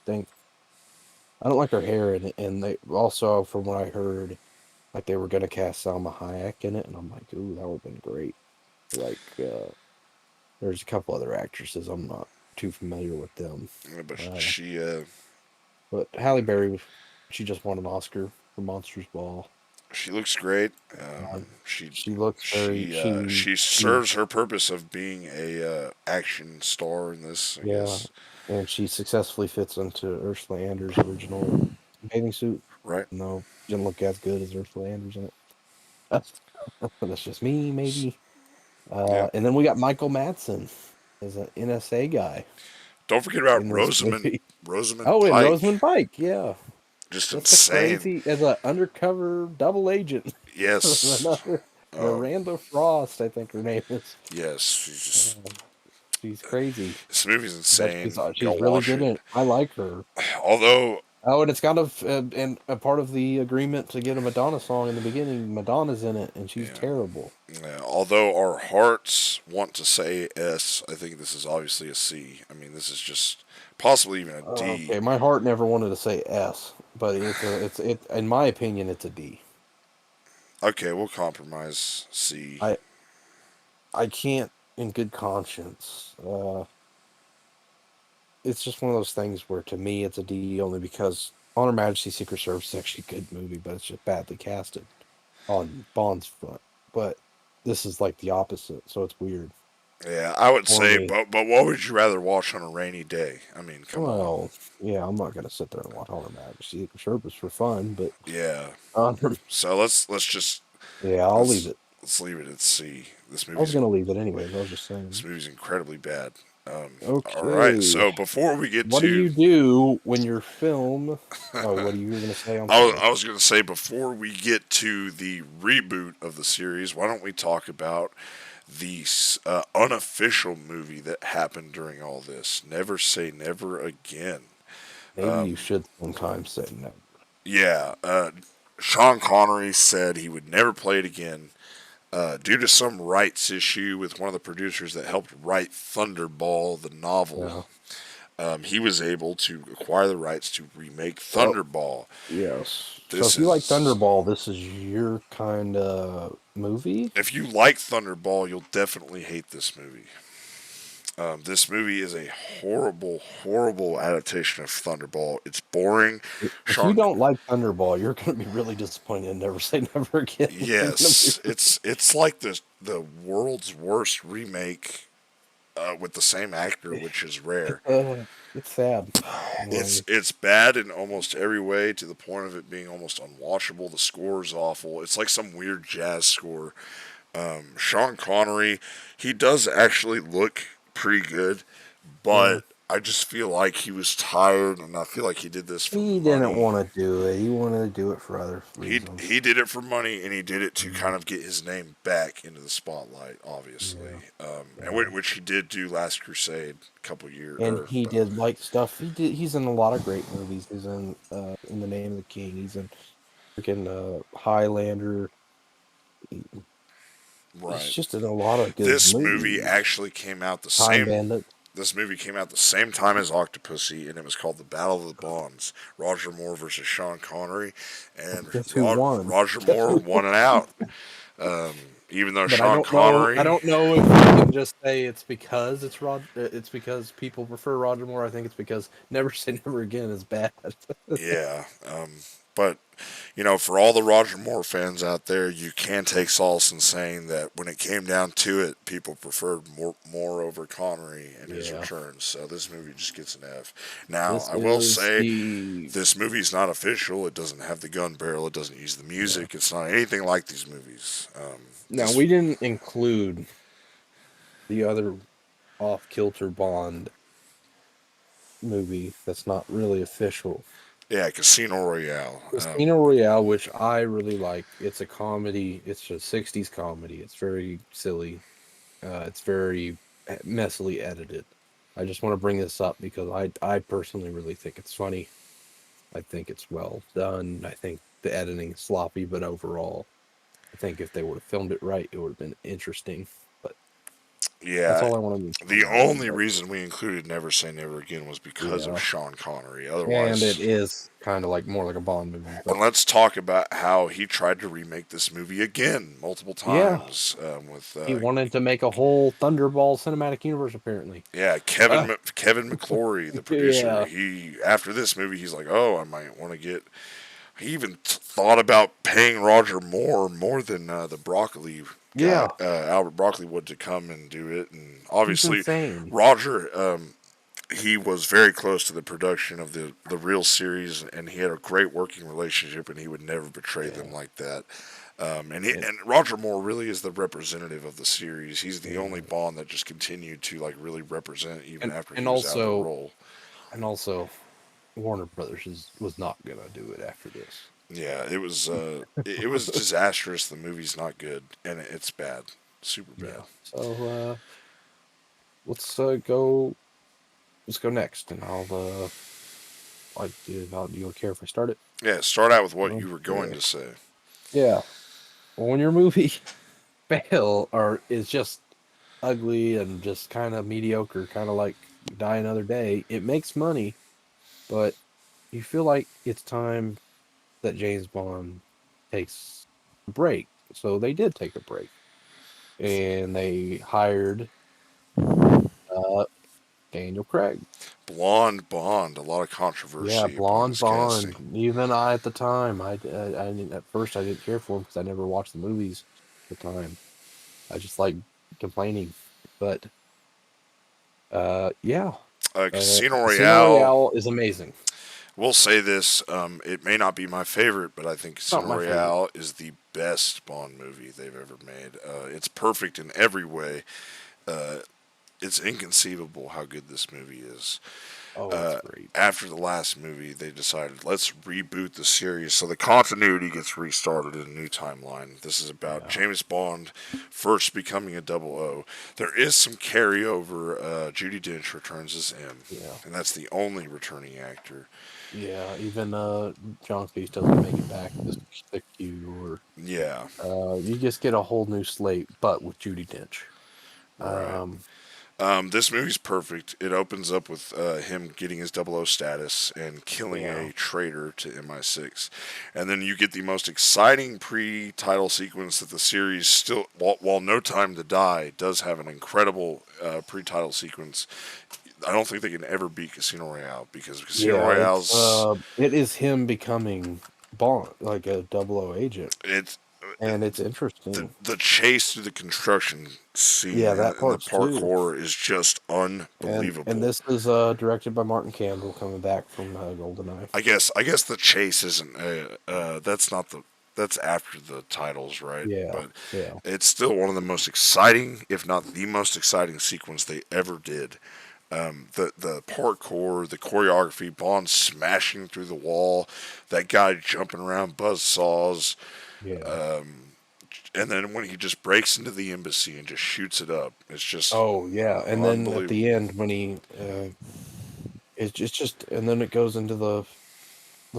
don't like her hair in it. And they also, from what I heard, like they were gonna cast Salma Hayek in it, and I'm like, ooh, that would have been great. Like, there's a couple other actresses. I'm not too familiar with them. but Uh, she but Halle Berry, she just won an Oscar for Monsters Ball. she looks great. Uh, She she looks very she she serves her purpose of being a action star in this, I yeah, guess. and she successfully fits into Ursula Andress' original bathing suit. Right? No, didn't look as good as Ursula Andress in it. That's that's just me, maybe. Yeah. And then we got Michael Madsen as an NSA guy Don't forget about in this Rosamund movie. Rosamund Oh, and Pike. Rosamund Pike, yeah. Just That's a insane. crazy as an undercover double agent. Yes. Another Um, Miranda Frost, I think her name is. yes. She's just Um, she's crazy, this movie's but insane. Go she's really watch good it. in it. I like her. Although Oh, and it's kind of and a part of the agreement to get a Madonna song in the beginning. Madonna's in it, and she's yeah, terrible. although our hearts want to say S, I think this is obviously a C. I mean, this is just possibly even a D. Okay, my heart never wanted to say S, but it. In my opinion, it's a D. Okay, we'll compromise C. I I can't, in good conscience. It's just one of those things where, to me, it's a D only because Honor Majesty Secret Service is actually a good movie, but it's just badly casted on Bond's front. But this is like the opposite, so it's weird Yeah, I would for say, me. but what would you rather watch on a rainy day? I mean, come on. Well, yeah, I'm not gonna sit there and watch Honor Majesty Secret Service for fun, but Yeah. um, So let's just yeah, I'll leave let's it. let's leave it at C. I was gonna leave it anyways. I was just This saying. movie's incredibly bad. All right, Okay. so before we get What do to, you do when your film? Oh, what are you going to say? I'm sorry. I was going to say before we get to the reboot of the series, why don't we talk about the unofficial movie that happened during all this? Never Say Never Again. Maybe you should sometimes say no. Yeah, Sean Connery said he would never play it again. Due to some rights issue with one of the producers that helped write Thunderball, the novel, Yeah. he was able to acquire the rights to remake Well, Thunderball. yes. So This if you like is Thunderball, this is your kind of movie. if you like Thunderball, you'll definitely hate this movie. This movie is a horrible, horrible adaptation of Thunderball. It's boring. If you Sean, don't like Thunderball, you're going to be really disappointed and never say never again. yes, it's like the world's worst remake with the same actor, which is rare. It's sad. It's bad in almost every way to the point of it being almost unwatchable. The score is awful. It's like some weird jazz score. Sean Connery, he does actually look pretty good, Yeah. but I just feel like he was tired, and I feel like he did this for He didn't money. want to do it. He wanted to do it for other He reasons. he did it for money, and he did it to kind Mhm. of get his name back into the spotlight, Yeah. obviously, and Uh, which he did do Last Crusade a couple years and or he did like stuff. He's in a lot of great movies. He's in The Name of the King. He's in freaking Highlander. He's right. just in a lot of good This movie movies. actually came out the Time same. Bandit. This movie came out the same time as Octopussy, and it was called The Battle of the Bonds. Roger Moore versus Sean Connery, and Guess who won? Roger Guess Moore who won it out. Even though But I Sean don't know. I Connery, don't know if we can just say it's because it's Rod. It's because people prefer Roger Moore. I think it's because Never Say Never Again is bad. yeah, but for all the Roger Moore fans out there, you can take solace in saying that when it came down to it, people preferred Moore over Connery in his Yeah, return. So this movie just gets an F. Now, this I will is say the this movie's not official. It doesn't have the gun barrel. It doesn't use the yeah. music. It's not anything like these movies. Now This, we didn't include the other off kilter Bond movie that's not really official. yeah, Casino Royale. Casino Royale, which I really like. It's a comedy. It's a '60s comedy. It's very silly. It's very messily edited. I just want to bring this up because I personally really think it's funny. I think it's well done. I think the editing is sloppy, but overall, I think if they would have filmed it right, it would have been interesting. But that's Yeah, all I want to mention the about it. only But reason we included Never Say Never Again was because of yeah, Sean Connery. and it Otherwise, is kind of like more like a Bond movie. and But let's talk about how he tried to remake this movie again multiple yeah, times with he wanted to make a whole Thunderball cinematic universe. Apparently, yeah, uh, Kevin McClory, the producer. yeah, He after this movie, he's like, oh, I might want to get. He even thought about paying Roger Moore more than the Broccoli guy, yeah, Albert Broccoli, would to come and do it. And he's obviously, insane. Roger, he was very close to the production of the real series, and he had a great working relationship, and he would never betray them Yeah, like that. and, And Roger Moore really is the representative of the series. He's the only yeah, Bond that just continued to like really represent even and after he and was out of the also role. and also Warner Brothers was not gonna do it after this. Yeah, it was disastrous. The movie's not good, and it's bad, super bad. Yeah. So let's go let's go next, and do you care if I start it? Yeah, start out with what you were going Okay. to say. Yeah. Well, when your movie fail or is just ugly and just kind of mediocre, kind of like Die Another Day, it makes money, but you feel like it's time that James Bond takes a break. So they did take a break, and they hired uh, Daniel Craig. Blonde Bond, a lot of Yeah, controversy upon Blonde this casting. Bond. Even I at the time, I didn't at first I didn't care for him because I never watched the movies at the time. I just like complaining, but yeah, Casino Casino Royale. Royale is amazing. We'll say this: it may not be my favorite, but I think It's not Casino my favorite. Royale is the best Bond movie they've ever made. It's perfect in every way. Uh, it's inconceivable how good this movie is. Oh, it's great. After the last movie, they decided let's reboot the series, so the continuity gets restarted in a new timeline. This is about Yeah, James Bond first becoming a double O. There is some carryover. Judi Dench returns as M, yeah, and that's the only returning actor. yeah. Even John Cleese doesn't make it back to stick you, or Yeah, you just get a whole new slate, but with Judi Dench. right. Um, This movie's perfect. It opens up with him getting his double O status and killing yeah. a traitor to MI6. And then you get the most exciting pre title sequence that the series still, while No Time to Die does have an incredible pre title sequence. I don't think they can ever beat Casino Royale because Casino Yeah, Royale's. it is him becoming Bond, like a double O agent, It's. and it's The, interesting. the chase through the construction scene Yeah, that and the part's too. parkour is just And unbelievable. this is directed by Martin Campbell, coming back from GoldenEye. I guess the chase isn't that's not the that's after the titles, right? Yeah, But yeah, it's still one of the most exciting, if not the most exciting sequence they ever did. The parkour, the choreography, Bond smashing through the wall, that guy jumping around buzz saws, Yeah. and then when he just breaks into the embassy and just shoots it up, it's just Oh yeah, and then at the unbelievable. end when he it's just and then it goes into the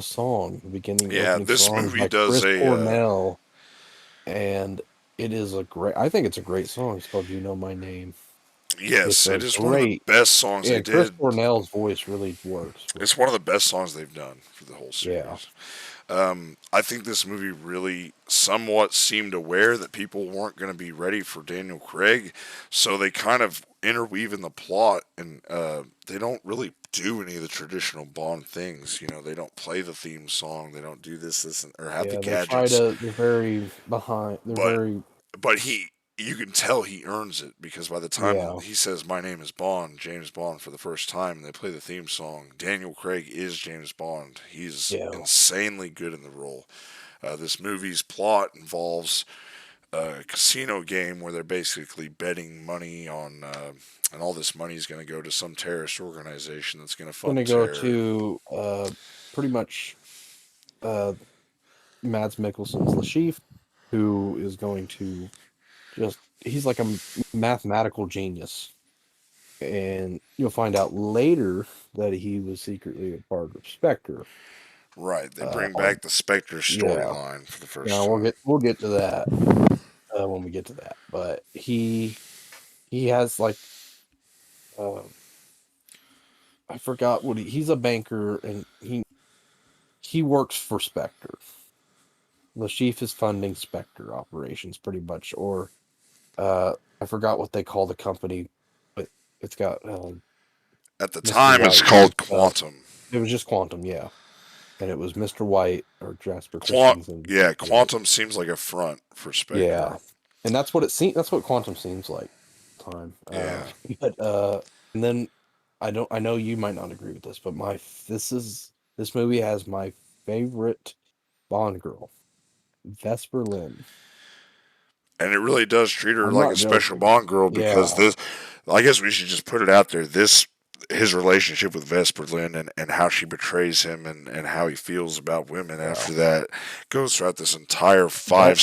song, the beginning Yeah, opening this song movie by does Chris a Cornell, and it is a great. I think it's a great song. It's called "You Know My Name." It's yes, a it is one of the great, best songs they and Chris did. Cornell's voice really works with It's it. one of the best songs they've done for the whole Yeah, series. I think this movie really somewhat seemed aware that people weren't going to be ready for Daniel Craig, so they kind of interweave in the plot, and they don't really do any of the traditional Bond things. You know, they don't play the theme song, they don't do this, or have the yeah. They try gadgets, to. They're very behind. They're but very. but you can tell he earns it because by the time Yeah, he says my name is Bond, James Bond for the first time, and they play the theme song, Daniel Craig is James Bond. He's yeah. insanely good in the role. This movie's plot involves a casino game where they're basically betting money on, and all this money is going to go to some terrorist organization that's going to Gonna fund go terror. to pretty much uh Mads Mikkelsen's Lashif, who is going to just he's like a mathematical genius, and you'll find out later that he was secretly a part of Spectre. Right, they bring On back the Spectre Yeah, storyline for the now first time. we'll get to that when we get to that. But he has like uh, I forgot what he's a banker, and he works for Spectre. The chief is funding Spectre operations pretty much, or I forgot what they call the company, but it's got At the Mr. time, it's White and called stuff. Quantum. It was just Quantum, yeah, and it was Mr. White or Jasper Quant, Christensen. yeah, Played it. Quantum seems like a front for Spectre. Yeah, and that's what it seems. That's what Quantum seems like. Time, Yeah, but and then I know you might not agree with this, but this movie has my favorite Bond girl, Vesper Lynn. and it really does treat her I'm like a not special joking. Bond girl because Yeah, this. I guess we should just put it out there. This his relationship with Vesper Lynn and how she betrays him and how he feels about women yeah. after that goes throughout this entire Yeah,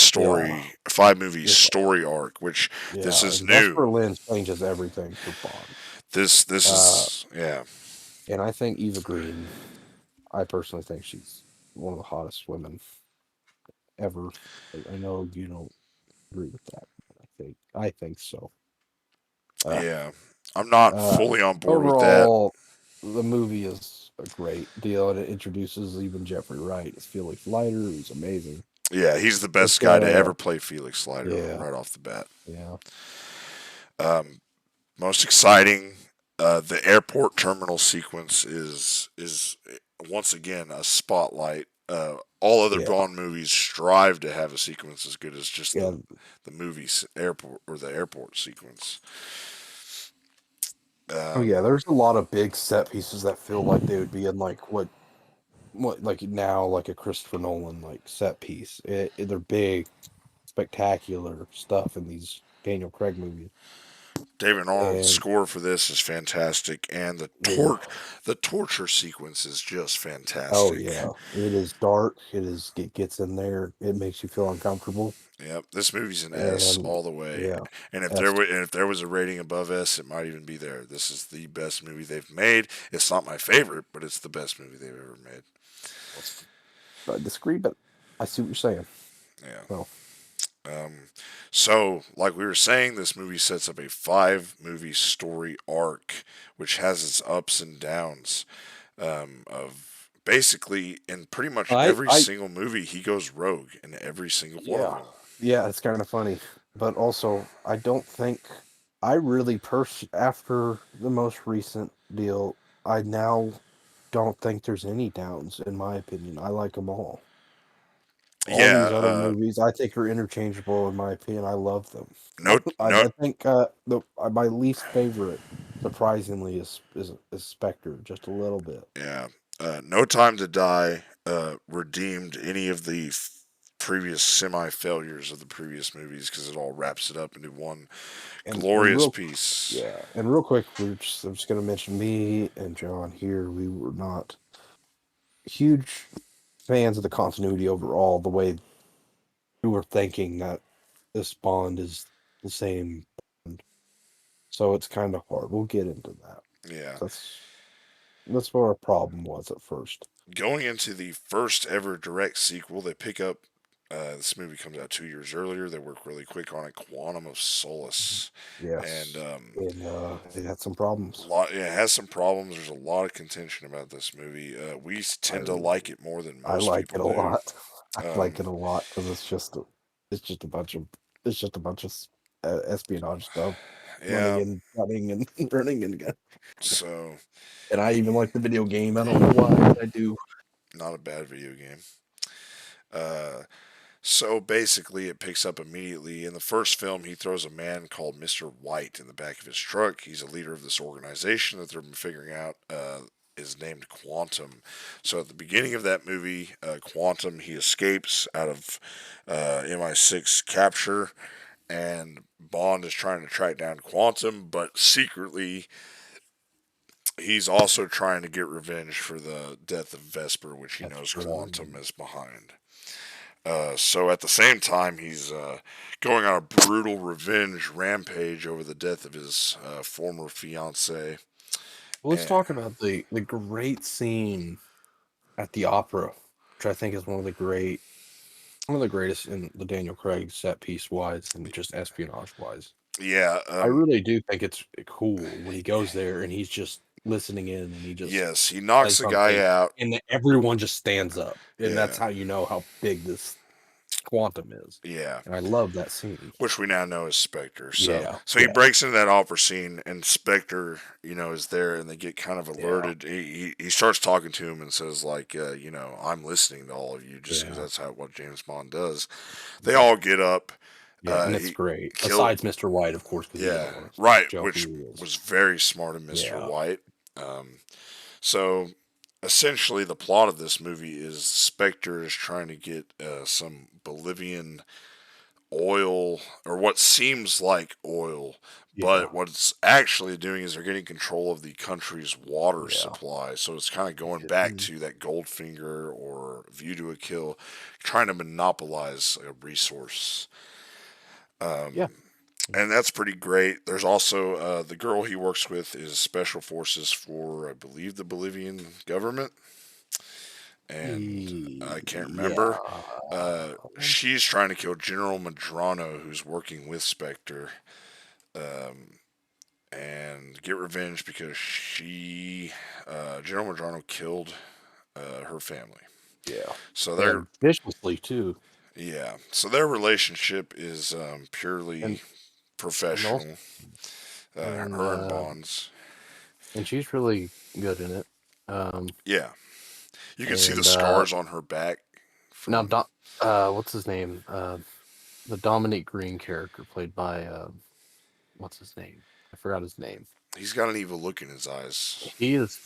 five movie yeah, story arc, which this yeah. is And new. Vesper Lynn changes everything for Bond. This Uh, is yeah. and I think Eva Green. I personally think she's one of the hottest women ever. I know you don't agree with that. But I think so. Uh, Yeah, I'm not uh, fully on board with that. Overall, the movie is a great deal, and it introduces even Jeffrey Wright as Felix Leiter, who's amazing. Yeah, he's the best It's guy to ever play Felix Leiter yeah, right off the bat. yeah, Most exciting, the airport terminal sequence is once again a spotlight. All other yeah, Bond movies strive to have a sequence as good as just yeah. the movie's airport or the airport sequence. Oh Um, yeah, there's a lot of big set pieces that feel like they would be in like what like now like a Christopher Nolan like set piece. They're big, spectacular stuff in these Daniel Craig movies. David Arnold's And score for this is fantastic, and yeah, the torture sequence is just oh fantastic. yeah, it is dark. It gets in there. It makes you feel uncomfortable. Yep, this movie's an S And all the way. yeah, And that's if there was a rating above S, it might even be there. This is the best movie they've made. It's not my favorite, but it's the best movie they've ever made. I disagree, but I see what you're saying. Yeah. So So, like we were saying, this movie sets up a five movie story arc, which has its ups and downs. Of basically in pretty much every I single movie, he goes rogue in every single one of yeah, them. yeah, it's kind of funny, but also I don't think I really after the most recent deal, I now don't think there's any downs in my opinion. I like them all. All these Yeah. other movies I think are interchangeable in my opinion. I love them. No. No. I think the my least favorite, surprisingly, is Spectre just a little bit. Yeah. No Time to Die redeemed any of the previous semi failures of the previous movies because it all wraps it up into one And glorious real piece. yeah, and real quick, I'm just gonna mention me and John here. We were not huge fans of the continuity overall. The way we were thinking that this Bond is the same Bond, so it's kind of hard. We'll get into that. Yeah. That's what our problem was at first. Going into the first ever direct sequel, they pick up. This movie comes out 2 years earlier. They work really quick on it. Quantum of Solace, and Yes, and it had some problems. yeah, it has some problems. There's a lot of contention about this movie. We I tend to like it more than I most like people it a do. lot. I like it a lot because it's just a bunch of espionage stuff, running Yeah, and gunning and running and gun. so And I even like the video game. I don't know why, but I do. not a bad video game. Uh, So basically, it picks up immediately. In the first film, he throws a man called Mr. White in the back of his truck. He's a leader of this organization that they're figuring out is named Quantum. So at the beginning of that movie, Quantum, he escapes out of MI6 capture, and Bond is trying to track down Quantum, but secretly, he's also trying to get revenge for the death of Vesper, which he That's knows true. Quantum is behind. So at the same time, he's going on a brutal revenge rampage over the death of his former fiancee. Well, let's And talk about the great scene at the opera, which I think is one of the greatest in the Daniel Craig set piece wise and just espionage wise. yeah, I really do think it's cool when he goes there and he's just listening in and he just yes, he knocks says the guy something out. and everyone just stands up. And Yeah, that's how you know how big this quantum is. yeah. And I love that scene. Which we now know is Spectre. So, Yeah. so he Yeah. breaks into that opera scene, and Spectre, is there, and they get kind of Yeah. alerted. He starts talking to him and says, like, I'm listening to all of you, just because Yeah. that's what James Bond does. They all get up. Yeah. And it's He great. kill. Besides Mr. White, of course, because you Yeah, don't want to right. show who Which he is. was very smart of Mr. Yeah. White. So essentially, the plot of this movie is Spectre is trying to get some Bolivian oil, or what seems like oil, Yeah. but what it's actually doing is they're getting control of the country's water Yeah. supply. So it's kind of going back to that Goldfinger or View to a Kill, trying to monopolize a resource. Yeah. And that's pretty great. There's also the girl he works with is special forces for, I believe, the Bolivian government, and I can't Yeah. remember. She's trying to kill General Madrano, who's working with Spectre, and get revenge because General Madrano killed her family. Yeah. So And viciously too. so their relationship is purely And and also professional. and Her and Bonds. and she's really good in it. Yeah, you can see the And scars on her back now from. what's his name? The Dominic Green character played by what's his name? I forgot his name. He's got an evil look in his eyes. He is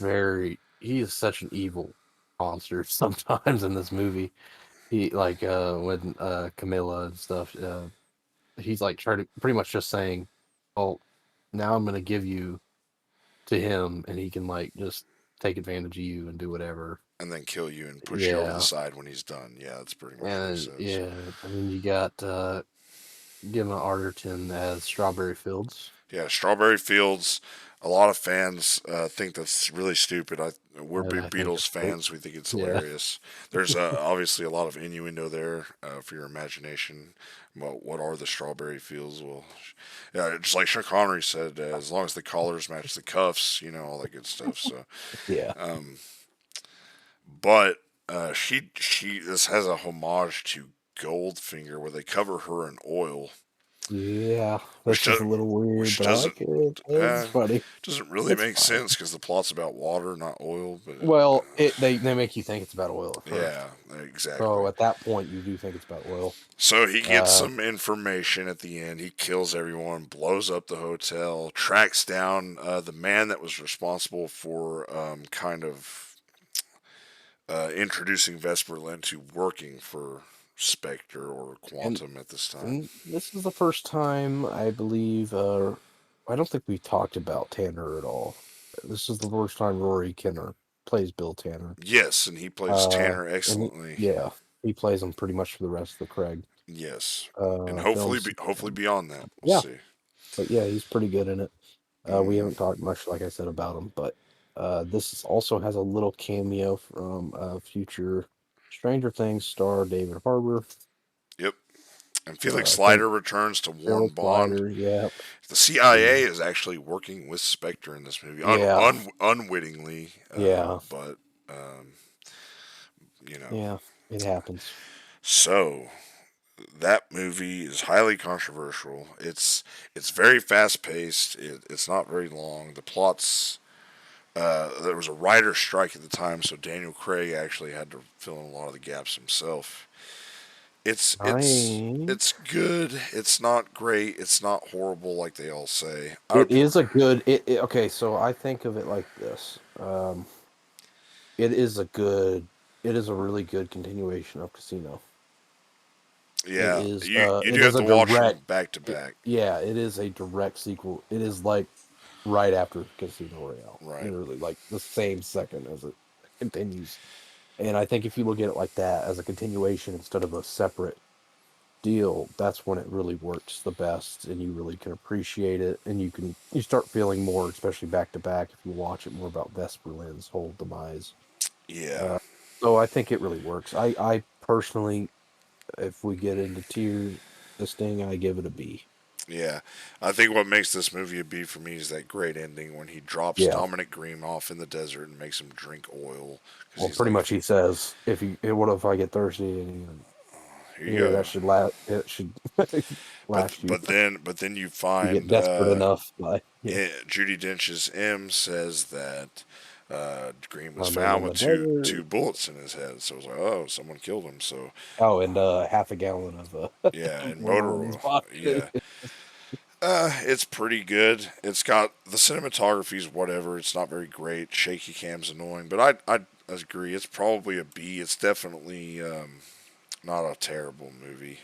such an evil monster sometimes in this movie. He like when Camilla and stuff, he's like trying to pretty much just saying, "Oh, now I'm gonna give you to him, and he can like just take advantage of you and do whatever." And then kill you and push you over the Yeah, side when he's done. Yeah, that's pretty much what he and says. yeah, and then you got Gemma Arterton as Strawberry Fields. Yeah, Strawberry Fields. A lot of fans think that's really stupid. We're And big I think Beatles it's great. fans. We think it's Yeah, hilarious. There's obviously a lot of innuendo there for your imagination. What are the Strawberry Fields? Well, yeah, just like Sean Connery said, as long as the collars match the cuffs, all that good stuff. So, yeah, but she this has a homage to Goldfinger where they cover her in oil, yeah. which Which is does, a little weird, which but I doesn't like it. It's uh, funny. doesn't really It's make fine. sense because the plot's about water, not oil. But Well, they make you think it's about oil at first. yeah, exactly. So at that point, you do think it's about oil. So he gets Uh, some information at the end. He kills everyone, blows up the hotel, tracks down the man that was responsible for kind of introducing Vesper into working for Spectre or And Quantum at this time. and this is the first time I believe. I don't think we talked about Tanner at all. This is the first time Rory Kinner plays Bill Tanner. Yes, and he plays Tanner And excellently. yeah, he plays him pretty much for the rest of the Craig Yes, and films. hopefully beyond that, we'll Yeah, see. but yeah, he's pretty good in it. We Mm, haven't talked much, like I said, about him, but also has a little cameo from future Stranger Things star David Harbour. yep. And Felix I think Slider returns to warn Phil Bond. Slider, yeah, The CIA is actually working with Spectre in this movie, yeah, unwittingly, yeah, but um, you know. yeah. It happens. So that movie is highly controversial. It's very fast paced. It's not very long. The plot's there was a writer's strike at the time, so Daniel Craig actually had to fill in a lot of the gaps himself. It's it's I it's good. It's not great. It's not horrible like they all say. It is a good. Okay, so I think of it like this. It is a good. It is a really good continuation of Casino. It yeah. is. You do It have is to a watch direct. them back to back, Yeah, it is a direct sequel. It is like right after Casino Royale, right? literally like the same second as it continues. And I think if you look at it like that as a continuation instead of a separate deal, that's when it really works the best, and you really can appreciate it, and you start feeling more, especially back to back, if you watch it, more about Vesper Lynd's whole demise. Yeah, Uh, so I think it really works. I personally, if we get into tier listing, I give it a B. yeah. I think what makes this movie a B for me is that great ending when he drops Yeah. Dominic Green off in the desert and makes him drink oil because Well, he's pretty like, much he says, if you, what if I get thirsty? And here you here, go. that should last. It should last you. But then you You get find desperate enough by Judy Dench's M says that Green was a man found in with the desert. two bullets in his head. So I was like, oh, someone killed him. So Oh, and half a gallon of yeah, and motor oil in his oil. pocket. Yeah, it's pretty good. It's got the cinematography's whatever. It's not very great. Shaky cam's annoying, but I agree. It's probably a B. It's definitely not a terrible movie.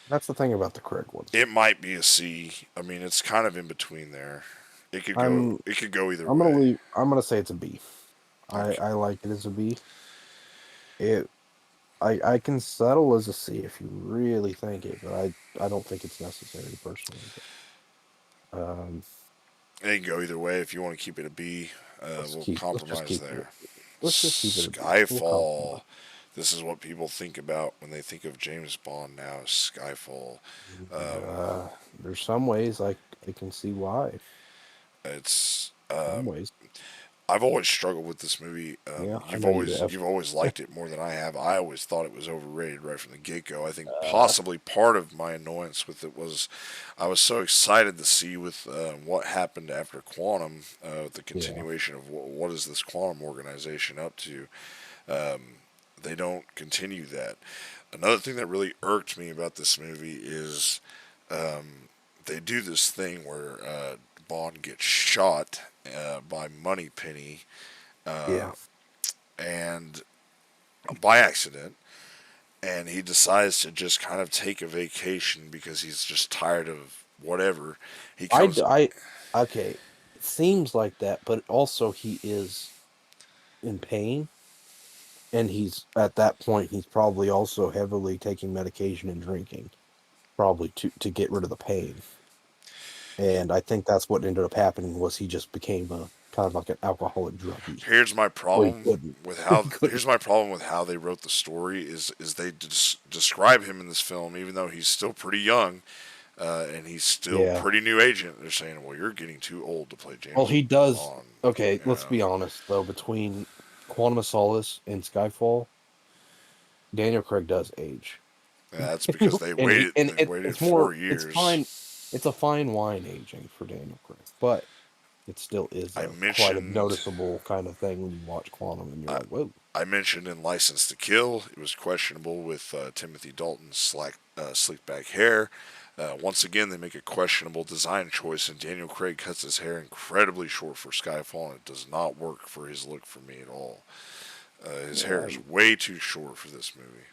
That's the thing about the Craig ones. It might be a C. I mean, it's kind of in between there. I'm It could go either I'm gonna way. leave. I'm gonna say it's a B. Okay. I like it as a B. It I can settle as a C if you really think it, but I don't think it's necessary personally. But, It can go either way. If you want to keep it a B, we'll let's just compromise keep it. there. Let's just keep it a B. We'll Skyfall. compromise. This is what people think about when they think of James Bond now. Skyfall. There's some ways I can see why. It's. Some ways, I've always struggled with this movie. yeah, I know you have. You've always liked it more than I have. I always thought it was overrated right from the get go. I think Uh, possibly part of my annoyance with it was I was so excited to see with what happened after Quantum, the yeah, continuation of what is this Quantum organization up to. They don't continue that. Another thing that really irked me about this movie is they do this thing where Bond gets shot by Moneypenny yeah. and by accident, and he decides to just kind of take a vacation because he's just tired of whatever. He I, comes, I, okay. It seems like that, but also he is in pain, and he's at that point. He's probably also heavily taking medication and drinking, probably to get rid of the pain. And I think that's what ended up happening was he just became a kind of like an alcoholic druggie. here's my So he problem couldn't. with He how couldn't. here's my problem with how they wrote the story is they describe him in this film even though he's still pretty young and he's still Yeah. pretty new agent. They're saying, well, you're getting too old to play Well, James he does. Bond. Okay, You let's know, be honest though. Between Quantum of Solace and Skyfall, Daniel Craig does age. and that's because And they waited it's more, 4 years. it's a fine wine aging for Daniel Craig, but it still is I a quite a mentioned noticeable kind of thing when you watch Quantum and you're like, whoa. I mentioned in License to Kill, it was questionable with Timothy Dalton's slick back hair. Once again, they make a questionable design choice, and Daniel Craig cuts his hair incredibly short for Skyfall, and it does not work for his look for me at all. His hair Yeah, is way too short for this movie.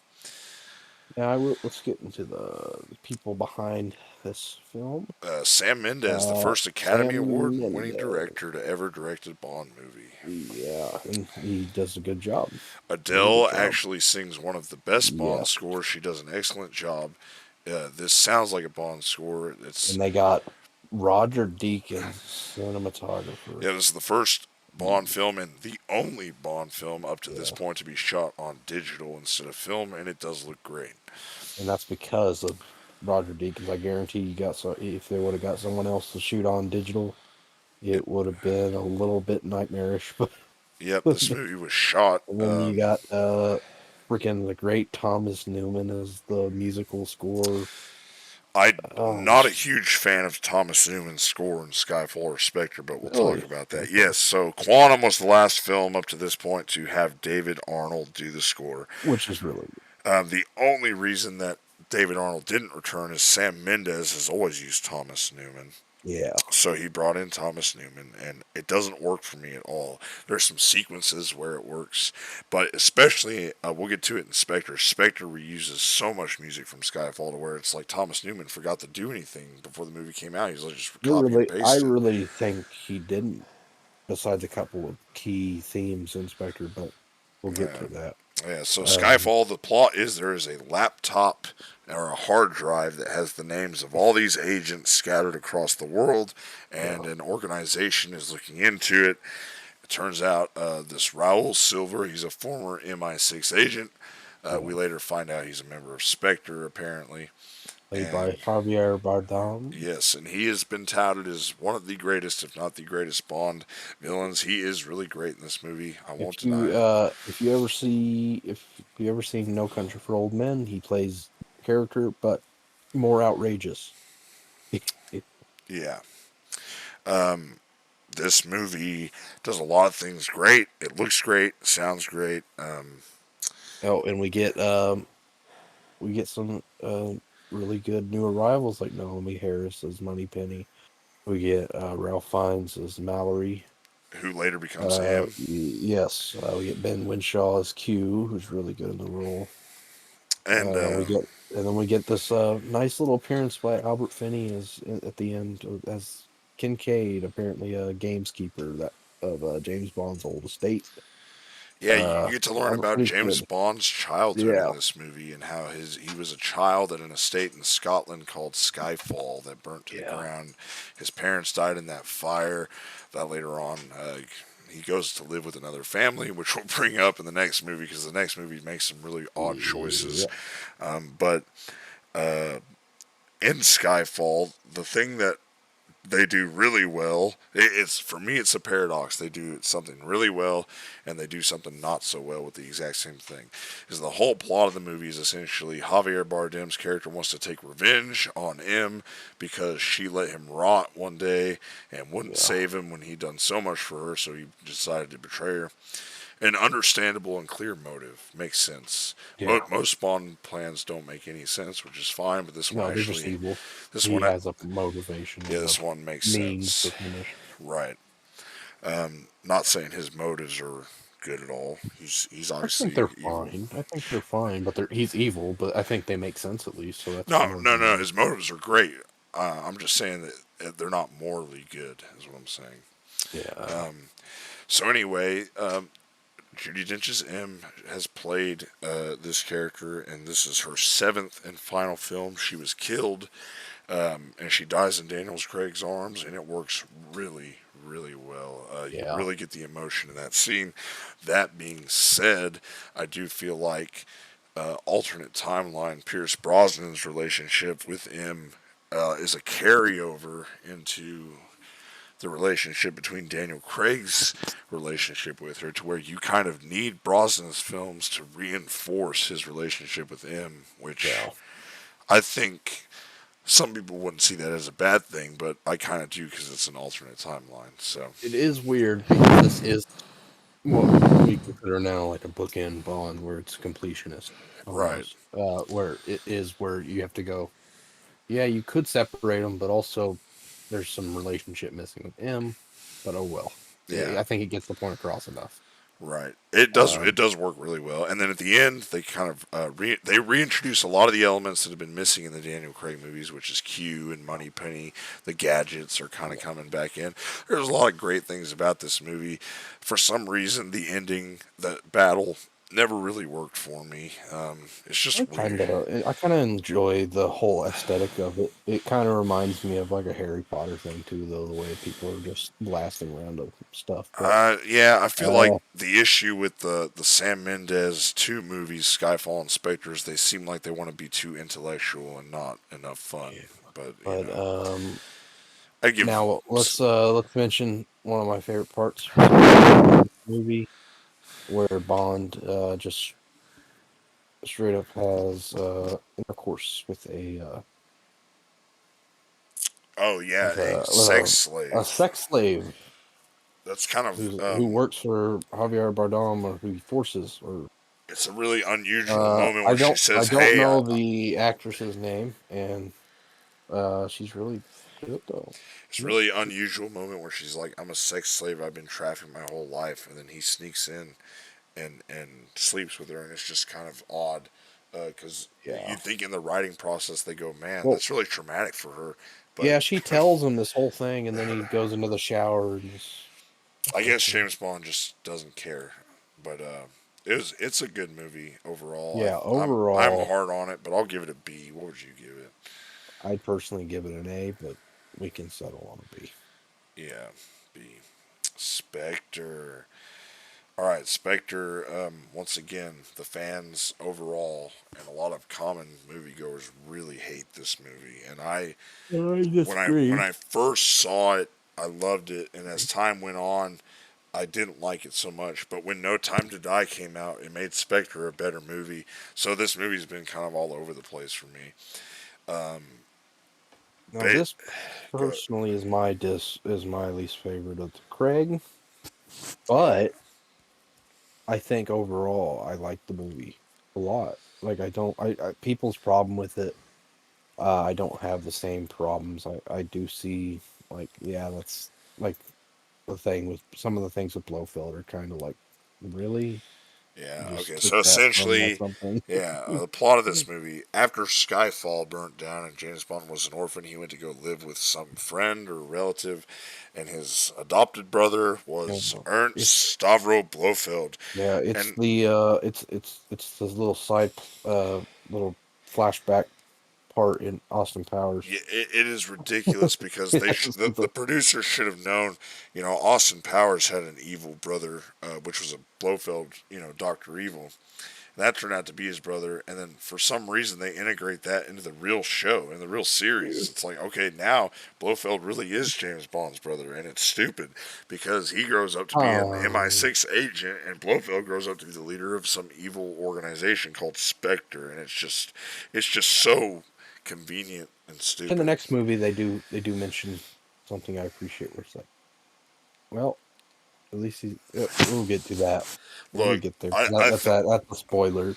Now let's get into the people behind this film. Sam Mendes, the first Academy Sam Award-winning Mendes. director to ever direct a Bond movie. Yeah, and he does a good job. Really Adele good job. actually sings one of the best Yeah, Bond scores. She does an excellent job. This sounds like a Bond score. and they got Roger Deakins, cinematographer. Yeah, this is the first Bond film and the only Bond film up to this Yeah, point to be shot on digital instead of film, and it does look great. and that's because of Roger Deakins. I guarantee you got so if they would have got someone else to shoot on digital, It, it would have been a little bit nightmarish. yep, But this movie was shot. and then you got freaking the great Thomas Newman as the musical score. I'm Oh, not a huge fan of Thomas Newman's score in Skyfall or Spectre, but we'll talk really? about that. Okay. Yes, so Quantum was the last film up to this point to have David Arnold do the score. Which is really The only reason that David Arnold didn't return is Sam Mendes has always used Thomas Newman. yeah. So he brought in Thomas Newman, and it doesn't work for me at all. There's some sequences where it works, but especially, we'll get to it in Spectre. Spectre reuses so much music from Skyfall to where it's like Thomas Newman forgot to do anything before the movie came out. He's like just copy and I paste it. really think he didn't, besides a couple of key themes in Spectre, but we'll get Yeah. to that. Yeah, so Um, Skyfall, the plot is there is a laptop or a hard drive that has the names of all these agents scattered across the world, and yeah, an organization is looking into it. It turns out this Raul Silver, he's a former MI6 agent. yeah. We later find out he's a member of Spectre, apparently. Played by And Javier Bardem. yes, and he has been touted as one of the greatest, if not the greatest, Bond villains. He is really great in this movie. I won't deny it. If you ever seen No Country for Old Men, he plays the character, but more outrageous. Yeah. This movie does a lot of things great. It looks great, sounds great. Oh, and we get some really good new arrivals like Naomi Harris as Moneypenny. We get Ralph Fiennes as Mallory. Who later becomes M. Yes, we get Ben Winshaw as Q, who's really good in the role. And We get and then we get this nice little appearance by Albert Finney as at the end as Kincaid, apparently a gameskeeper that of James Bond's old estate. yeah, you get to learn Albert about Finney's James good. Bond's childhood in Yeah, this movie and how he was a child at an estate in Scotland called Skyfall that burnt to the yeah, ground. His parents died in that fire. That later on, he goes to live with another family, which we'll bring up in the next movie because the next movie makes some really odd choices. yeah, But in Skyfall, the thing that they do really well. It's for me, it's a paradox. They do something really well, and they do something not so well with the exact same thing. Is the whole plot of the movie is essentially Javier Bardem's character wants to take revenge on M because she let him rot one day and wouldn't yeah, save him when he'd done so much for her, so he decided to betray her. An understandable and clear motive makes sense. yeah. Most Bond plans don't make any sense, which is fine, but this one No, they're just actually, evil. this He one, has a motivation yeah, and a this one makes means to sense. finish. Right. Not saying his motives are good at all. He's I think obviously they're evil. fine. I think they're fine, but he's evil. But I think they make sense at least. So that's No, more no, than no. enough. His motives are great. I'm just saying that they're not morally good. Is what I'm saying. Yeah, So anyway, Judy Dench's M has played this character, and this is her seventh and final film. She was killed, and she dies in Daniel Craig's arms, and it works really, really well. You yeah, really get the emotion in that scene. That being said, I do feel like alternate timeline Pierce Brosnan's relationship with M is a carryover into the relationship between Daniel Craig's relationship with her, to where you kind of need Brosnan's films to reinforce his relationship with M, which yeah. I think some people wouldn't see that as a bad thing, but I kind of do because it's an alternate timeline. So, It is weird because this is what we consider now like a bookend Bond, where it's completionist right. almost. Where it is where you have to go. Yeah, you could separate them, but also there's some relationship missing with M. But oh well. Yeah, I think it gets the point across enough. Right. It does. Um, It does work really well. And then at the end, they kind of they reintroduce a lot of the elements that have been missing in the Daniel Craig movies, which is Q and Moneypenny. The gadgets are kind of coming back in. There's a lot of great things about this movie. For some reason, the ending, the battle, never really worked for me. It's just weird. I kind of enjoy the whole aesthetic of it. It kind of reminds me of like a Harry Potter thing too, though, the way people are just blasting around of stuff. But Yeah, I feel like uh, the issue with the Sam Mendes two movies, Skyfall and Spectres, they seem like they want to be too intellectual and not enough fun. But but I give. now let's mention one of my favorite parts of the movie where Bond just straight up has intercourse Oh yeah, a with sex a slave. sex slave That's kind of who works for Javier Bardem or who he forces or it's a really unusual moment where I she I says, don't "Hey, know the actress's name, and she's really good though. it's a Yeah. really unusual moment where she's like, I'm a sex slave. I've been trafficking my whole life," and then he sneaks in and sleeps with her, and it's just kind of odd because Yeah. you'd think in the writing process they go, "Man, Well, that's really traumatic for her," but yeah, she tells him this whole thing, and then he goes into the shower and just I guess fucking James Bond just doesn't care. But it's a good movie overall. yeah. I'm Overall, hard on it, but I'll give it a B. What would you give it? I'd personally give it an A, but we can settle on a B. Yeah, B. Spectre. All right, Spectre. Once again, the fans overall and a lot of common moviegoers really hate this movie. And I when disagree. I first saw it, I loved it, and as time went on, I didn't like it so much. But when No Time to Die came out, it made Spectre a better movie. So this movie's been kind of all over the place for me. Now, But this personally is my least favorite of the Craig, but I think overall I like the movie a lot. Like I don't I people's problem with it. I don't have the same problems. I do see like yeah, that's like the thing with some of the things with Blofeld are kind of like really yeah, just okay. took So that from essentially, something. yeah, the plot of this movie: after Skyfall burnt down and James Bond was an orphan, he went to go live with some friend or relative, and his adopted brother Yeah, was no. Ernst Stavro Blofeld. Yeah, it's And the it's this little little flashback part in Austin Powers. yeah, it is ridiculous because Yes, the producers should have known. You know, Austin Powers had an evil brother, which was a Blofeld. You know, Doctor Evil. And that turned out to be his brother, and then for some reason they integrate that into the real show, in the real series. It's like, okay, now Blofeld really is James Bond's brother, and it's stupid because he grows up to be an um, MI6 agent, and Blofeld grows up to be the leader of some evil organization called Spectre, and it's just so convenient and in the stupid. next movie they do mention something I appreciate. Where it's like, well, at least we'll get to that when we Look, get there. I That's a spoiler.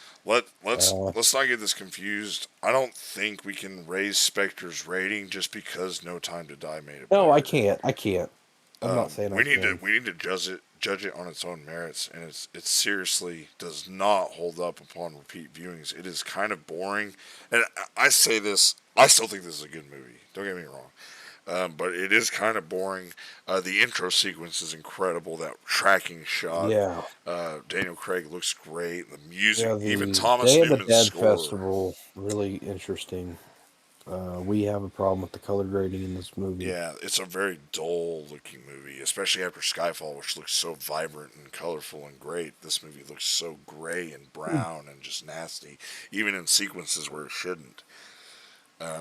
Uh, let's not get this confused. I don't think we can raise Spectre's rating just because No Time to Die made it no, I better. can't. I can't. I'm not saying I can. We need to judge it on its own merits, and it seriously does not hold up upon repeat viewings. It is kind of boring, and I say this. I still think this is a good movie. Don't get me wrong. But it is kind of boring. The intro sequence is incredible. That tracking shot. Yeah, Daniel Craig looks great. The music, yeah. even The Thomas Day of the Newman's Dead score. festival really interesting. We have a problem with the color grading in this movie. Yeah, it's a very dull looking movie, especially after Skyfall, which looks so vibrant and colorful and great. This movie looks so gray and brown and just nasty, even in sequences where it shouldn't.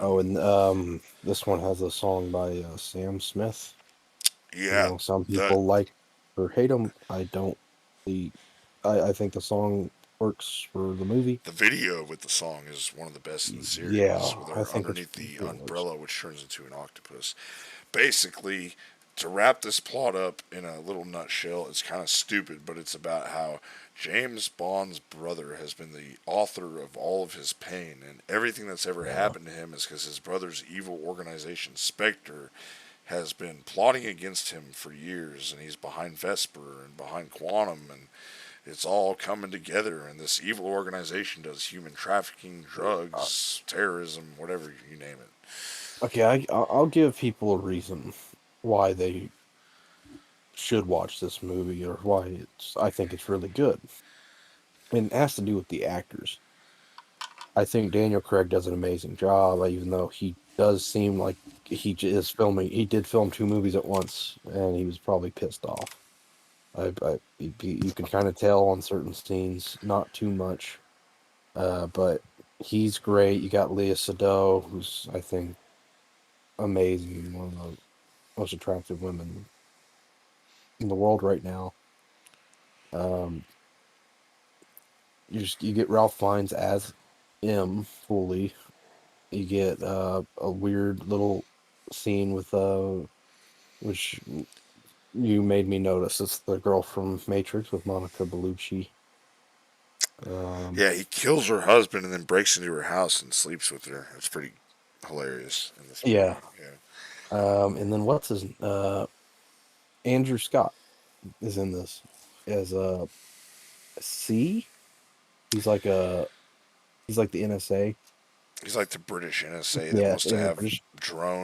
Oh, and this one has a song by Sam Smith. You Yeah, know, some the people like or hate him. I don't. The I think the song works for the movie. the video with the song is one of the best in the Yeah, series, with I her think it's underneath the it works. umbrella, which turns into an octopus. Basically, to wrap this plot up in a little nutshell, it's kind of stupid, but it's about how James Bond's brother has been the author of all of his pain, and everything that's ever Yeah, happened to him is because his brother's evil organization, Spectre, has been plotting against him for years, and he's behind Vesper and behind Quantum, and it's all coming together. And this evil organization does human trafficking, drugs, terrorism, whatever you name it. Okay, I'll give people a reason why they should watch this movie or why I think it's really good. And it has to do with the actors. I think Daniel Craig does an amazing job, even though he does seem like is filming. He did film two movies at once, and he was probably pissed off. You can kind of tell on certain scenes, not too much, but he's great. You got Leah Sado, who's I think amazing, one of the most attractive women in the world right now. Um, you get Ralph Fiennes as M fully. You get a weird little scene with which you made me notice. It's the girl from Matrix with Monica Bellucci. Um, Yeah, he kills her husband and then breaks into her house and sleeps with her. It's pretty hilarious in this movie. yeah. Yeah. And then what's his Andrew Scott is in this as a C. He's like a he's like the NSA. He's like the British NSA that Yeah, wants to in have British.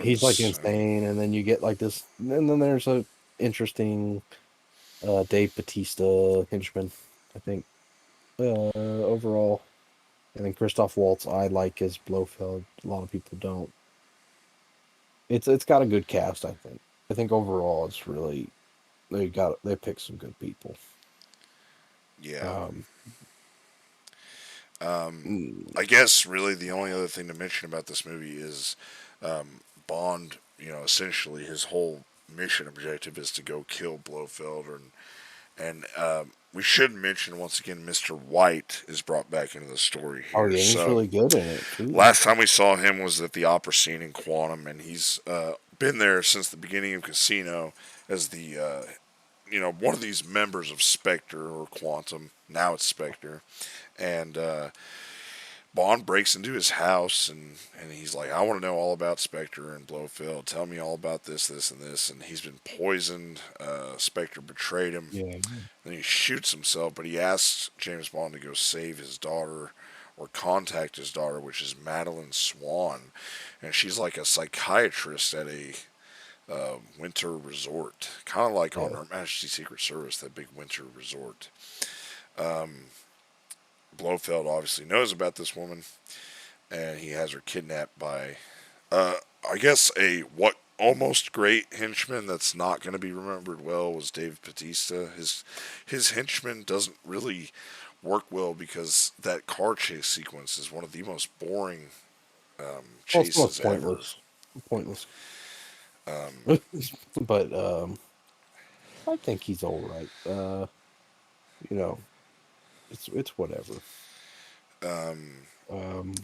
He's like drones. insane, and then you get like this, and then there's a interesting Dave Batista henchman, I think. Overall, and then Christoph Waltz, I like as Blofeld. A lot of people don't. It's got a good cast, I think. I think overall, it's really they picked some good people. Yeah. Um, I guess really the only other thing to mention about this movie is Bond. Essentially his whole mission objective is to go kill Blofeld, and we should mention once again Mr. White is brought back into the story oh here. yeah, he's So really good in it too. last time we saw him was at the opera scene in Quantum, and he's been there since the beginning of Casino as the one of these members of Spectre or Quantum. Now it's Spectre, and Bond breaks into his house and he's like, I want to know all about Spectre and Blofeld. Tell me all about this, this, and this. And he's been poisoned. Spectre betrayed him. Yeah, Then he shoots himself, but he asks James Bond to go save his daughter or contact his daughter, which is Madeline Swan. And she's like a psychiatrist at a winter resort. Kind of like on yeah, Her Majesty's Secret Service, that big winter resort. Blofeld obviously knows about this woman, and he has her kidnapped by, I guess, a what almost great henchman that's not going to be remembered well was Dave Batista. His henchman doesn't really work well because that car chase sequence is one of the most boring well, it's chases almost ever. pointless. But I think he's all right. You know, it's whatever.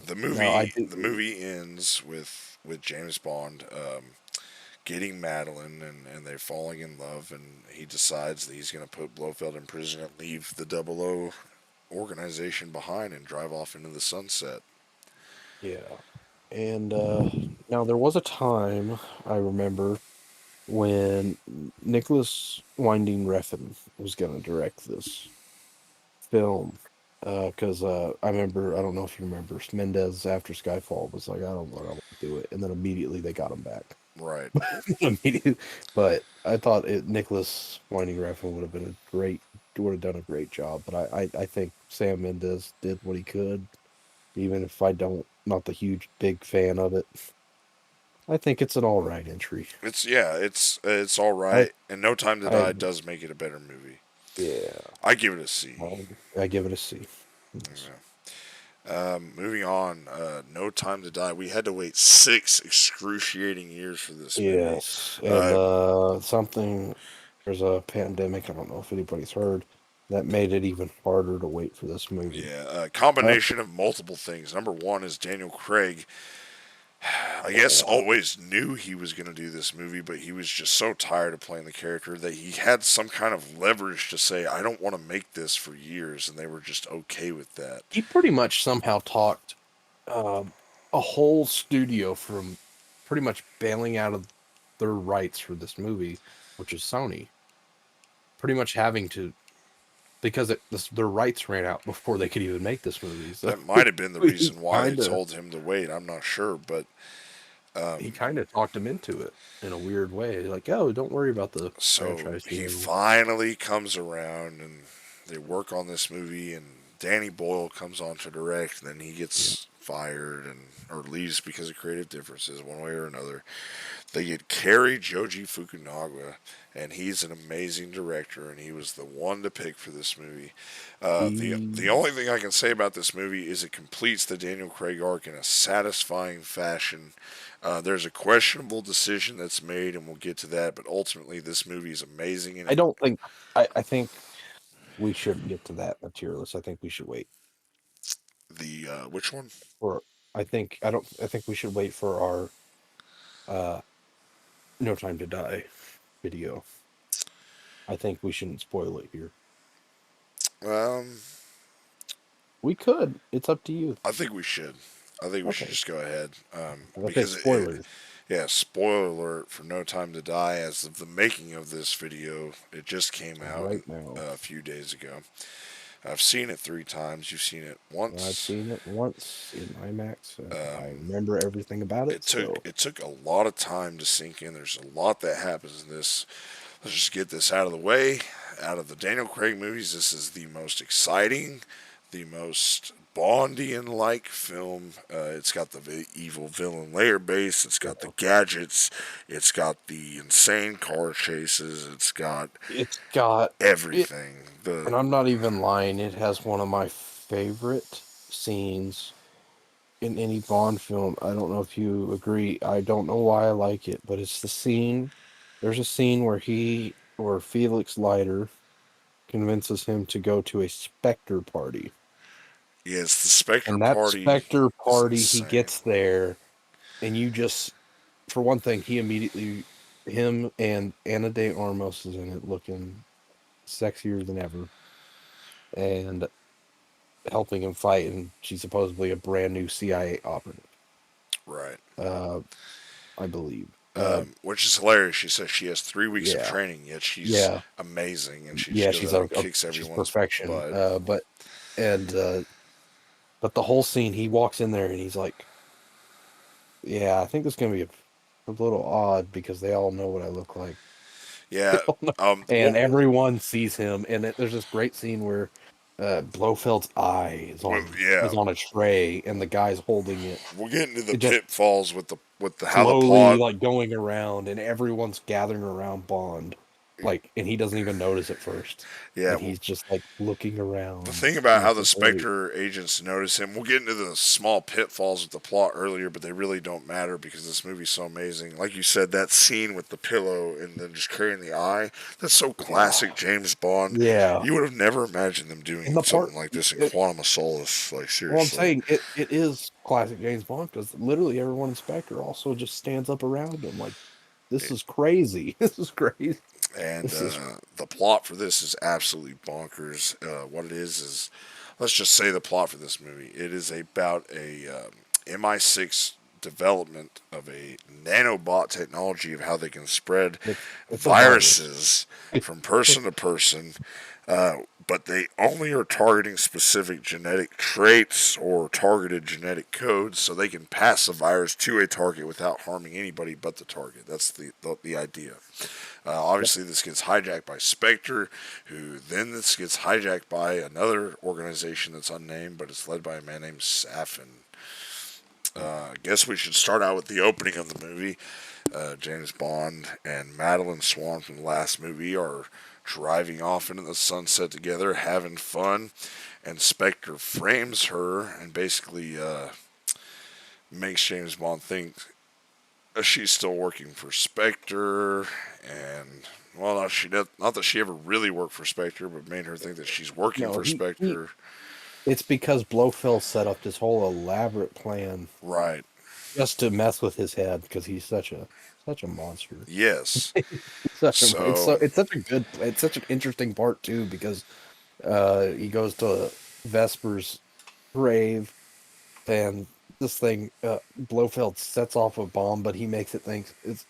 The Now I movie do. the movie ends with James Bond getting Madeline, and they're falling in love, and he decides that he's going to put Blofeld in prison and leave the Double O organization behind and drive off into the sunset. Yeah. And now there was a time I remember when Nicholas Winding Refn was going to direct this film. Because I remember, I don't know if you remember, Mendez after Skyfall was like, I don't want to do it. And then immediately they got him back. Right. Immediately. But I thought Nicholas Winding Refn would have done a great job. But I think Sam Mendes did what he could, even if not the huge, big fan of it. I think it's an all right entry. It's all I, right, and No Time to I, Die does make it a better movie. yeah, I give it a C. I give it a C. Yes. Moving on, No Time to Die. We had to wait 6 excruciating years for this movie. Yes, and Uh, there's a pandemic. I don't know if anybody's heard that made it even harder to wait for this movie. yeah, a I, combination of multiple things. Number one is Daniel Craig, I guess, yeah, always knew he was going to do this movie, but he was just so tired of playing the character that he had some kind of leverage to say, I don't want to make this for years, and they were just okay with that. he pretty much somehow talked um, a whole studio from pretty much bailing out of. their rights for this movie, which is Sony, pretty much having to, because their rights ran out before they could even make this movie. So That might have been the he reason why they kind of told him to wait. I'm not sure, but talked him into it in a weird way, like, oh, don't worry about the so franchise he thing. finally comes around, and they work on this movie, and Danny Boyle comes on to direct, and then he gets fired and or leaves because of creative differences, one way or another. They get Cary Joji Fukunaga, and he's an amazing director, and he was the one to pick for this movie. The only thing I can say about this movie is it completes the Daniel Craig arc in a satisfying fashion. There's a questionable decision that's made, and we'll get to that. But ultimately, this movie is amazing, and I don't think I think we should get to that materialist. I think we should wait the which one? for. I think we should wait for our No Time to Die video. I think we shouldn't spoil it here. Um, We could. It's up to you. I think we should. I think we should Okay. just go ahead I'll say because spoilers. yeah, spoiler alert for No Time to Die. As of the making of this video, it just came out Right now. a few days ago. I've seen it 3 times. You've seen it I've once. seen it once in IMAX. I remember everything about it. It took a lot of time to sink in. There's a lot that happens in this. Let's just get this out of the way. Out of the Daniel Craig movies, this is the most exciting, the most Bondian-like film. It's got the evil villain layer base. It's got the gadgets. It's got the insane car chases. It's got it's got it, everything. and I'm not even lying. It has one of my favorite scenes in any Bond film. I don't know if you agree. I don't know why I like it, but it's the scene. There's a scene where Felix Leiter convinces him to go to a Spectre party. Yes, the Spectre And that party Spectre is party, he insane. gets there, and you just, for one thing, him and Ana de Armas is in it looking sexier than ever and helping him fight. And she's supposedly a brand new CIA operative, Right. uh, I believe. Which is hilarious. She says she has 3 weeks of Yeah. training, yet she's Yeah. amazing, and she just Yeah. goes She's out and kicks she's everyone's perfection. butt. And, but the whole scene, he walks in there and he's like, yeah, I think this is going to be a little odd because they all know what I look like. Yeah. And Well, everyone sees him. And there's this great scene where Blofeld's eye yeah. is on a tray, and the guy's holding it. We'll get into the It just pitfalls with the how the slowly plot. like going around, and everyone's gathering around Bond, like, and he doesn't even notice at first, Yeah. and he's just like looking The around, thing about and how it's the just great. Spectre agents notice him, we'll get into the small pitfalls with the plot earlier, but they really don't matter because this movie's so amazing. Like you said, that scene with the pillow and then just carrying the eye, that's so classic James Bond. Yeah, You would have never imagined them doing and the part. something like this in Quantum of Solace. Like, Well, I'm seriously. saying it is classic James Bond because literally everyone in Spectre also just stands up around him like, this is crazy. This is crazy. And This is the plot for this is absolutely bonkers. What it is, let's just say the plot for this movie. It is about a MI6 development of a nanobot technology of how they can spread it's a virus. viruses from person to person, but they only are targeting specific genetic traits or targeted genetic codes, so they can pass the virus to a target without harming anybody but the target. That's the idea. Obviously, this gets hijacked by Spectre, who then this gets hijacked by another organization that's unnamed, but it's led by a man named Safin. I guess we should start out with the opening of the movie. James Bond and Madeline Swan from the last movie are driving off into the sunset together, having fun, and Spectre frames her and basically makes James Bond think she's still working for Spectre, and well, not that she ever really worked for Spectre, but made her think that she's working No, for he Spectre. it's because Blofeld set up this whole elaborate plan Right. just to mess with his head because he's such a monster. Yes. Such a So it's such an interesting part too because he goes to Vesper's grave, and this thing Blofeld sets off a bomb, but he makes it think it's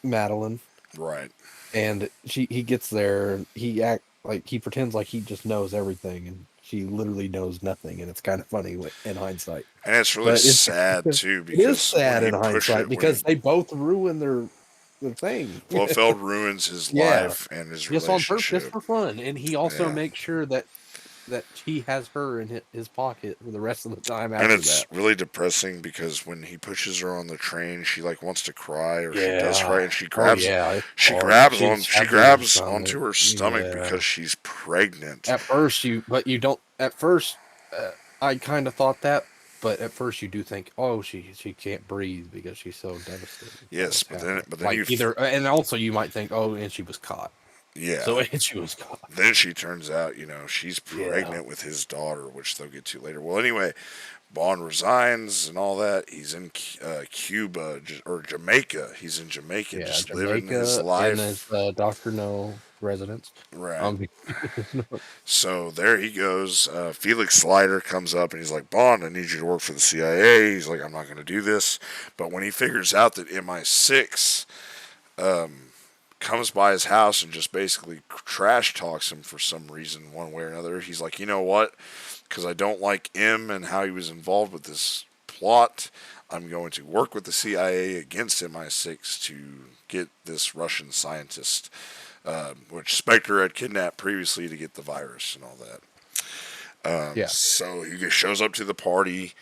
Madeline, Right. and he gets there. He pretends like he just knows everything, and she literally knows nothing, and it's kind of funny in hindsight. And it's really But sad too it is because when sad he in push hindsight it, when he because they both ruin their thing. Blofeld ruins his Yeah, life and his just on purpose, just relationship. for fun, and he also Yeah. makes sure that he has her in his pocket for the rest of the time And after it's that. really depressing because when he pushes her on the train, she like wants to cry or she does Yeah. cry and Oh yeah, it's hard. she Stabs her in the grabs stomach. onto her stomach Yeah. because she's pregnant. At first but you don't. At first, I kind of thought that, but at first you do think, oh, she can't breathe because she's so devastated by Yes, what's happening. but then Like either, and also you might think, oh, and she was caught. So yeah. and she was caught. Then she turns out, she's Yeah. pregnant with his daughter, which they'll get to later. Well, anyway, Bond resigns and all that. He's in Cuba or Jamaica. He's in Jamaica, Yeah, just living his Jamaica in his life. Doctor No residence. Right. It's not- So there he goes. Felix Leiter comes up and he's like, Bond, I need you to work for the CIA. He's like, I'm not going to do this. But when he figures out that MI6 comes by his house and just basically trash talks him for some reason, one way or another, he's like, you know what? Because I don't like M and how he was involved with this plot, I'm going to work with the CIA against MI6 to get this Russian scientist, which Spectre had kidnapped previously to get the virus and all that. yeah, So he just shows up to the party,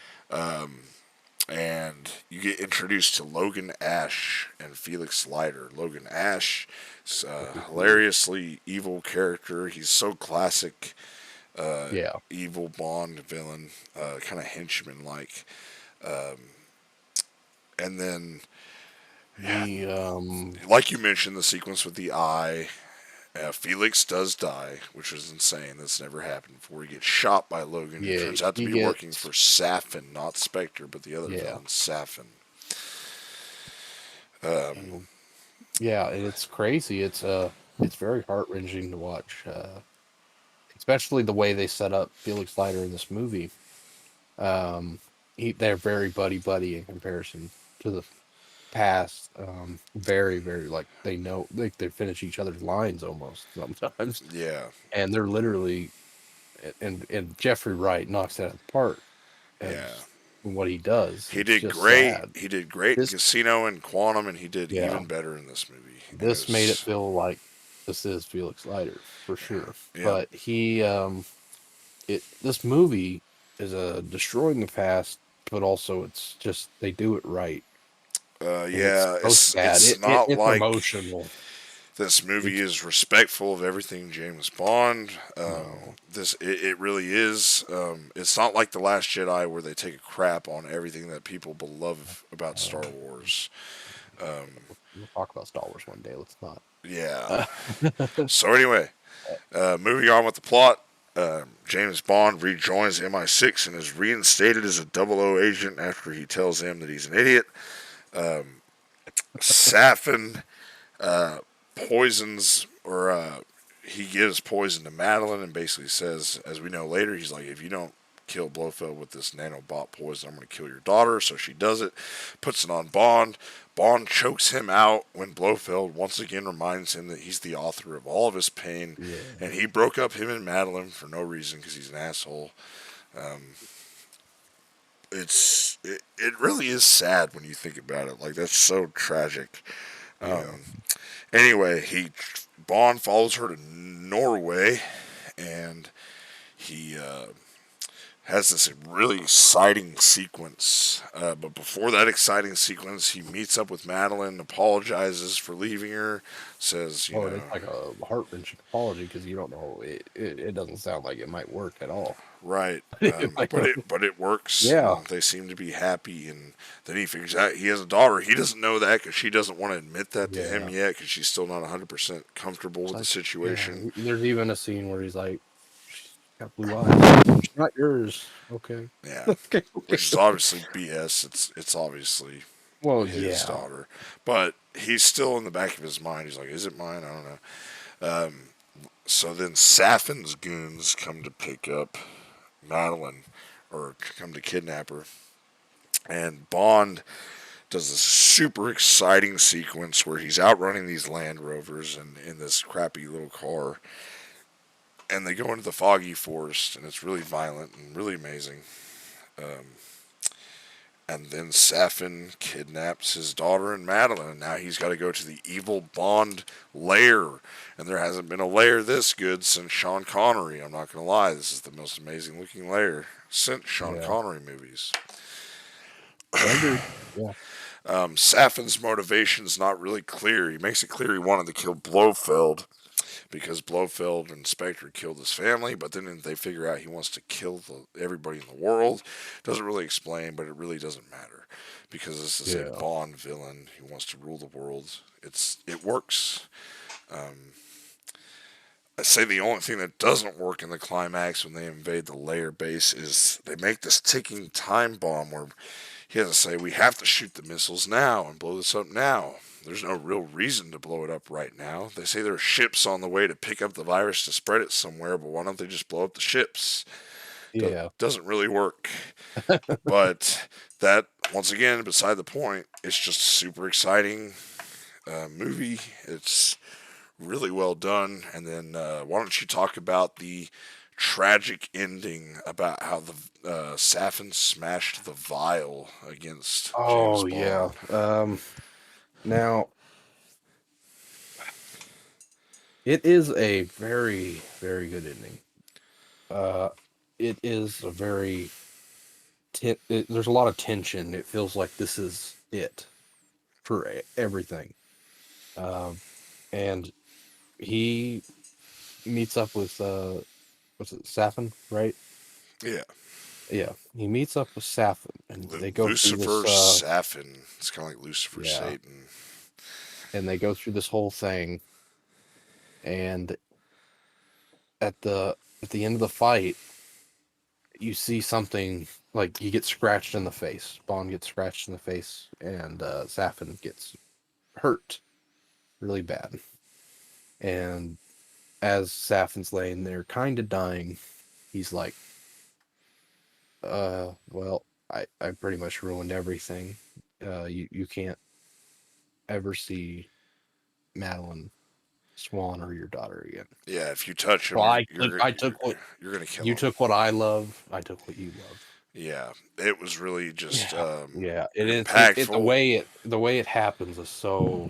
and you get introduced to Logan Ash and Felix Leiter. Logan Ash is a hilariously evil character. He's so classic yeah. evil Bond villain, kind of henchman like. And then, He like you mentioned, the sequence with the eye. Felix does die, which is insane. That's never happened before. He gets shot by Logan, who yeah turns out to he be working for gets Safin, not Spectre, but the other yeah. villain, Safin. Um, Yeah, and it's crazy. It's very heart wrenching to watch, especially the way they set up Felix Leiter in this movie. Um, they're very buddy buddy in comparison to the past. Very very like they know they finish each other's lines almost sometimes, Yeah, and they're literally and Jeffrey Wright knocks it out of the park yeah. as what he does. He It's did just great. sad. He did great in This Casino and Quantum, and he did yeah, even better in this movie. And it this made it was, feel like this is Felix Leiter for sure. yeah, But this movie is a destroying the past, but also it's just they do it right, and it's yeah. so sad. It's not It's like emotional. this movie It's is respectful of everything James Bond. no, It really is. It's not like the Last Jedi where they take a crap on everything that people love about Star uh, Wars. we'll talk about Star Wars one day. Let's not. Yeah. Uh, So anyway, moving on with the plot. James Bond rejoins MI6 and is reinstated as a double O agent after he tells them that he's an idiot. Safin poisons or he gives poison to Madeline and basically says, as we know later, he's like, if you don't kill Blofeld with this nanobot poison, I'm going to kill your daughter. So she does it, puts it on Bond. Bond chokes him out when Blofeld once again reminds him that he's the author of all of his pain, yeah, and he broke up him and Madeline for no reason because he's an asshole. It really is sad when you think about it. Like that's so tragic. yeah. Anyway, Bond follows her to Norway, and he has this really exciting sequence. But before that exciting sequence, he meets up with Madeline, apologizes for leaving her, says, Oh, and it's like a heart wrenching apology because you don't know it doesn't sound like it might work at all. right, It might but work. it works, Yeah, and they seem to be happy. And then he figures out he has a daughter. He doesn't know that because she doesn't want to admit that to him yeah. yet because she's still not 100% comfortable It's with the like, yeah, situation. there's even a scene where he's like, she's got blue eyes. She's not yours. Okay. Yeah, Okay. Okay. which is obviously BS. It's obviously Well, his yeah. daughter, but he's still in the back of his mind. He's like, "Is it mine? I don't know." So then Safin's goons come to pick up Madeline, or come to kidnap her, and Bond does this super exciting sequence where he's outrunning these Land Rovers and in this crappy little car, and they go into the foggy forest, and it's really violent and really amazing. And then Safin kidnaps his daughter and Madeline, and now he's got to go to the evil Bond lair. And there hasn't been a lair this good since Sean Connery. I'm not going to lie, this is the most amazing looking lair since Sean Yeah. Connery movies. I agree. Yeah. Safin's motivation's not really clear. He makes it clear he wanted to kill Blofeld because Blofeld and Spectre killed his family, but then they figure out he wants to kill everybody in the world. Doesn't really explain, but it really doesn't matter because this is a Yeah. Bond villain who wants to rule the world. It works. I say the only thing that doesn't work in the climax when they invade the layer base is they make this ticking time bomb where he has to say, we have to shoot the missiles now and blow this up now. There's no real reason to blow it up right now. They say there are ships on the way to pick up the virus to spread it somewhere, but why don't they just blow up the ships? Yeah. Doesn't really work. But that, once again, beside the point, it's just a super exciting movie. It's really well done. And then why don't you talk about the tragic ending about how the Safin smashed the vial against James Oh yeah. Bond. Now it is a very, very good ending. It is a very there's a lot of tension. It feels like this is it for everything. Um, and he meets up with what's it, Safin, right? Yeah, Yeah, he meets up with Safin, and they go through Lucifer this. Safin. It's kind of like Lucifer Yeah, Satan. and they go through this whole thing, and at the end of the fight, you see something like you get scratched in the face. Bond gets scratched in the face, and Safin gets hurt really bad. And as Safin's laying there, kind of dying, he's like, well, I pretty much ruined everything. You can't ever see Madeline Swan or your daughter again. Yeah, if you touch So him, I took what you're gonna kill you him. took, what I love. I took what you love. Yeah, it was really just Yeah, yeah. It is. It impactful. the way it happens is so.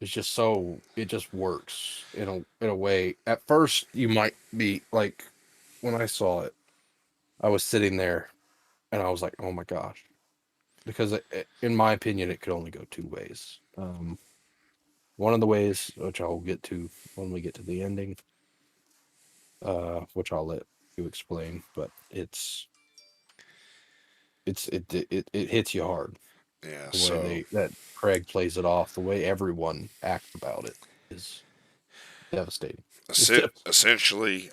It's just so. It just works in a way. At first, you might be like, when I saw it, I was sitting there and I was like, oh my gosh, because in my opinion, it could only go two ways. One of the ways, which I'll get to when we get to the ending, which I'll let you explain, but it hits you hard. Yeah, The way so that Craig plays it off, the way everyone acts about it is devastating. It's devastating. essentially,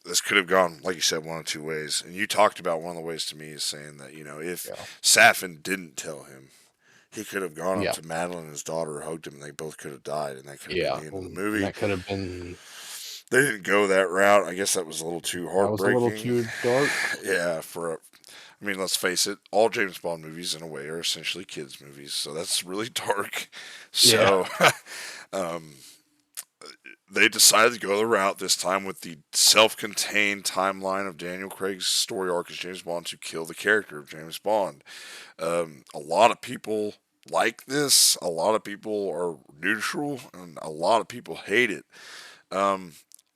this could have gone, like you said, one of two ways. And you talked about one of the ways to me is saying that, if Yeah, Safin didn't tell him, he could have gone up yeah, to Madeline and his daughter, hugged him, and they both could have died, and that could have been yeah. the end of the And movie. that could have been. They didn't go that route. I guess that was a little too That was a little heartbreaking. too dark. Yeah, I mean, let's face it, all James Bond movies, in a way, are essentially kids' movies, so that's really dark. Yeah, So, they decided to go the route this time with the self-contained timeline of Daniel Craig's story arc as James Bond to kill the character of James Bond. A lot of people like this. A lot of people are neutral, and a lot of people hate it.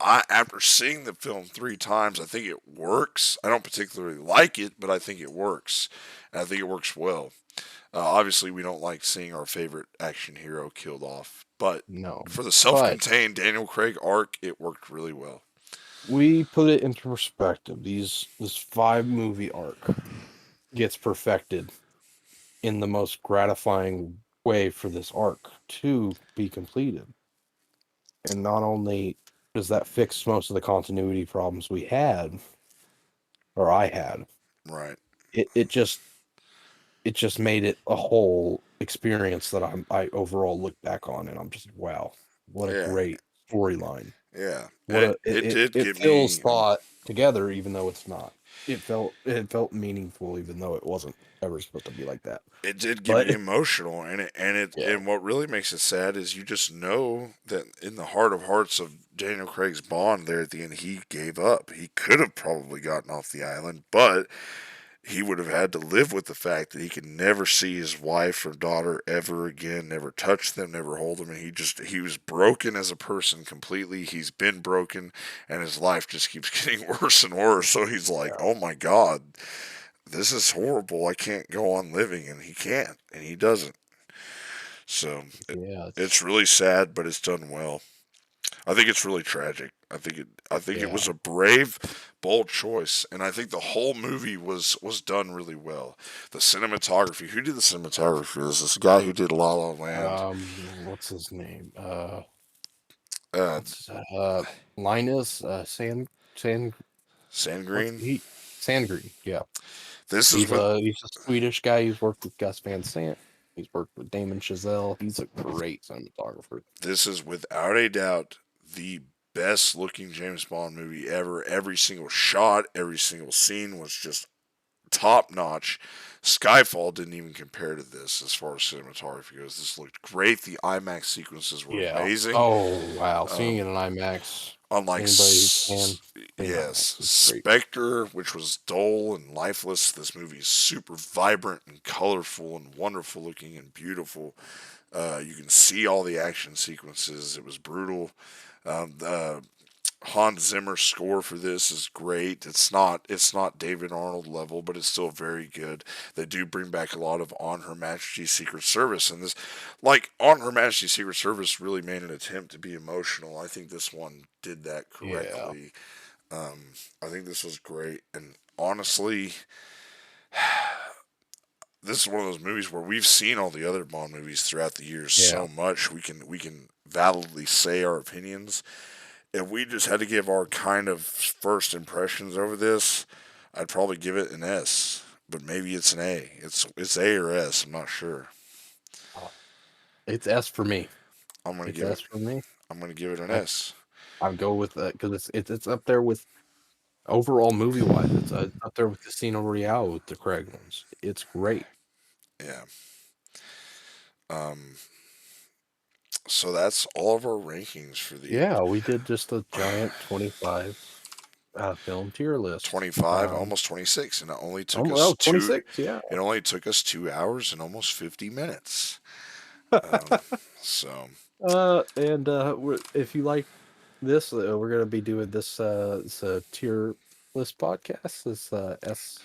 After seeing the film 3 times, I think it works. I don't particularly like it, but I think it works, and I think it works well. Obviously, we don't like seeing our favorite action hero killed off, but no, for the but self-contained Daniel Craig arc, it worked really well. we put it into perspective. This 5 movie arc gets perfected in the most gratifying way for this arc to be completed. And not only does that fix most of the continuity problems we had, or I had, Right. it, it just it just made it a whole experience that I overall look back on and I'm just like, wow, what a Yeah. great storyline. Yeah, What a it it did it get feels me. thought together, even though it's not. It felt meaningful, even though it wasn't ever supposed to be like that. It did get But me emotional, yeah, and what really makes it sad is you just know that in the heart of hearts of Daniel Craig's Bond, there at the end, he gave up. He could have probably gotten off the island, but he would have had to live with the fact that he could never see his wife or daughter ever again, never touch them, never hold them, and he was broken as a person completely. He's been broken, and his life just keeps getting worse and worse. So he's like, yeah, "Oh my God, this is horrible. I can't go on living," and he can't, and he doesn't. So yeah, it's really sad, but it's done well. I think it's really tragic. I think it yeah. was a brave, bold choice, and I think the whole movie was done really well. The cinematography. Who did the cinematography? Is this guy who did La La Land? What's his name? Uh, What's Linus Sand what's Sandgreen. he Sandgreen? Yeah, This is with he's a Swedish guy. He's worked with Gus Van Sant. He's worked with Damon Chazelle. He's a great cinematographer. this is without a doubt the best looking James Bond movie ever. Every single shot, every single scene was just top notch. Skyfall didn't even compare to this as far as cinematography goes. This looked great. The IMAX sequences were Yeah. amazing. Oh wow, seeing it Um, in IMAX. unlike, Anybody who can see it in yes, IMAX is great. Spectre, which was dull and lifeless, this movie is super vibrant and colorful and wonderful looking and beautiful. You can see all the action sequences. It was brutal. The Hans Zimmer score for this is great. It's not David Arnold level, but it's still very good. They do bring back a lot of On Her Majesty's Secret Service, and this, like On Her Majesty's Secret Service, really made an attempt to be emotional. I think this one did that Yeah. correctly. I think this was great, and honestly, this is one of those movies where we've seen all the other Bond movies throughout the years Yeah. so much we can validly say our opinions. If we just had to give our kind of first impressions over this, I'd probably give it an S, but maybe it's an A. It's A or S. I'm not sure. It's S for me. I'm gonna It's give it. S for me. I'm gonna give it an I S. I go with that because it's up there with overall movie wise. It's up there with Casino Royale with the Craig ones. It's great. Yeah. Um. So that's all of our rankings for the Yeah, we did just a giant 25 film tier list. 25, almost 26, and it only Oh, took us well, two. 26, yeah. It only took us 2 hours and almost 50 minutes. So And if you like this, we're gonna be doing this tier list podcast. This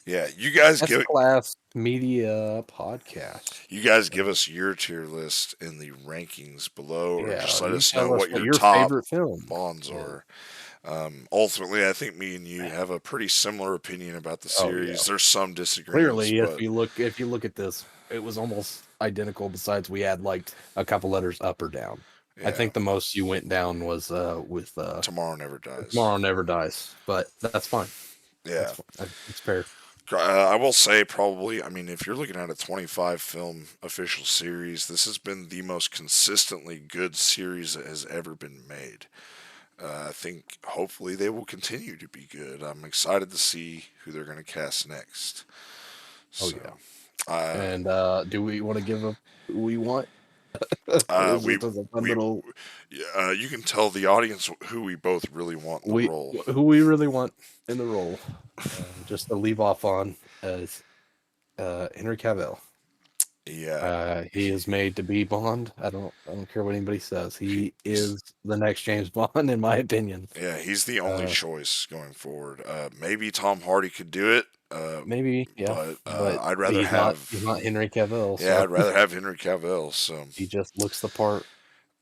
yeah, you guys S give class media podcast. You guys give us your tier list in the rankings below, or Yeah, just let you us know tell us what what your your top favorite film. bonds Yeah. are. Ultimately, I think me and you have a pretty similar opinion about the Oh yeah. series. There's some disagreements, Clearly, but if you look at this, it was almost identical. Besides, we had like a couple letters up or down. I yeah, think the most you went down was with Tomorrow Never Dies. Tomorrow Never Dies, but that's fine. That's Yeah. fine. It's fair. I will say, probably, I mean, if you're looking at a 25 film official series, this has been the most consistently good series that has ever been made. I think hopefully they will continue to be good. I'm excited to see who they're going to cast next. Oh So, yeah. uh, And do we want to give a who we want? uh, Is we this a fun we little you can tell the audience who we both really want in the we role. who we really want in the role? Just to leave off on as Henry Cavill. Yeah, He is made to be Bond. I don't care what anybody says. He he's is the next James Bond, in my opinion. yeah he's the only Uh, choice going forward. Maybe Tom Hardy could do it, maybe, yeah, but but I'd rather he's not have Henry Cavill, yeah so I'd rather have Henry Cavill. So he just looks the part.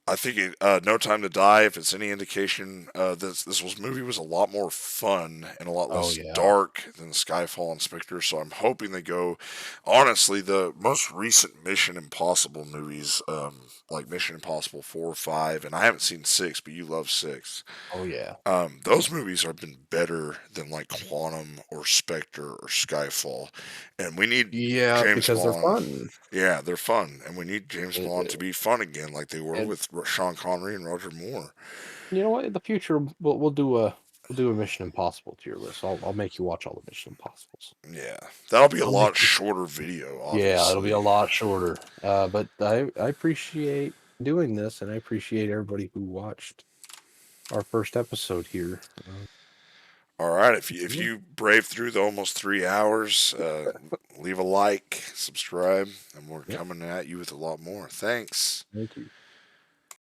I think No Time to Die, if it's any indication, this movie was a lot more fun and a lot Oh less yeah, dark than Skyfall and Spectre. So I'm hoping they go. Honestly, the most recent Mission Impossible movies, like Mission Impossible 4 or 5, and I haven't seen 6, but you love 6. oh yeah, Those movies have been better than like Quantum or Spectre or Skyfall, and we need yeah, James because they're Bond. fun. Yeah, they're fun, and we need James It- Bond to it- be fun again, like they were and with Sean Connery and Roger Moore. You know what? In the future, we'll do a Mission Impossible tier list. I'll make you watch all the Mission Impossibles. Yeah, that'll be a I'll make lot you. shorter video, Yeah, it'll be obviously. a lot shorter. But I appreciate doing this, and I appreciate everybody who watched our first episode here. All right, if Yeah, you brave through the almost 3 hours, leave a like, subscribe, and we're yep. coming at you with a lot more. Thanks. Thank you.